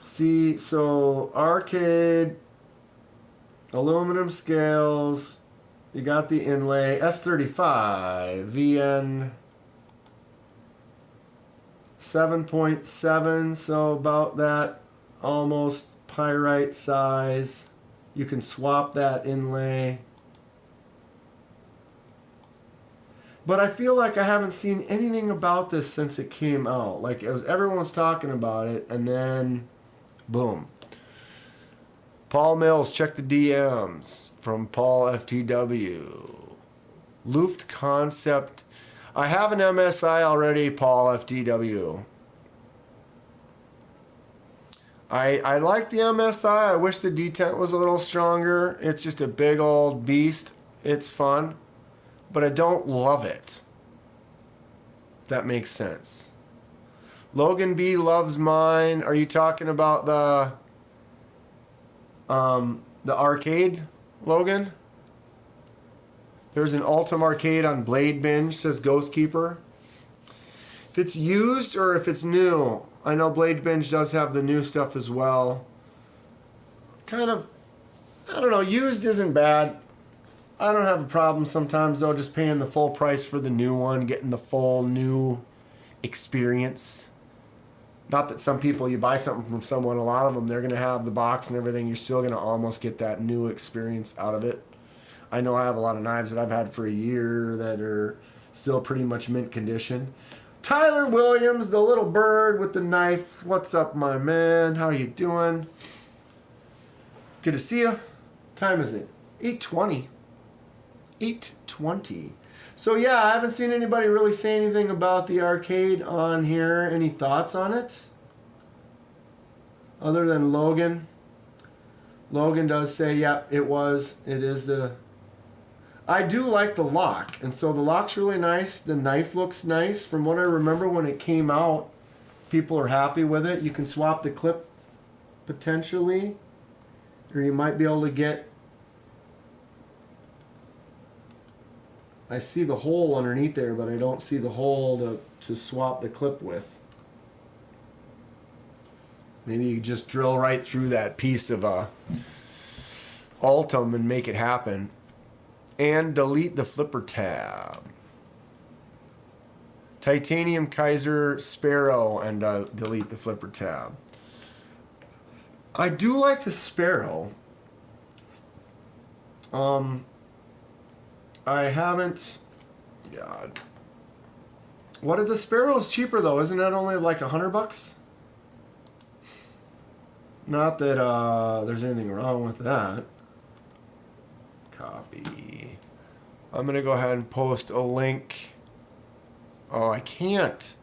See, so arcade, aluminum scales, you got the inlay, S35, VN 7.7, so about that almost pyrite size. You can swap that inlay. But I feel like I haven't seen anything about this since it came out. Like, as everyone's talking about it, and then boom. Paul Mills, check the DMs from Paul FTW. Luft Kansept. I have an MSI already, Paul FTW. I like the MSI. I wish the detent was a little stronger. It's just a big old beast. It's fun. But I don't love it. If that makes sense. Logan B loves mine. Are you talking about the arcade, Logan? There's an Ultim arcade on Blade Binge, says Ghost Keeper. If it's used or if it's new, I know Blade Binge does have the new stuff as well. Kind of, I don't know, used isn't bad. I don't have a problem sometimes though, just paying the full price for the new one, getting the full new experience. Not that some people, you buy something from someone, a lot of them, they're going to have the box and everything. You're still going to almost get that new experience out of it. I know I have a lot of knives that I've had for a year that are still pretty much mint condition. Tyler Williams, the little bird with the knife. What's up, my man? How you doing? Good to see you. Time is it? 8:20. 8:20. So yeah, I haven't seen anybody really say anything about the arcade on here. Any thoughts on it? Other than Logan? Logan does say, yep, it is the... I do like the lock, and so the lock's really nice. The knife looks nice. From what I remember when it came out, people are happy with it. You can swap the clip potentially, or you might be able to get... I see the hole underneath there, but I don't see the hole to swap the clip with. Maybe you just drill right through that piece of Altum and make it happen. And delete the flipper tab. Titanium Kaiser Sparrow and delete the flipper tab. I do like the Sparrow. I haven't... God. What are the Sparrows cheaper though? Isn't that only like $100? Not that there's anything wrong with that. Copy. I'm going to go ahead and post a link. Oh, I can't.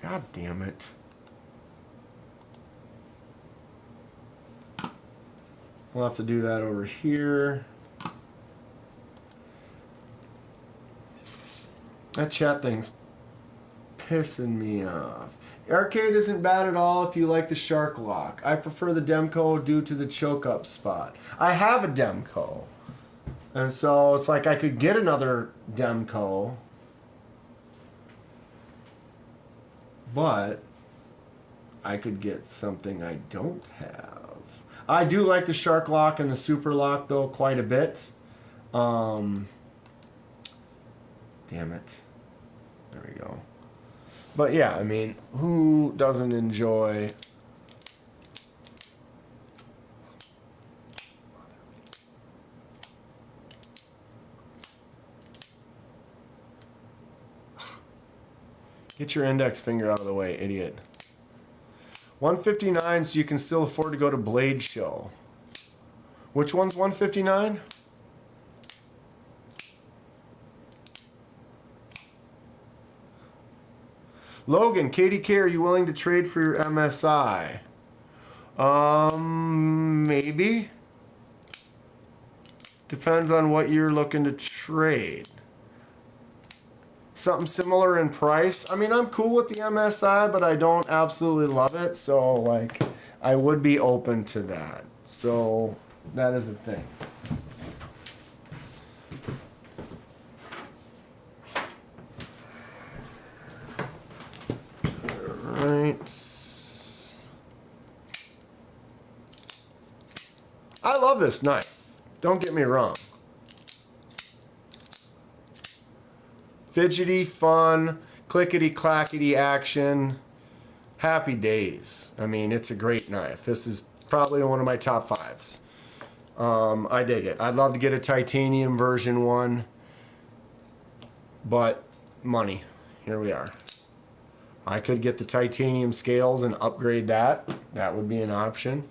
God damn it. We'll have to do that over here. That chat thing's pissing me off. Arcade isn't bad at all if you like the shark lock. I prefer the Demco due to the choke up spot. I have a Demco. And so it's like I could get another Demco. But I could get something I don't have. I do like the shark lock and the super lock though quite a bit. Damn it. There we go. But yeah, I mean, who doesn't enjoy... Get your index finger out of the way, idiot. 159, so you can still afford to go to Blade Show. Which one's 159? Logan, KDK, are you willing to trade for your MSI? Maybe. Depends on what you're looking to trade. Something similar in price. I mean, I'm cool with the MSI, but I don't absolutely love it. So, like, I would be open to that. So, that is a thing. Alright. I love this knife. Don't get me wrong. Fidgety, fun, clickety-clackety action. Happy days. I mean, it's a great knife. This is probably one of my top fives. I dig it. I'd love to get a titanium version 1. But money. Here we are. I could get the titanium scales and upgrade that. That would be an option.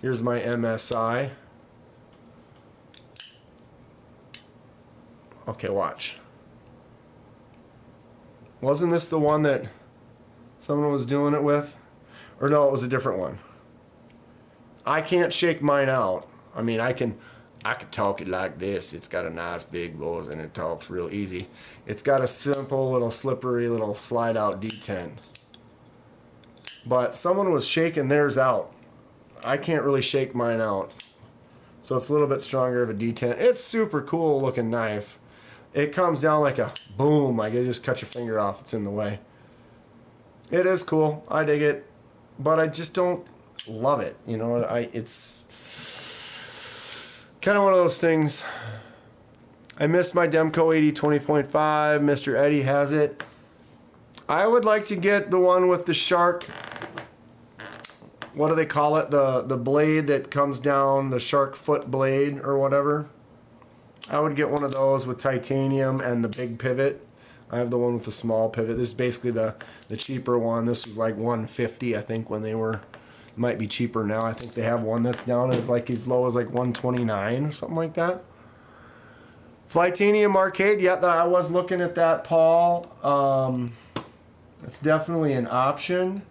Here's my MSI. Okay, watch. Wasn't this the one that someone was doing it with? Or no, it was a different one. I can't shake mine out. I mean, I could talk it like this. It's got a nice big voice and it talks real easy. It's got a simple little slippery little slide out D10. But someone was shaking theirs out. I can't really shake mine out. So it's a little bit stronger of a D10. It's super cool looking knife. It comes down like a boom. Like you just cut your finger off. It's in the way. It is cool. I dig it. But I just don't love it. You know, it's kind of one of those things. I missed my Demco 80 20.5. Mr. Eddie has it. I would like to get the one with the shark. What do they call it? The blade that comes down, the shark foot blade or whatever. I would get one of those with titanium and the big pivot. I have the one with the small pivot. This is basically the cheaper one. This was like $150, I think, when they were. Might be cheaper now. I think they have one that's down as like as low as like $129 or something like that. Flytanium Arcade. Yeah, I was looking at that, Paul. It's definitely an option.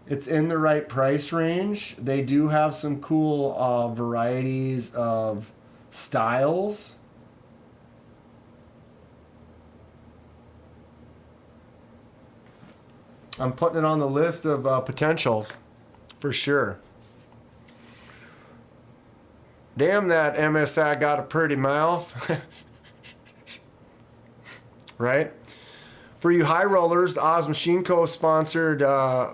It's in the right price range. They do have some cool varieties of styles. I'm putting it on the list of potentials for sure. Damn, that MSI got a pretty mouth. Right? For you high rollers, the Oz Machine Co. sponsored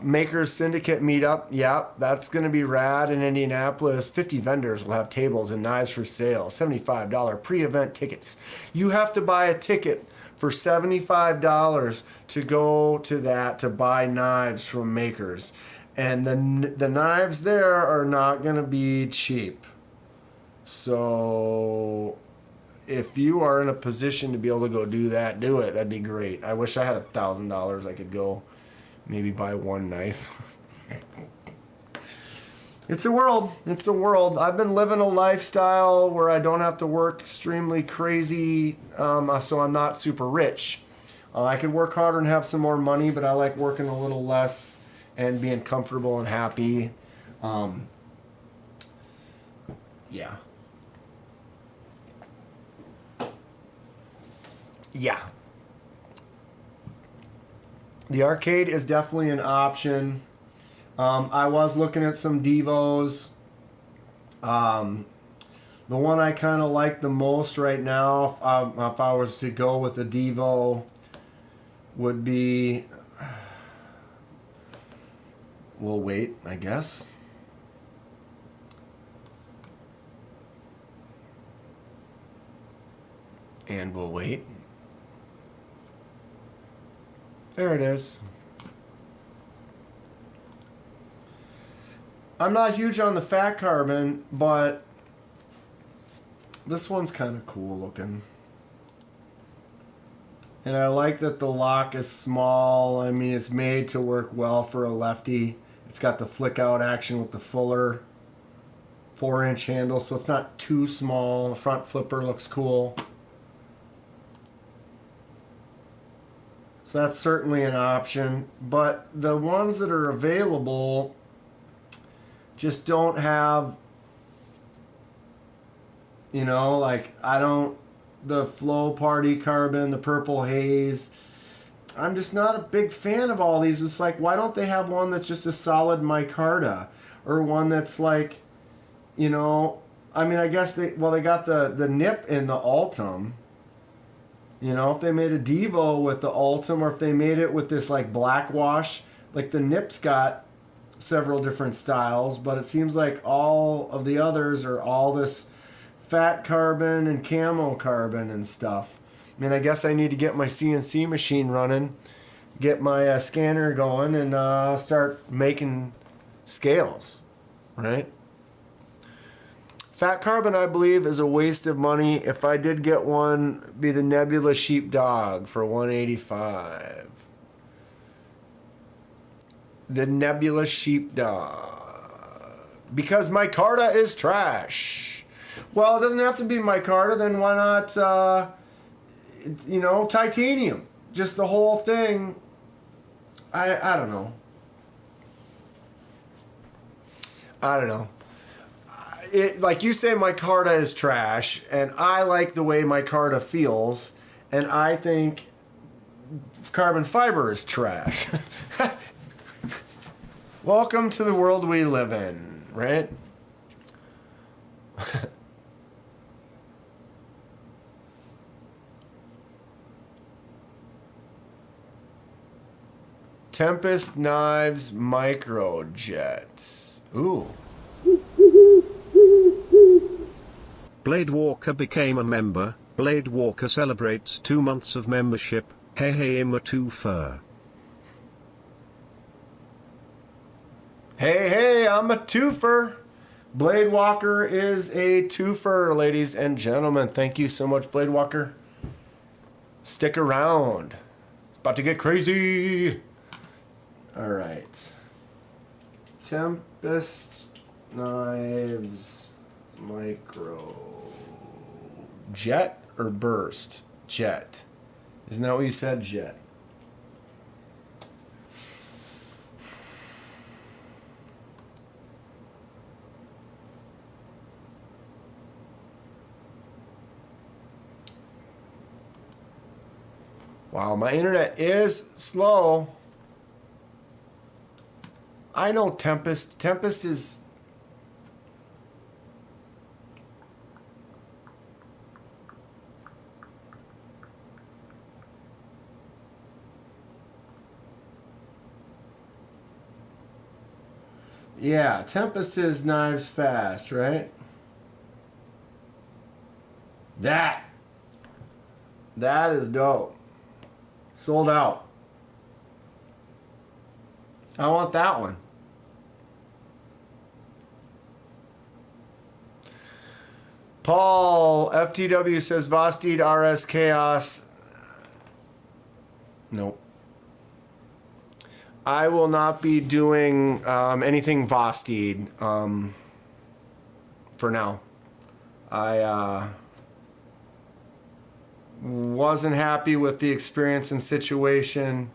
Makers Syndicate meetup. Yep, that's going to be rad in Indianapolis. 50 vendors will have tables and knives for sale. $75 pre-event tickets. You have to buy a ticket for $75 to go to that to buy knives from Makers. And the knives there are not going to be cheap. So if you are in a position to be able to go do that, do it. That'd be great. I wish I had $1,000. I could go maybe buy one knife. It's a world. It's a world. I've been living a lifestyle where I don't have to work extremely crazy, so I'm not super rich. I could work harder and have some more money, but I like working a little less and being comfortable and happy. Yeah. Yeah. The arcade is definitely an option. I was looking at some Devos. The one I kind of like the most right now, if I was to go with a Devo, would be... We'll wait, I guess. And we'll wait. There it is. I'm not huge on the fat carbon, but this one's kind of cool looking. And I like that the lock is small. I mean, it's made to work well for a lefty. It's got the flick out action with the fuller 4-inch handle, so it's not too small. The front flipper looks cool. So that's certainly an option. But the ones that are available just don't have, you know, like the Flow Party Carbon, the Purple Haze. I'm just not a big fan of all these. It's like, why don't they have one that's just a solid micarta? Or one that's like, you know, I mean, I guess they got the nip in the Altum. You know, if they made a Devo with the Altum, or if they made it with this like black wash, like the nip's got several different styles, but it seems like all of the others are all this fat carbon and camo carbon and stuff. I mean, I guess I need to get my CNC machine running, get my scanner going, and start making scales, right? Fat carbon, I believe, is a waste of money. If I did get one, it'd be the Nebula Sheepdog for $185. The Nebula Sheepdog. Because micarta is trash. Well, it doesn't have to be micarta, then why not, you know, titanium? Just the whole thing. I don't know. I don't know. Like you say, micarta is trash, and I like the way micarta feels, and I think carbon fiber is trash. Welcome to the world we live in, right? Tempest Knives Microjets. Ooh. Blade Walker became a member. Blade Walker celebrates 2 months of membership. Hey hey, I'm a twofer. Hey hey, I'm a twofer. Blade Walker is a twofer, ladies and gentlemen. Thank you so much, Blade Walker. Stick around. It's about to get crazy. All right. Tempest Knives Micro. Jet or burst? Jet. Isn't that what you said? Jet. Wow, my internet is slow. I know Tempest. Tempest is... Yeah, Tempest is knives fast, right? That is dope. Sold out. I want that one. Paul FTW says Vosteed RS Chaos. Nope. I will not be doing anything Vosteed for now. I wasn't happy with the experience and situation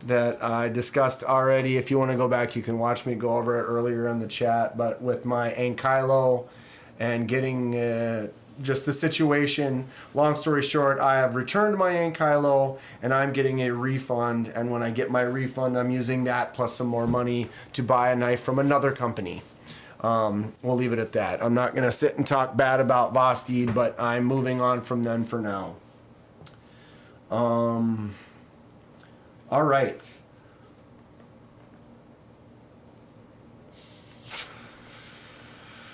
that I discussed already. If you want to go back, you can watch me go over it earlier in the chat. But with my Ankylo and getting just the situation, long story short, I have returned my Ankylo and I'm getting a refund. And when I get my refund, I'm using that plus some more money to buy a knife from another company. We'll leave it at that. I'm not going to sit and talk bad about Vosteed, but I'm moving on from them for now. All right.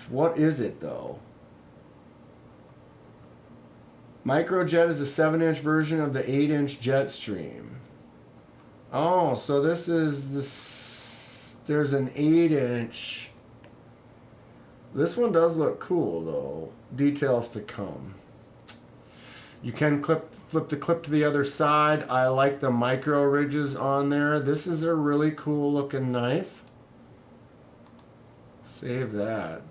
What is it though? Microjet is a 7-inch version of the 8-inch Jetstream. Oh, so this is this. There's an 8-inch. This one does look cool though. Details to come. You can flip the clip to the other side. I like the micro ridges on there. This is a really cool looking knife. Save that.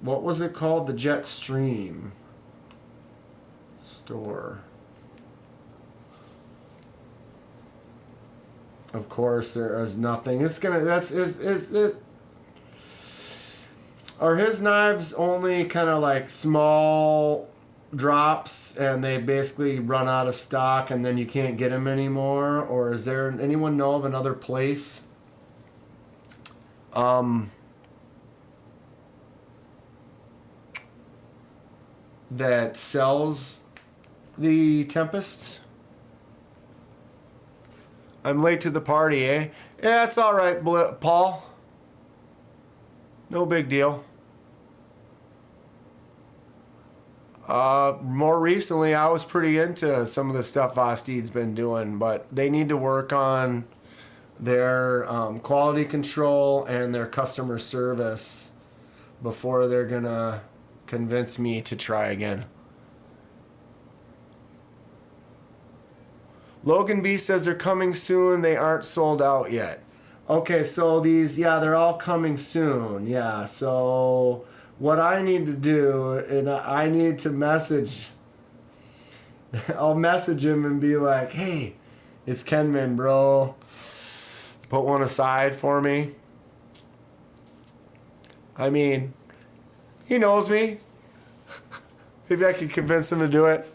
What was it called? The Jetstream store. Of course, there is nothing. It's gonna. Are his knives only kind of like small drops and they basically run out of stock and then you can't get them anymore? Or is there anyone know of another place that sells the Tempests? I'm late to the party, eh? Yeah, it's all right, Paul. No big deal. More recently, I was pretty into some of the stuff Vosteed's been doing, but they need to work on their quality control and their customer service before they're gonna convince me to try again. Logan B says they're coming soon. They aren't sold out yet. Okay, so these, yeah, they're all coming soon. Yeah, so what I need to do, and I need to message, I'll message him and be like, hey, it's Kenman, bro. Put one aside for me. I mean, he knows me. Maybe I can convince him to do it.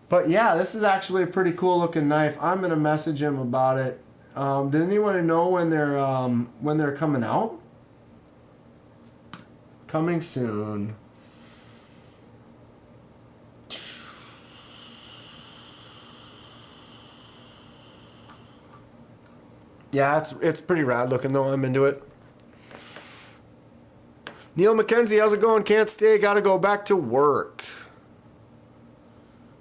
But yeah, this is actually a pretty cool looking knife. I'm going to message him about it. Did anyone know when they're coming out? Coming soon. Yeah, it's pretty rad looking though. I'm into it. Neil McKenzie, how's it going? Can't stay. Got to go back to work.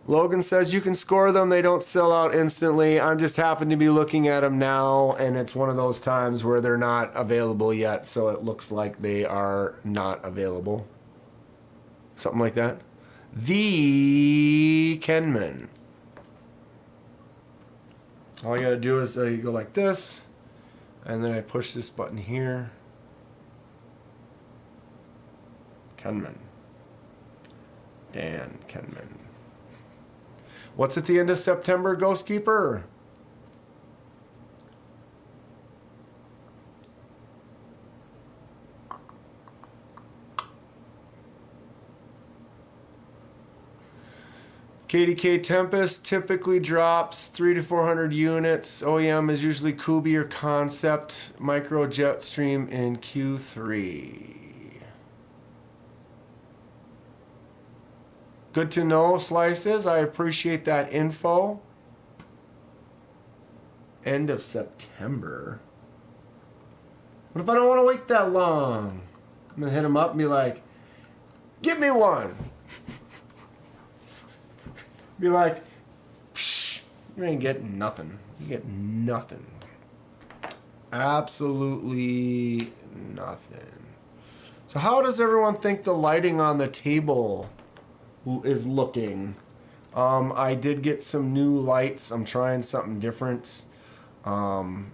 Logan says you can score them. They don't sell out instantly. I'm just happen to be looking at them now, and it's one of those times where they're not available yet, so it looks like they are not available. Something like that. The Kenman. All I got to do is you go like this, and then I push this button here. Kenman. Dan Kenman. What's at the end of September, Ghost Keeper? KDK Tempest typically drops 300 to 400 units. OEM is usually Kubi or Kansept. Micro Jetstream in Q3. Good to know, Slices. I appreciate that info. End of September. What if I don't want to wait that long? I'm going to hit him up and be like, give me one. Be like, psh, you ain't getting nothing. You get nothing. Absolutely nothing. So how does everyone think the lighting on the table is looking? I did get some new lights. I'm trying something different. I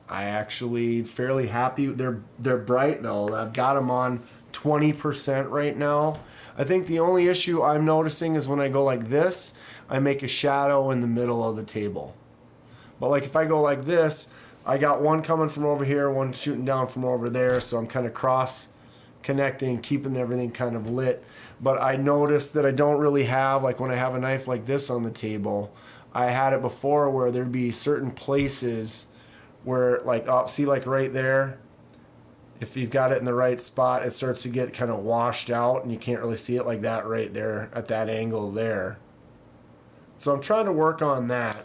actually fairly happy. They're bright though. I've got them on 20% right now. I think the only issue I'm noticing is when I go like this, I make a shadow in the middle of the table. But like if I go like this, I got one coming from over here, one shooting down from over there, so I'm kind of cross connecting, keeping everything kind of lit. But I noticed that I don't really have, like when I have a knife like this on the table, I had it before where there'd be certain places where like, oh, see like right there, if you've got it in the right spot, it starts to get kind of washed out and you can't really see it like that right there at that angle there. So I'm trying to work on that.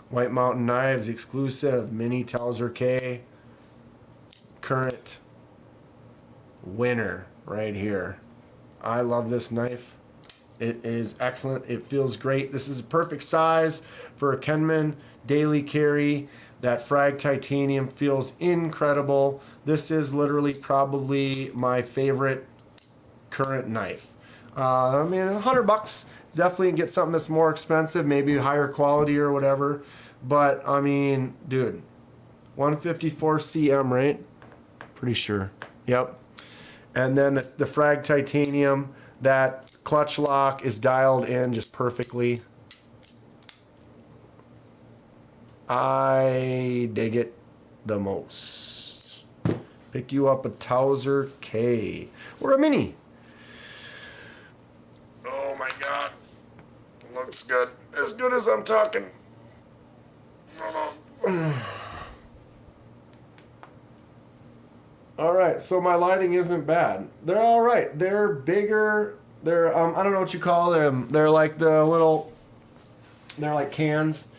White Mountain Knives exclusive mini Towser K. Current winner right here. I love this knife. It is excellent. It feels great. This is a perfect size for a Kenman daily carry. That frag titanium feels incredible. This is literally probably my favorite current knife. I mean, $100. Definitely get something that's more expensive, maybe higher quality or whatever. But I mean, dude, 154 cm, right? Pretty sure. Yep. And then the frag titanium, that clutch lock is dialed in just perfectly. I dig it the most. Pick you up a Towser K or a mini. Oh my God. Looks good. As good as I'm talking. Alright, so my lighting isn't bad. They're alright. They're bigger. They're, I don't know what you call them. They're like the little, they're like cans.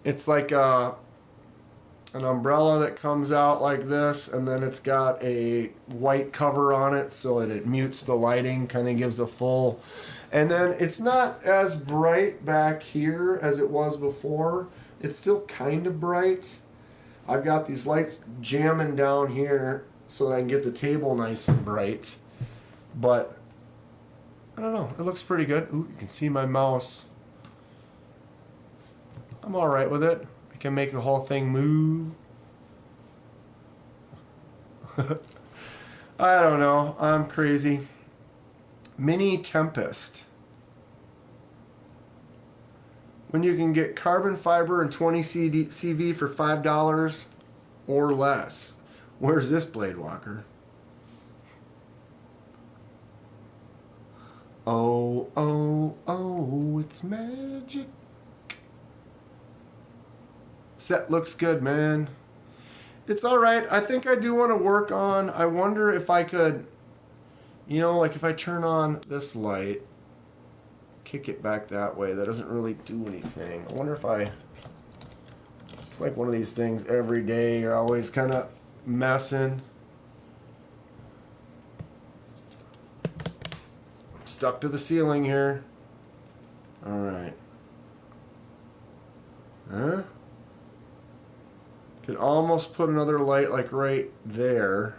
It's like an umbrella that comes out like this, and then it's got a white cover on it so that it mutes the lighting, kind of gives a full. And then it's not as bright back here as it was before. It's still kind of bright. I've got these lights jamming down here so that I can get the table nice and bright. But I don't know. It looks pretty good. Ooh, you can see my mouse. I'm alright with it. I can make the whole thing move. I don't know. I'm crazy. Mini Tempest. When you can get carbon fiber and 20 CV for $5 or less. Where's this blade walker? Oh, oh, oh, it's magic. Set looks good, man. It's alright. I think I do want to work on, I wonder if I could, you know, like if I turn on this light, kick it back that way, that doesn't really do anything. I wonder if it's like one of these things every day, you're always kind of messing. I'm stuck to the ceiling here. Alright. Huh? Could almost put another light like right there.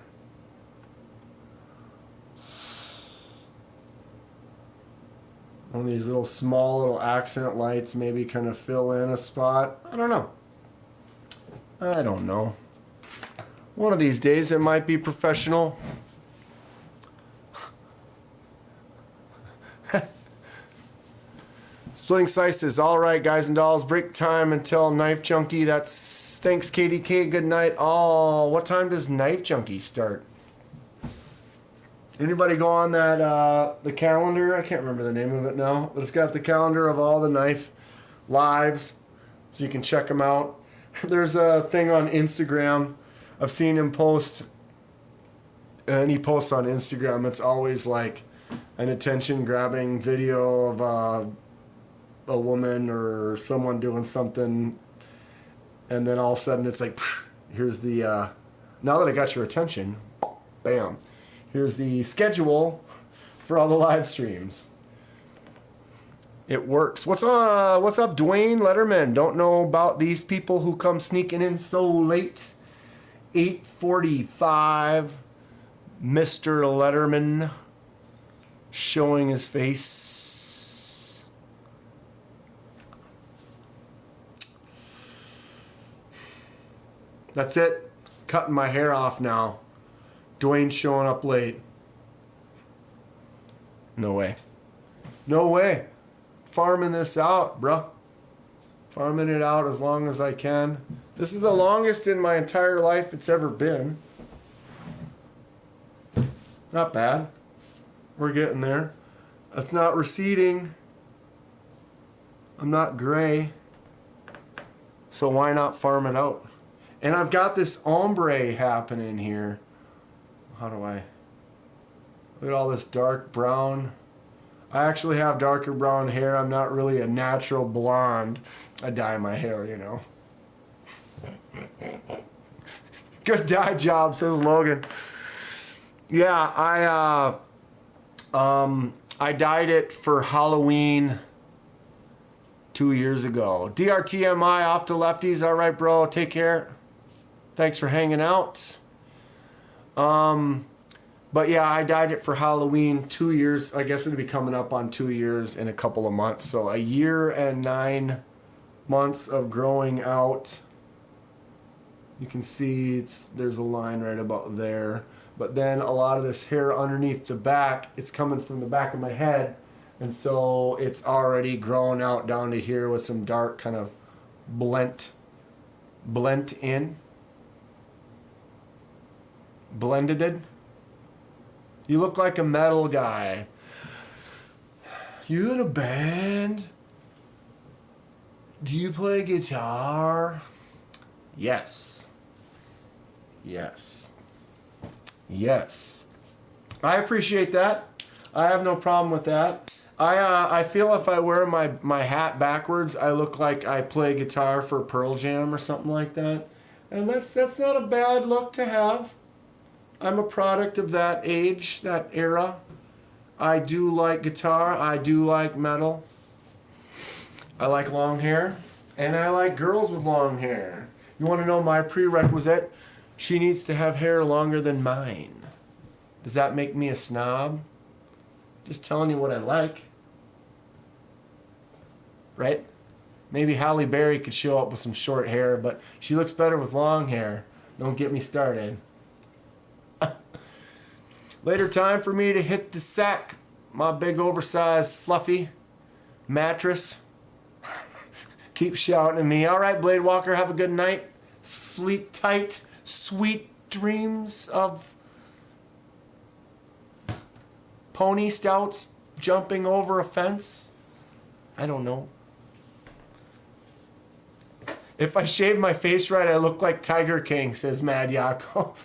One of these little small little accent lights, maybe kind of fill in a spot. I don't know. I don't know. One of these days it might be professional. Splitting slices. All right, guys and dolls. Break time until Knife Junkie. That's thanks, KDK. Good night. Oh, what time does Knife Junkie start? Anybody go on that the calendar? I can't remember the name of it now, but it's got the calendar of all the knife lives, so you can check them out. There's a thing on Instagram. I've seen him post, and he posts on Instagram. It's always like an attention-grabbing video of a woman or someone doing something, and then all of a sudden it's like, here's the now that I got your attention, bam, here's the schedule for all the live streams. It works. What's up, Dwayne Letterman? Don't know about these people who come sneaking in so late. 8:45, Mr. Letterman showing his face. That's it. Cutting my hair off now. Dwayne's showing up late. No way. No way. Farming this out, bruh. Farming it out as long as I can. This is the longest in my entire life it's ever been. Not bad. We're getting there. It's not receding. I'm not gray. So why not farm it out? And I've got this ombre happening here. How do I... Look at all this dark brown. I actually have darker brown hair. I'm not really a natural blonde. I dye my hair, you know. Good dye job, says Logan. Yeah, I dyed it for Halloween 2 years ago. DRTMI off to lefties. All right, bro. Take care. Thanks for hanging out. But yeah, I dyed it for Halloween 2 years. I guess it'll be coming up on 2 years in a couple of months. So a year and 9 months of growing out. You can see there's a line right about there. But then a lot of this hair underneath the back, it's coming from the back of my head. And so it's already grown out down to here with some dark kind of blend in. Blended. You look like a metal guy. You in a band? Do you play guitar? Yes. Yes. Yes. I appreciate that. I have no problem with that. I feel if I wear my hat backwards, I look like I play guitar for Pearl Jam or something like that. And that's not a bad look to have. I'm a product of that age, that era. I do like guitar. I do like metal. I like long hair. And I like girls with long hair. You want to know my prerequisite? She needs to have hair longer than mine. Does that make me a snob? Just telling you what I like. Right? Maybe Halle Berry could show up with some short hair, but she looks better with long hair. Don't get me started. Later time for me to hit the sack. My big oversized fluffy mattress. Keep shouting at me. All right, Blade Walker, have a good night. Sleep tight. Sweet dreams of pony stouts jumping over a fence. I don't know. If I shave my face right, I look like Tiger King, says Mad Yako.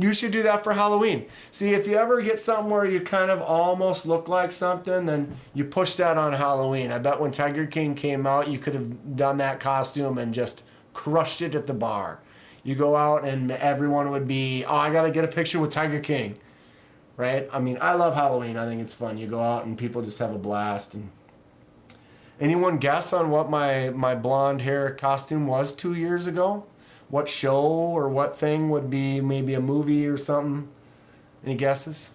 You should do that for Halloween. See, if you ever get something where you kind of almost look like something, then you push that on Halloween. I bet when Tiger King came out, you could have done that costume and just crushed it at the bar. You go out and everyone would be, oh, I got to get a picture with Tiger King. Right? I mean, I love Halloween. I think it's fun. You go out and people just have a blast. And anyone guess on what my blonde hair costume was 2 years ago? What show or what thing would be maybe a movie or something? Any guesses?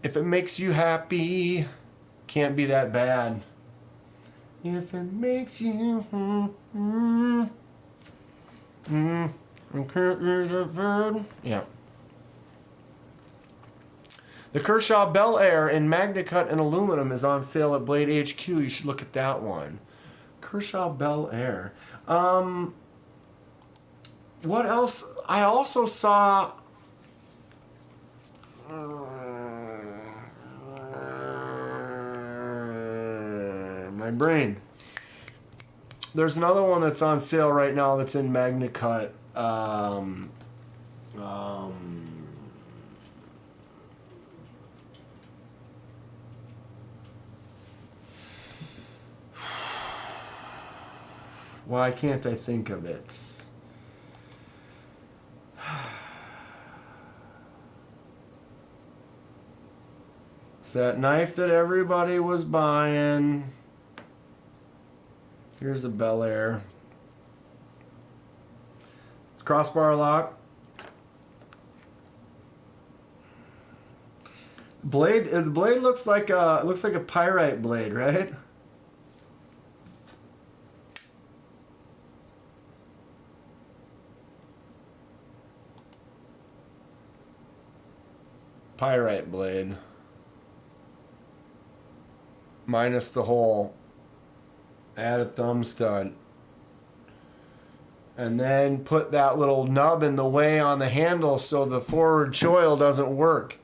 If it makes you happy, can't be that bad. If it makes you can't be that bad. Yeah. The Kershaw Bel Air in MagnaCut and aluminum is on sale at Blade HQ. You should look at that one. Kershaw Bel Air. What else? I also saw. My brain. There's another one that's on sale right now that's in Magna Cut. Why can't I think of it? It's that knife that everybody was buying. Here's a Bel Air. It's crossbar lock. Blade. The blade looks like a pyrite blade, right? Pyrite blade. Minus the hole. Add a thumb stud. And then put that little nub in the way on the handle so the forward choil doesn't work.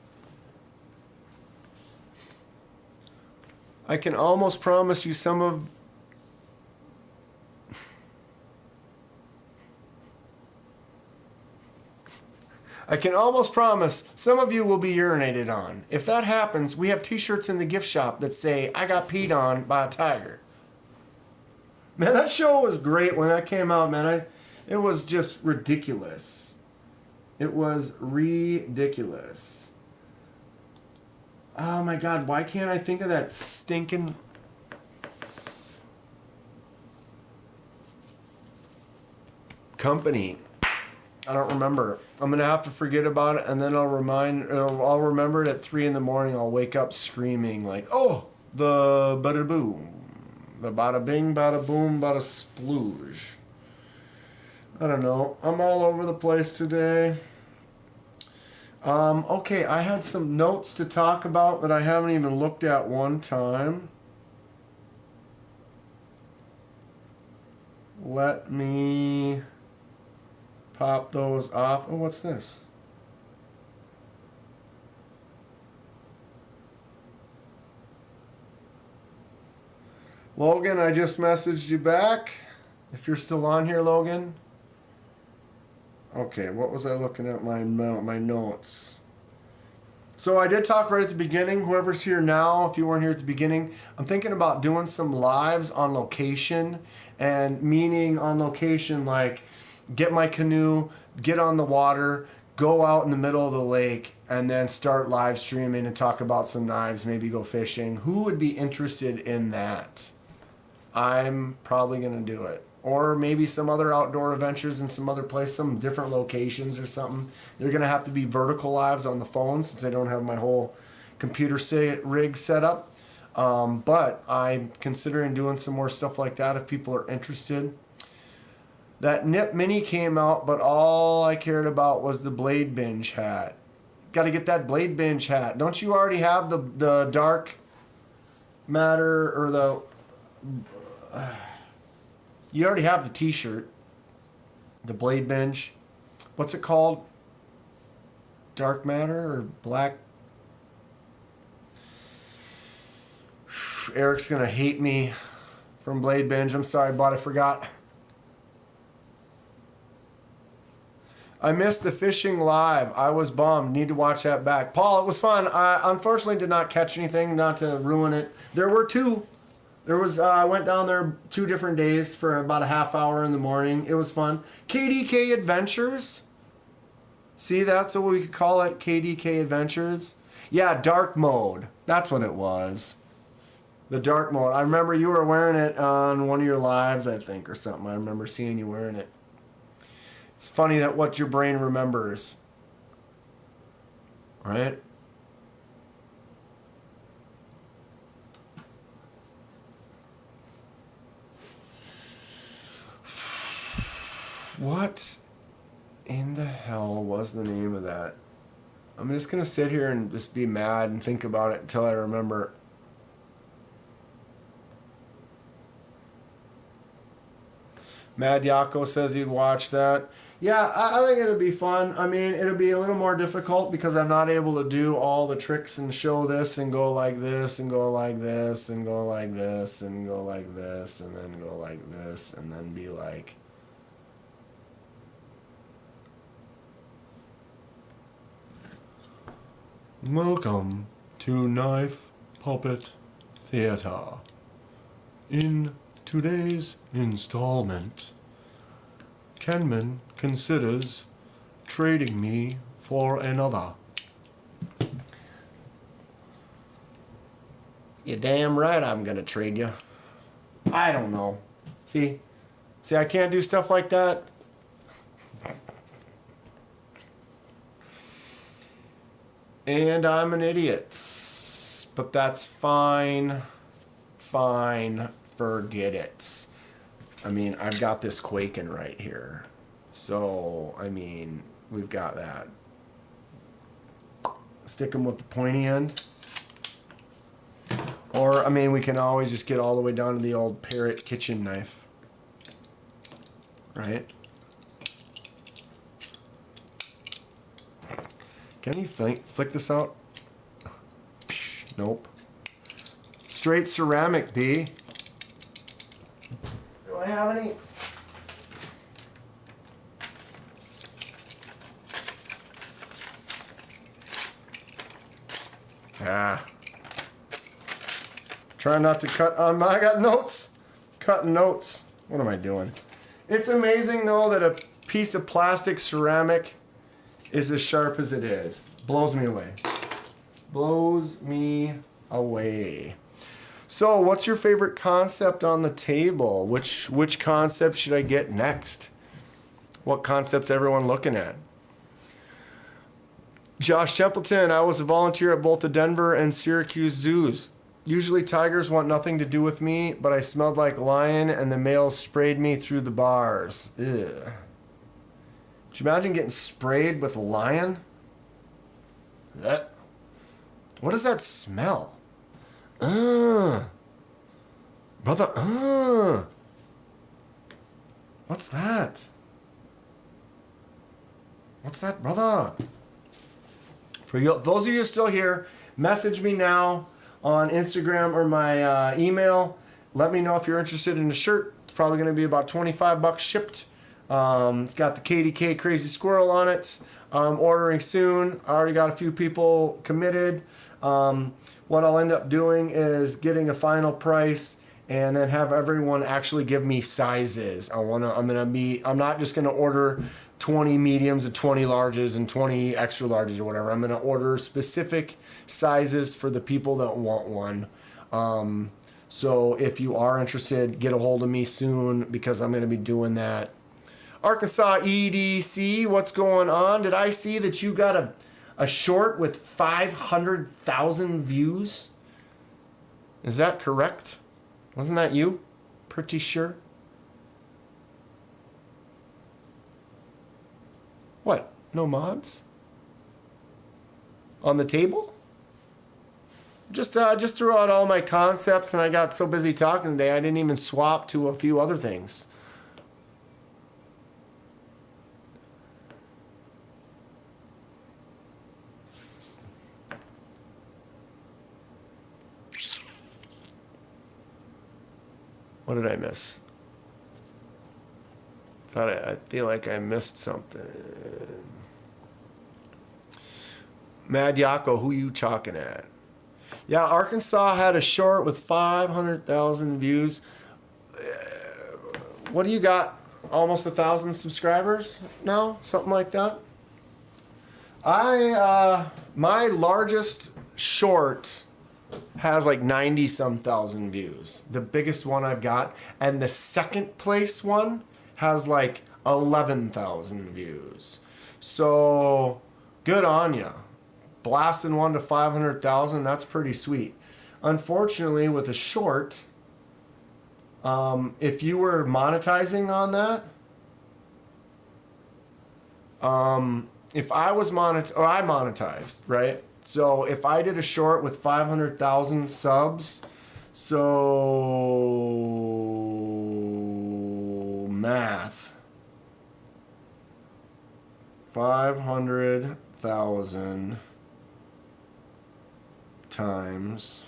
I can almost promise you some of... I can almost promise some of you will be urinated on. If that happens, we have t-shirts in the gift shop that say, I got peed on by a tiger. Man, that show was great when that came out, man. It was just ridiculous. It was ridiculous. Oh my God, why can't I think of that stinking... company? I don't remember. I'm gonna have to forget about it, and then I'll remember it at 3 in the morning. I'll wake up screaming like, "Oh, the bada boom, the bada bing, bada boom, bada splooge." I don't know. I'm all over the place today. Okay, I had some notes to talk about that I haven't even looked at one time. Let me pop those off. Oh, what's this? Logan, I just messaged you back. If you're still on here, Logan. Okay, what was I looking at my notes? So I did talk right at the beginning. Whoever's here now, if you weren't here at the beginning, I'm thinking about doing some lives on location, and meaning on location like get my canoe, get on the water, go out in the middle of the lake, and then start live streaming and talk about some knives, maybe go fishing. Who would be interested in that? I'm probably going to do it. Or maybe some other outdoor adventures in some other place, some different locations or something. They're going to have to be vertical lives on the phone since I don't have my whole computer rig set up. But I'm considering doing some more stuff like that if people are interested. That Nip Mini came out, but all I cared about was the Blade Binge hat. Got to get that Blade Binge hat. Don't you already have the dark matter or the... you already have the t-shirt. The Blade Binge. What's it called? Dark matter or black... Eric's going to hate me from Blade Binge. I'm sorry, but I forgot. I missed the fishing live. I was bummed. Need to watch that back. Paul, it was fun. I unfortunately did not catch anything, not to ruin it. There were two. I went down there 2 different days for about a half hour in the morning. It was fun. KDK Adventures. See, that's what we could call it. KDK Adventures. Yeah, dark mode. That's what it was. The dark mode. I remember you were wearing it on one of your lives, I think, or something. I remember seeing you wearing it. It's funny that what your brain remembers. Right? What in the hell was the name of that? I'm just going to sit here and just be mad and think about it until I remember. Mad Yako says he'd watch that. Yeah, I think it'll be fun. I mean, it'll be a little more difficult because I'm not able to do all the tricks and show this and go like this and go like this and go like this and go like this and then go like this and then be like... Welcome to Knife Puppet Theater. In today's installment, Kenman considers trading me for another. You damn right I'm gonna trade you. I don't know. See, I can't do stuff like that. And I'm an idiot. But that's fine. Fine. Forget it. I mean, I've got this quaking right here. So, I mean, we've got that. Stick them with the pointy end. Or, I mean, we can always just get all the way down to the old Parrot kitchen knife. Right? Can you flick this out? Nope. Straight ceramic, B. Do I have any? Try not to cut on I got notes. Cutting notes. What am I doing? It's amazing though that a piece of plastic ceramic is as sharp as it is. Blows me away. Blows me away. So, what's your favorite concept on the table? Which concept should I get next? What concept's everyone looking at? Josh Templeton, I was a volunteer at both the Denver and Syracuse zoos. Usually tigers want nothing to do with me, but I smelled like lion and the males sprayed me through the bars. Ugh. Could you imagine getting sprayed with a lion? What does that smell? Brother, what's that? What's that, brother? For you, those of you still here, message me now on Instagram or my email. Let me know if you're interested in the shirt. It's probably going to be about $25 shipped. It's got the KDK Crazy Squirrel on it. Ordering soon. I already got a few people committed. What I'll end up doing is getting a final price and then have everyone actually give me sizes. I'm not just gonna order 20 mediums and 20 larges and 20 extra larges or whatever. I'm gonna order specific sizes for the people that want one. So if you are interested, get a hold of me soon because I'm gonna be doing that. Arkansas EDC, what's going on? Did I see that you got a short with 500,000 views? Is that correct? Wasn't that you? Pretty sure. What? No mods? On the table? Just threw out all my concepts and I got so busy talking today I didn't even swap to a few other things. What did I miss? I feel like I missed something. Mad Yako, who you chalking at? Yeah, Arkansas had a short with 500,000 views. What do you got? Almost 1,000 subscribers now? Something like that? My largest short has like 90-some thousand views. The biggest one I've got. And the second place one has like 11,000 views. So, good on ya. Blasting one to 500,000, that's pretty sweet. Unfortunately, with a short, if you were monetizing on that, if I was I monetized, right? So if I did a short with 500,000 subs, so math. 500,000 times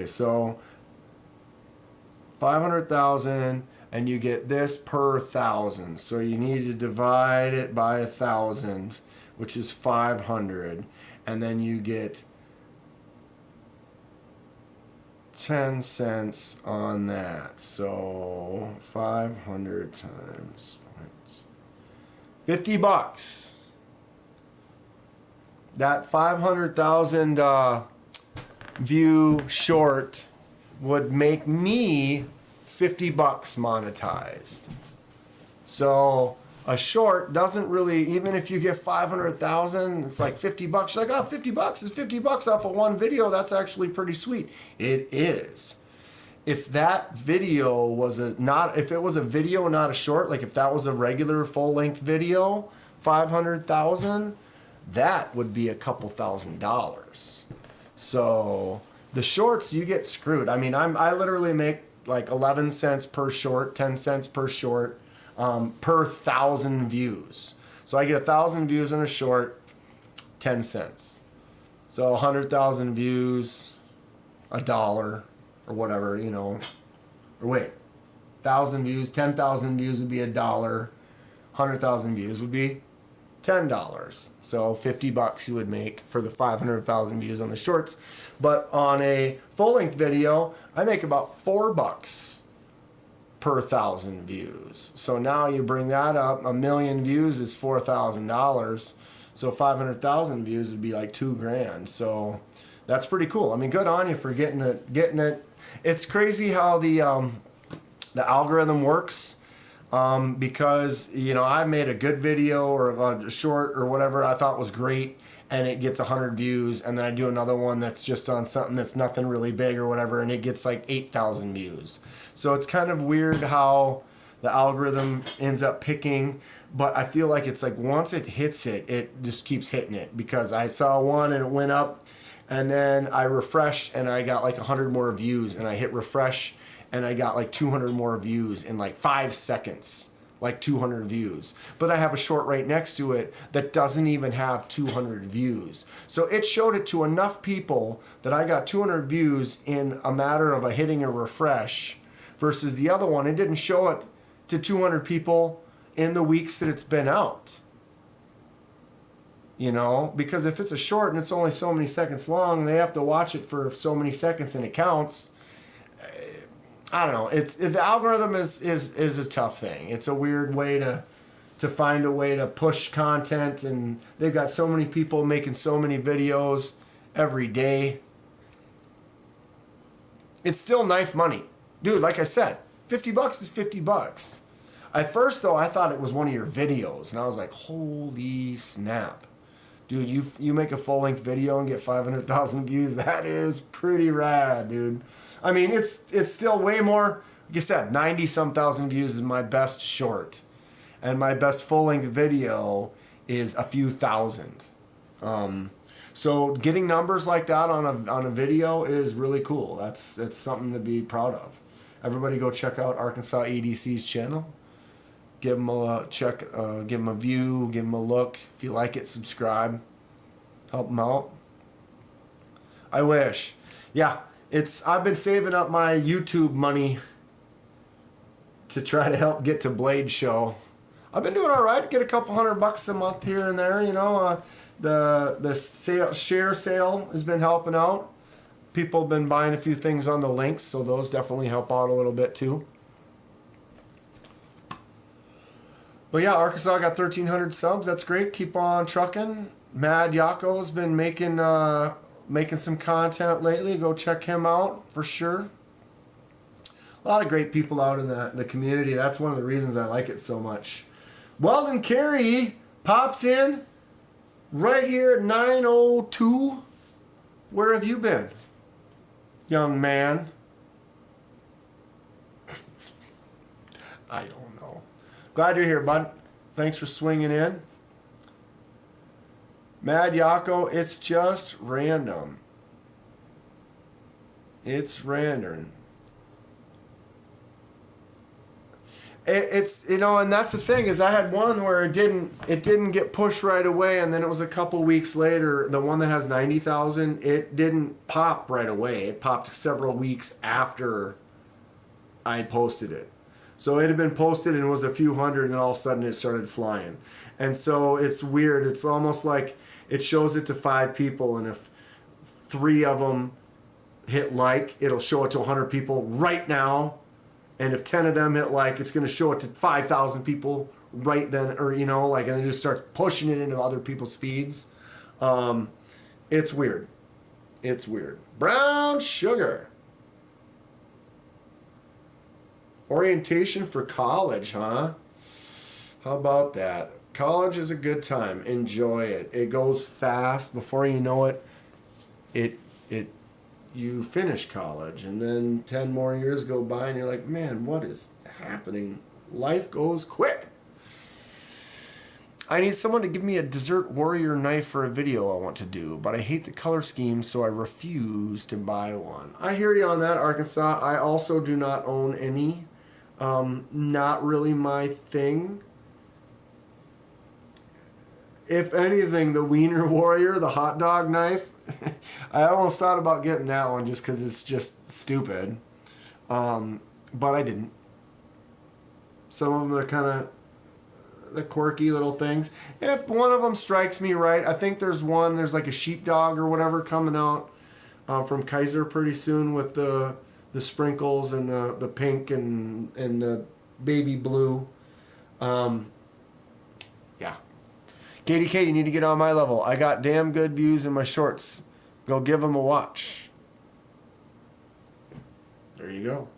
so 500,000 and you get this per 1,000. So you need to divide it by 1,000, which is 500, and then you get 10 cents on that. So 500 times $50. That 500,000 view short would make me $50 monetized. So a short doesn't really, even if you get 500,000, it's like $50. You're like, oh, $50 is $50 off of one video. That's actually pretty sweet. It is. If that video was if it was a video, not a short, like if that was a regular full length video, 500,000, that would be a couple $1,000s. So the shorts, you get screwed. I mean, I literally make like 11 cents per short, 10 cents per short, per 1,000 views. So I get 1,000 views in a short, 10 cents. So 100,000 views, $1 or whatever, you know. Or wait, 1,000 views, 10,000 views would be $1. 100,000 views would be $10. So $50 you would make for the 500,000 views on the shorts. But on a full-length video, I make about $4 per 1,000 views. So now you bring that up, 1,000,000 views is $4,000. So 500,000 views would be like $2,000. So that's pretty cool. I mean, good on you for getting it. It's crazy how the algorithm works. Because, you know, I made a good video or a short or whatever I thought was great, and it gets 100 views, and then I do another one that's just on something that's nothing really big or whatever, and it gets like 8,000 views. So it's kind of weird how the algorithm ends up picking, but I feel like it's like once it hits it, it just keeps hitting it, because I saw one and it went up, and then I refreshed and I got like 100 more views, and I hit refresh and I got like 200 more views in like 5 seconds, like 200 views. But I have a short right next to it that doesn't even have 200 views. So it showed it to enough people that I got 200 views in a matter of hitting a refresh, versus the other one, it didn't show it to 200 people in the weeks that it's been out. You know, because if it's a short and it's only so many seconds long, they have to watch it for so many seconds and it counts. I don't know. The algorithm is a tough thing. It's a weird way to find a way to push content, and they've got so many people making so many videos every day. It's still knife money, dude. Like I said, $50 is $50. At first, though, I thought it was one of your videos, and I was like, holy snap, dude! You make a full length video and get 500,000 views. That is pretty rad, dude. I mean, it's still way more. Like I said, 90-some thousand views is my best short, and my best full-length video is a few thousand. So getting numbers like that on a video is really cool. That's something to be proud of. Everybody go check out Arkansas EDC's channel. Give them a check, give them a view, give them a look. If you like it, subscribe. Help them out. I wish. Yeah. I've been saving up my YouTube money to try to help get to Blade Show. I've been doing all right. Get a couple $100 a month here and there. You know, the share sale has been helping out. People have been buying a few things on the links, so those definitely help out a little bit too. But yeah, Arkansas got 1,300 subs. That's great. Keep on trucking. Mad Yako's been making some content lately. Go check him out for sure. A lot of great people out in the community. That's one of the reasons I like it so much. Weldon Carey pops in right here at 9:02. Where have you been, young man? I don't know. Glad you're here, bud. Thanks for swinging in. Mad Yako, it's just random. It's rendering. It's, you know, and that's the thing, is I had one where it didn't get pushed right away, and then it was a couple weeks later, the one that has 90,000, it didn't pop right away. It popped several weeks after I posted it. So it had been posted and it was a few hundred, and then all of a sudden it started flying. And so it's weird. It's almost like it shows it to 5 people, and if 3 of them hit like, it'll show it to 100 people right now. And if 10 of them hit like, it's going to show it to 5,000 people right then, or, you know, like, and then just start pushing it into other people's feeds. It's weird. It's weird. Brown sugar. Orientation for college, huh? How about that? College is a good time. Enjoy it. It goes fast. Before you know it, you finish college, and then 10 more years go by, and you're like, man, what is happening? Life goes quick. I need someone to give me a Desert Warrior knife for a video I want to do, but I hate the color scheme, so I refuse to buy one. I hear you on that, Arkansas. I also do not own any. Not really my thing. If anything, the Wiener Warrior, the hot dog knife, I almost thought about getting that one just because it's just stupid. But I didn't. Some of them are kind of the quirky little things. If one of them strikes me right, I think there's like a sheepdog or whatever coming out from Kaiser pretty soon with the sprinkles and the pink and the baby blue. Yeah. KDK, you need to get on my level. I got damn good views in my shorts. Go give them a watch. There you go.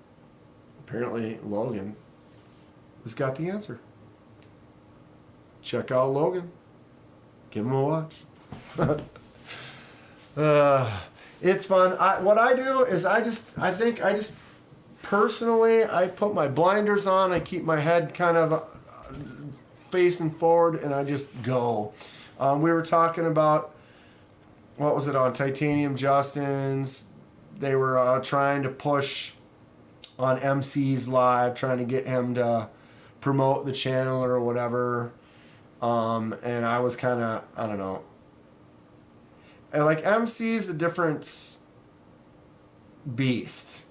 Apparently, Logan has got the answer. Check out Logan. Give him a watch. It's fun. What I do is I personally, I put my blinders on. I keep my head kind of facing forward, and I just go. We were talking about, what was it on Titanium Justin's? They were trying to push on MC's live, trying to get him to promote the channel or whatever. And I was kind of, I don't know. And like, MC's a different beast.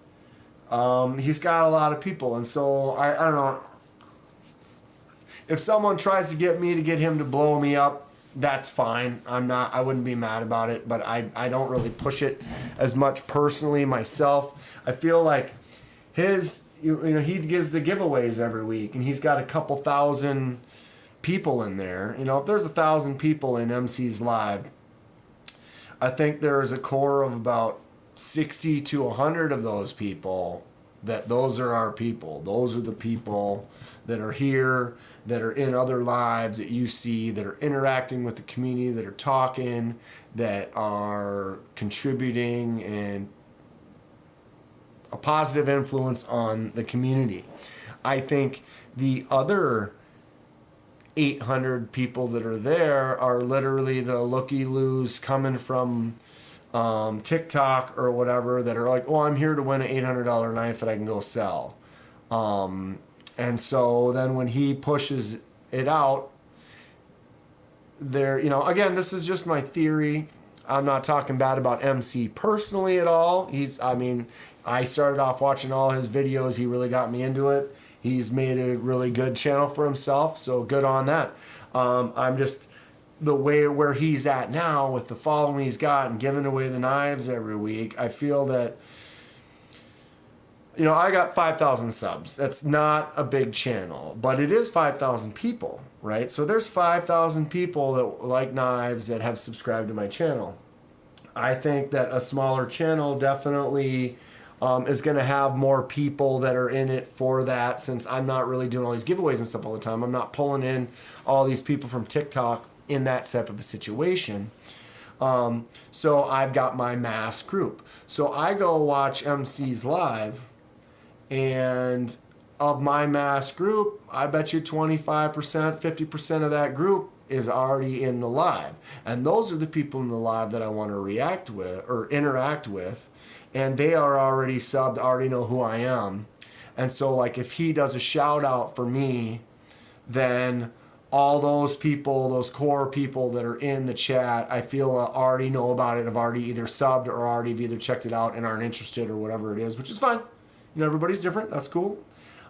He's got a lot of people, and so I don't know. If someone tries to get me to get him to blow me up, that's fine. I wouldn't be mad about it, but I don't really push it as much personally myself. I feel like he gives the giveaways every week, and he's got a couple thousand people in there. You know, if there's 1,000 people in MC's live, I think there is a core of about 60 to 100 of those people those are our people. Those are the people that are here, that are in other lives that you see, that are interacting with the community, that are talking, that are contributing and a positive influence on the community. I think the other 800 people that are there are literally the looky-loos coming from TikTok or whatever that are like, oh, I'm here to win an $800 knife that I can go sell. And so then when he pushes it out, there, again, this is just my theory. I'm not talking bad about MC personally at all. I started off watching all his videos. He really got me into it. He's made a really good channel for himself, so good on that. I'm just, the way where he's at now with the following he's got and giving away the knives every week, I feel that, I got 5,000 subs. That's not a big channel, but it is 5,000 people, right? So there's 5,000 people that like knives that have subscribed to my channel. I think that a smaller channel definitely is going to have more people that are in it for that, since I'm not really doing all these giveaways and stuff all the time. I'm not pulling in all these people from TikTok in that type of a situation. So I've got my mass group. So I go watch MC's live, and of my mass group, I bet you 25%, 50% of that group is already in the live. And those are the people in the live that I want to react with or interact with. And they are already subbed, already know who I am. And so like if he does a shout out for me, then all those people, those core people that are in the chat, I feel already know about it, have already either subbed or already have either checked it out and aren't interested or whatever it is, which is fine. You know, everybody's different. That's cool.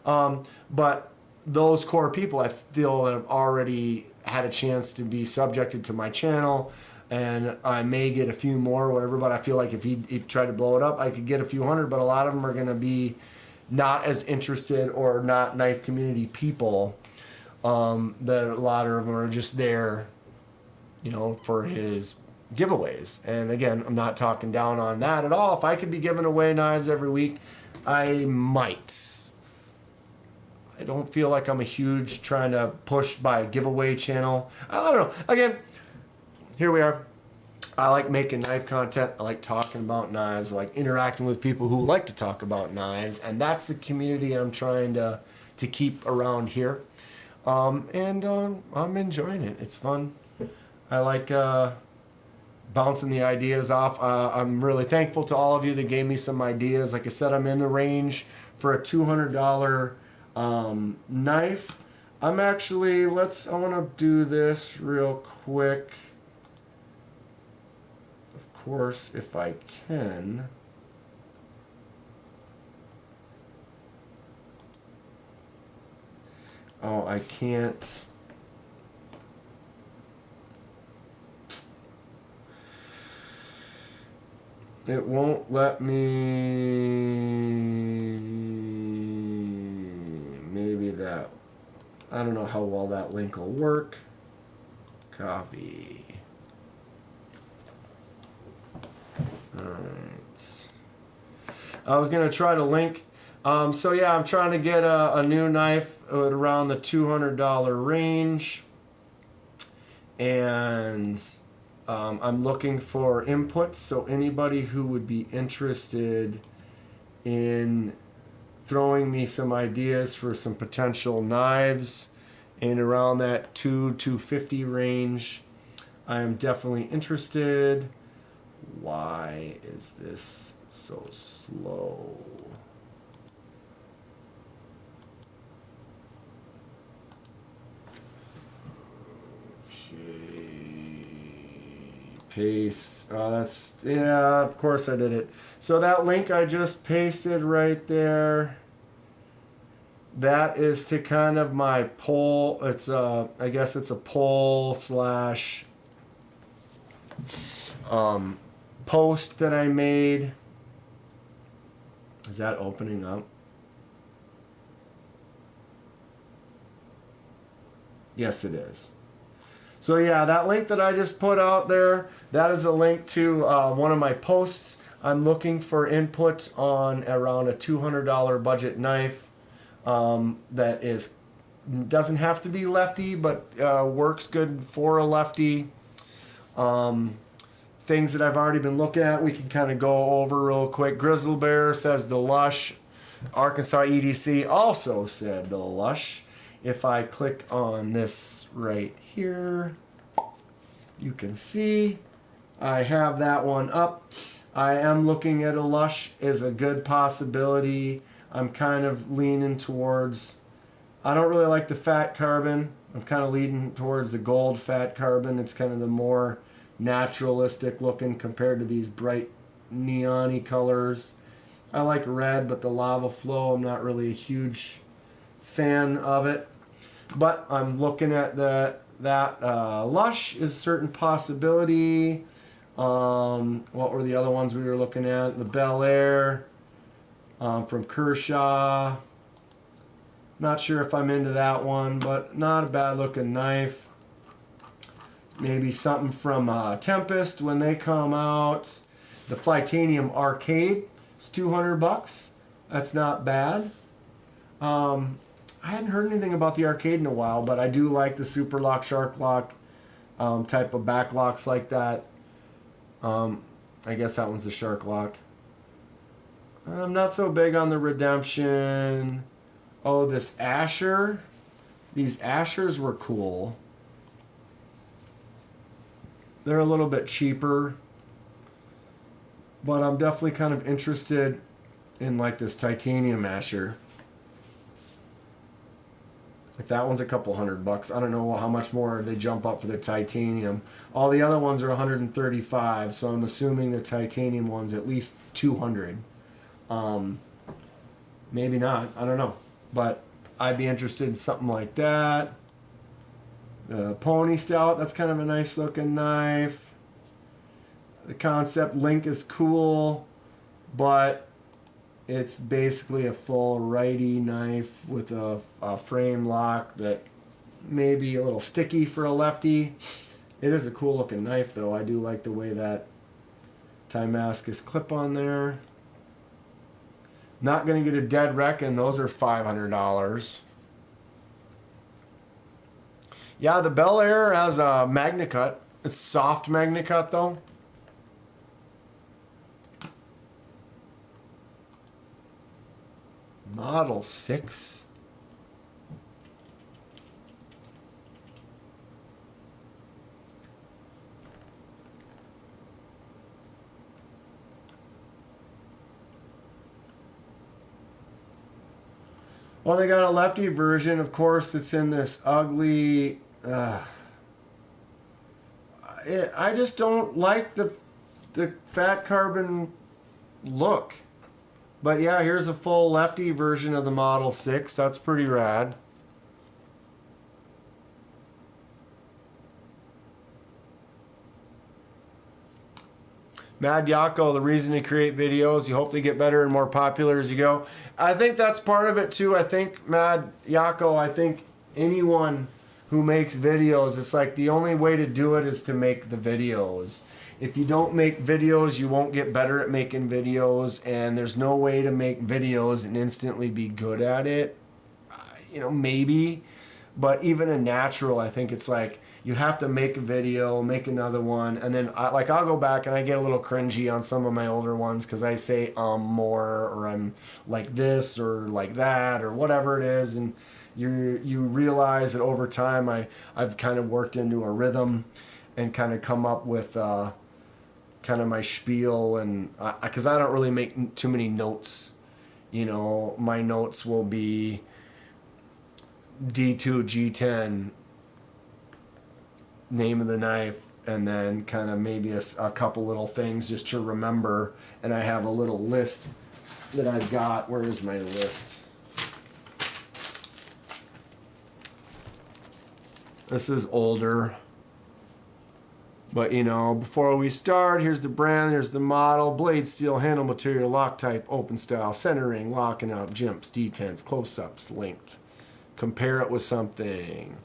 But those core people, I feel that have already had a chance to be subjected to my channel, and I may get a few more or whatever, but I feel like if he tried to blow it up, I could get a few hundred, but a lot of them are going to be not as interested or not knife community people. That a lot of them are just there, you know, for his giveaways. And again, I'm not talking down on that at all. If I could be giving away knives every week, I might. I don't feel like I'm a huge trying to push by a giveaway channel. I don't know. Again, here we are. I like making knife content. I like talking about knives. I like interacting with people who like to talk about knives. And that's the community I'm trying to keep around here. I'm enjoying it. It's fun. I like bouncing the ideas off. I'm really thankful to all of you that gave me some ideas. Like I said, I'm in the range for a $200 knife. I'm actually, I want to do this real quick. Of course, if I can. Oh, I can't. It won't let me. Maybe that. I don't know how well that link will work. Copy. Alright. I was going to try to link. So yeah, I'm trying to get a new knife at around the $200 range, and I'm looking for input. So anybody who would be interested in throwing me some ideas for some potential knives in around that $250 range, I am definitely interested. Why is this so slow? Paste. Oh, that's, yeah, of course I did it. So that link I just pasted right there, that is to kind of my poll. It's I guess it's a poll slash post that I made. Is that opening up? Yes, it is. So yeah, that link that I just put out there, that is a link to one of my posts. I'm looking for input on around a $200 budget knife that doesn't have to be lefty, but works good for a lefty. Things that I've already been looking at, we can kind of go over real quick. Grizzly Bear says the Lush. Arkansas EDC also said the Lush. If I click on this right here, you can see I have that one up. I am looking at a Lush as a good possibility. I'm kind of leaning towards, I don't really like the fat carbon. I'm kind of leaning towards the gold fat carbon. It's kind of the more naturalistic looking compared to these bright neon-y colors. I like red, but the lava flow, I'm not really a huge fan of it. But I'm looking at that Lush is a certain possibility. What were the other ones we were looking at? The Bel Air from Kershaw. Not sure if I'm into that one, but not a bad looking knife. Maybe something from Tempest when they come out. The Flytanium Arcade is $200. That's not bad. I hadn't heard anything about the arcade in a while, but I do like the Super Lock, Shark Lock type of back locks like that. I guess that one's the Shark Lock. I'm not so big on the Redemption. Oh, this Asher. These Ashers were cool. They're a little bit cheaper, but I'm definitely kind of interested in like this titanium masher. Like that one's a couple $100. I don't know how much more they jump up for the titanium. All the other ones are 135, so I'm assuming the titanium one's at least 200. Maybe not. I don't know, but I'd be interested in something like that. The Pony Stout, that's kind of a nice looking knife. The Kansept Link is cool, but it's basically a full righty knife with a frame lock that may be a little sticky for a lefty. It is a cool looking knife though. I do like the way that Damascus clip on there. Not going to get a dead reckon. Those are $500. Yeah, the Bel Air has a MagnaCut. It's soft MagnaCut though. Model 6. Well, they got a lefty version. Of course, it's in this ugly... I just don't like the fat carbon look. But yeah, here's a full lefty version of the Model 6. That's pretty rad. Mad Yako, the reason to create videos, you hope they get better and more popular as you go. I think that's part of it too. I think Mad Yako, I think anyone who makes videos, it's like the only way to do it is to make the videos. If you don't make videos, you won't get better at making videos, and there's no way to make videos and instantly be good at it. You know, maybe, but even a natural, I think it's like you have to make a video, make another one, and then I'll go back and I get a little cringy on some of my older ones because I say more, or I'm like this or like that or whatever it is, and you realize that over time I've kind of worked into a rhythm and kind of come up with kind of my spiel, and because I don't really make too many notes. You know, my notes will be D2 G10, name of the knife, and then kind of maybe a couple little things just to remember. And I have a little list that I've got. Where is my list? This is older. But, you know, before we start, here's the brand, here's the model, blade steel, handle material, lock type, open style, centering, locking up, jumps, detents, close-ups, length. Compare it with something,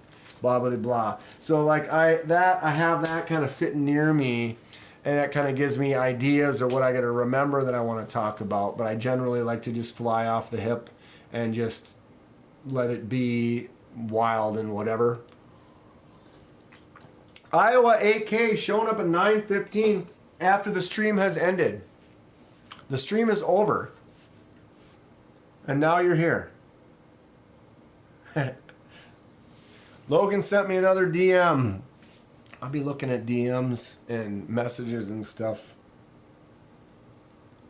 blah, blah, blah. So, like, I have that kind of sitting near me, and that kind of gives me ideas or what I got to remember that I want to talk about. But I generally like to just fly off the hip and just let it be wild and whatever. Iowa AK showing up at 9:15 after the stream has ended. The stream is over. And now you're here. Logan sent me another DM. I'll be looking at DMs and messages and stuff.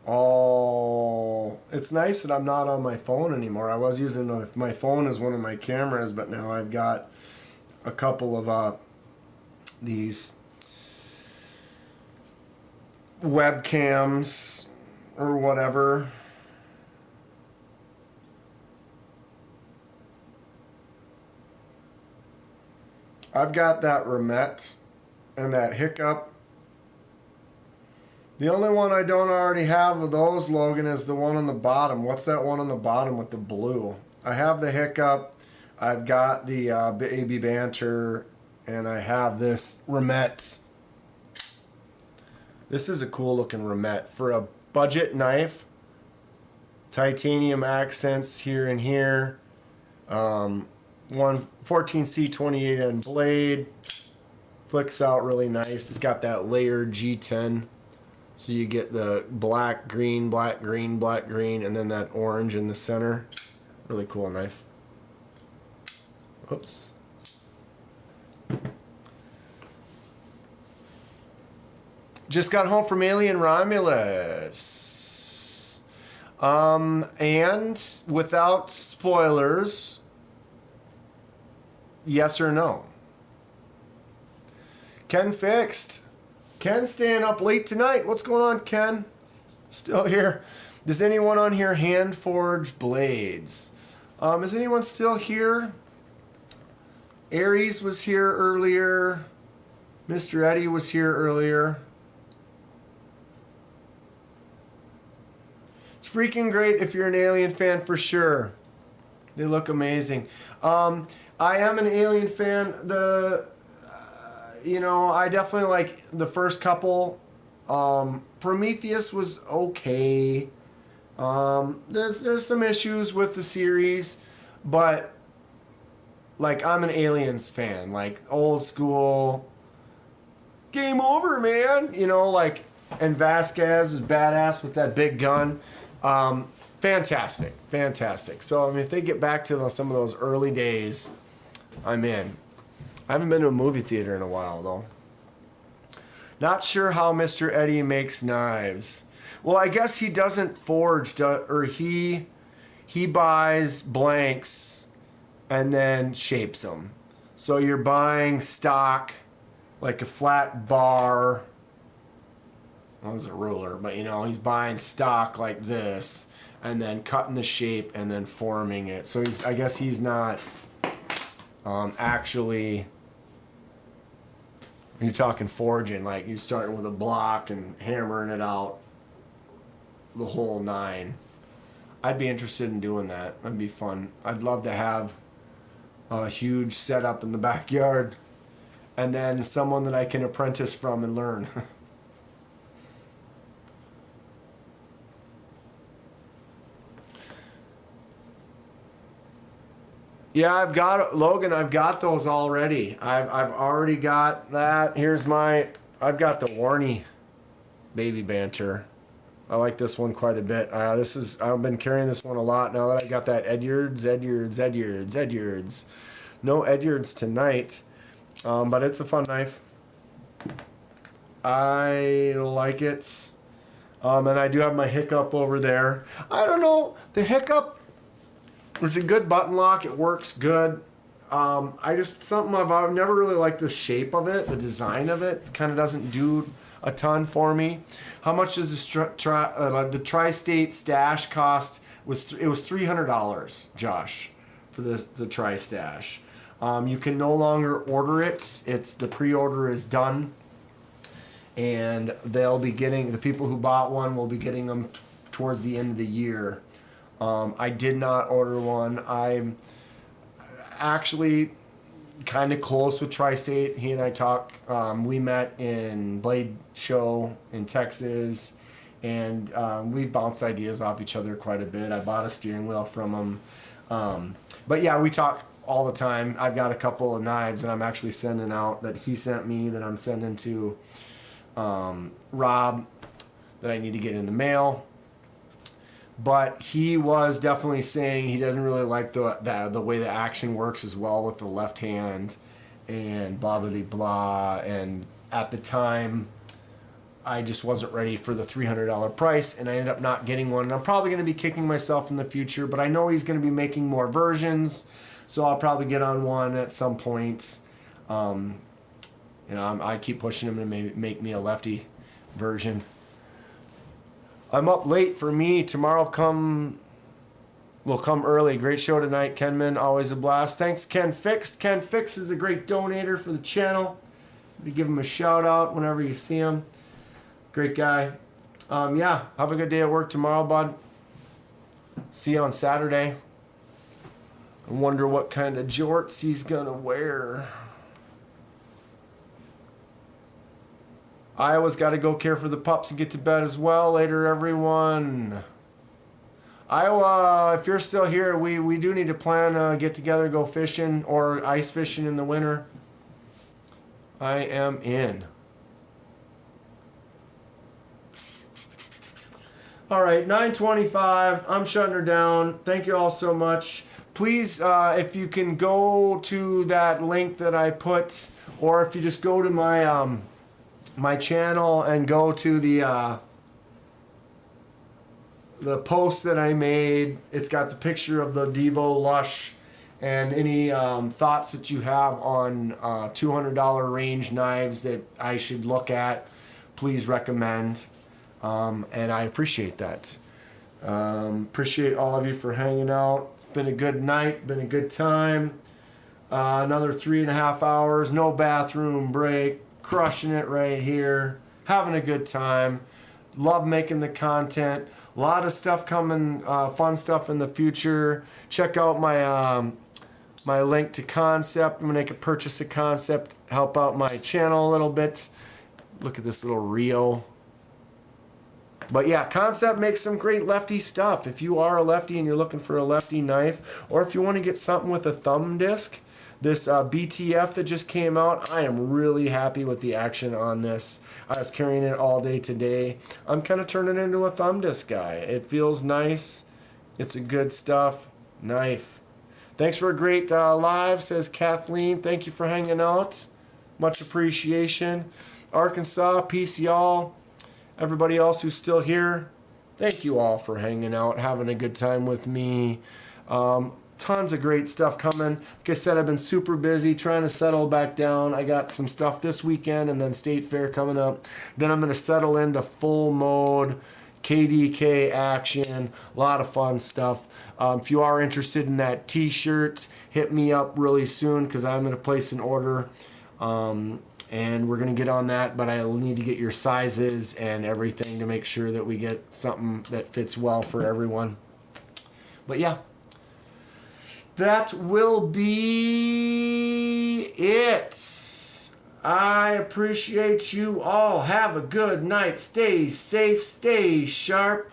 Oh, it's nice that I'm not on my phone anymore. I was using my phone as one of my cameras, but now I've got a couple of these webcams or whatever. I've got that Remet and that Hiccup. The only one I don't already have of those, Logan, is the one on the bottom. What's that one on the bottom with the blue? I have the Hiccup. I've got the Baby Banter. And I have this Remet. This is a cool looking Remet. For a budget knife, titanium accents here and here. 14C 28N blade. Flicks out really nice. It's got that layered G10. So you get the black, green, black, green, black, green, and then that orange in the center. Really cool knife. Oops. Just got home from Alien Romulus. And without spoilers, yes or no? Ken fixed. Ken staying up late tonight. What's going on, Ken? Still here. Does anyone on here hand forge blades? Is anyone still here? Aries was here earlier. Mr. Eddie was here earlier. It's freaking great if you're an Alien fan for sure. They look amazing. I am an Alien fan. I definitely like the first couple. Prometheus was okay. There's some issues with the series, but like I'm an Aliens fan, like old school. Game over, man. And Vasquez is badass with that big gun. Fantastic. So, if they get back to some of those early days, I'm in. I haven't been to a movie theater in a while, though. Not sure how Mr. Eddie makes knives. Well, I guess he doesn't forge, or he buys blanks and then shapes them. So you're buying stock, like a flat bar. Well, it's a ruler, but he's buying stock like this and then cutting the shape and then forming it. So I guess he's not actually, you're talking forging, like you're starting with a block and hammering it out the whole nine. I'd be interested in doing that. That'd be fun. I'd love to have a huge setup in the backyard and then someone that I can apprentice from and learn. Yeah, I've got those already. I've already got that. I've got the Warney Baby Banter. I like this one quite a bit. I've been carrying this one a lot now that I got that Edyards. No Edyards tonight, but it's a fun knife. I like it. And I do have my Hiccup over there. I don't know, the Hiccup, it's a good button lock. It works good. I've never really liked the shape of it. The design of it kind of doesn't do a ton for me. How much does the Tri-State Stash cost? It was $300, Josh, for the Tri-Stash. You can no longer order it. The pre-order is done, and the people who bought one will be getting them towards the end of the year. I did not order one. I'm actually kind of close with Tri-State. He and I talk. We met in Blade Show in Texas, and we bounced ideas off each other quite a bit. I bought a steering wheel from him. But yeah, we talk all the time. I've got a couple of knives that I'm actually sending out that he sent me that I'm sending to Rob that I need to get in the mail. But he was definitely saying he doesn't really like the way the action works as well with the left hand and blah, blah, blah, blah. And at the time, I just wasn't ready for the $300 price, and I ended up not getting one. And I'm probably going to be kicking myself in the future, but I know he's going to be making more versions, so I'll probably get on one at some point. I keep pushing him to make me a lefty version. I'm up late for me. Tomorrow will come early. Great show tonight, Kenman. Always a blast. Thanks, Ken Fixed. Ken Fixed is a great donator for the channel. Give him a shout out whenever you see him. Great guy. Have a good day at work tomorrow, bud. See you on Saturday. I wonder what kind of jorts he's gonna wear. Iowa's got to go care for the pups and get to bed as well. Later, everyone. Iowa, if you're still here, we do need to plan a get together, go fishing or ice fishing in the winter. I am in. All right, 9:25. I'm shutting her down. Thank you all so much. Please, if you can go to that link that I put, or if you just go to my my channel and go to the post that I made. It's got the picture of the Devo Lush and any thoughts that you have on $200 range knives that I should look at. Please recommend. And I appreciate that. Appreciate all of you for hanging out. It's been a good night, been a good time. Another 3.5 hours, no bathroom break, crushing it right here, having a good time. Love making the content. A lot of stuff coming, fun stuff in the future. Check out my my link to Kansept. I'm gonna make a purchase of Kansept, help out my channel a little bit. Look at this little Rio. But yeah, Kansept makes some great lefty stuff. If you are a lefty and you're looking for a lefty knife, or if you want to get something with a thumb disc, this BTF that just came out, I am really happy with the action on this. I was carrying it all day today. I'm kind of turning into a thumb disc guy. It feels nice. It's a good stuff. Knife. Thanks for a great live, says Kathleen. Thank you for hanging out. Much appreciation. Arkansas, peace y'all. Everybody else who's still here, thank you all for hanging out, having a good time with me. Tons of great stuff coming. Like I said, I've been super busy trying to settle back down. I got some stuff this weekend and then State Fair coming up. Then I'm going to settle into full mode, KDK action, a lot of fun stuff. If you are interested in that t-shirt, hit me up really soon because I'm going to place an order. And we're going to get on that, but I'll need to get your sizes and everything to make sure that we get something that fits well for everyone. But yeah, that will be it. I appreciate you all. Have a good night. Stay safe, stay sharp.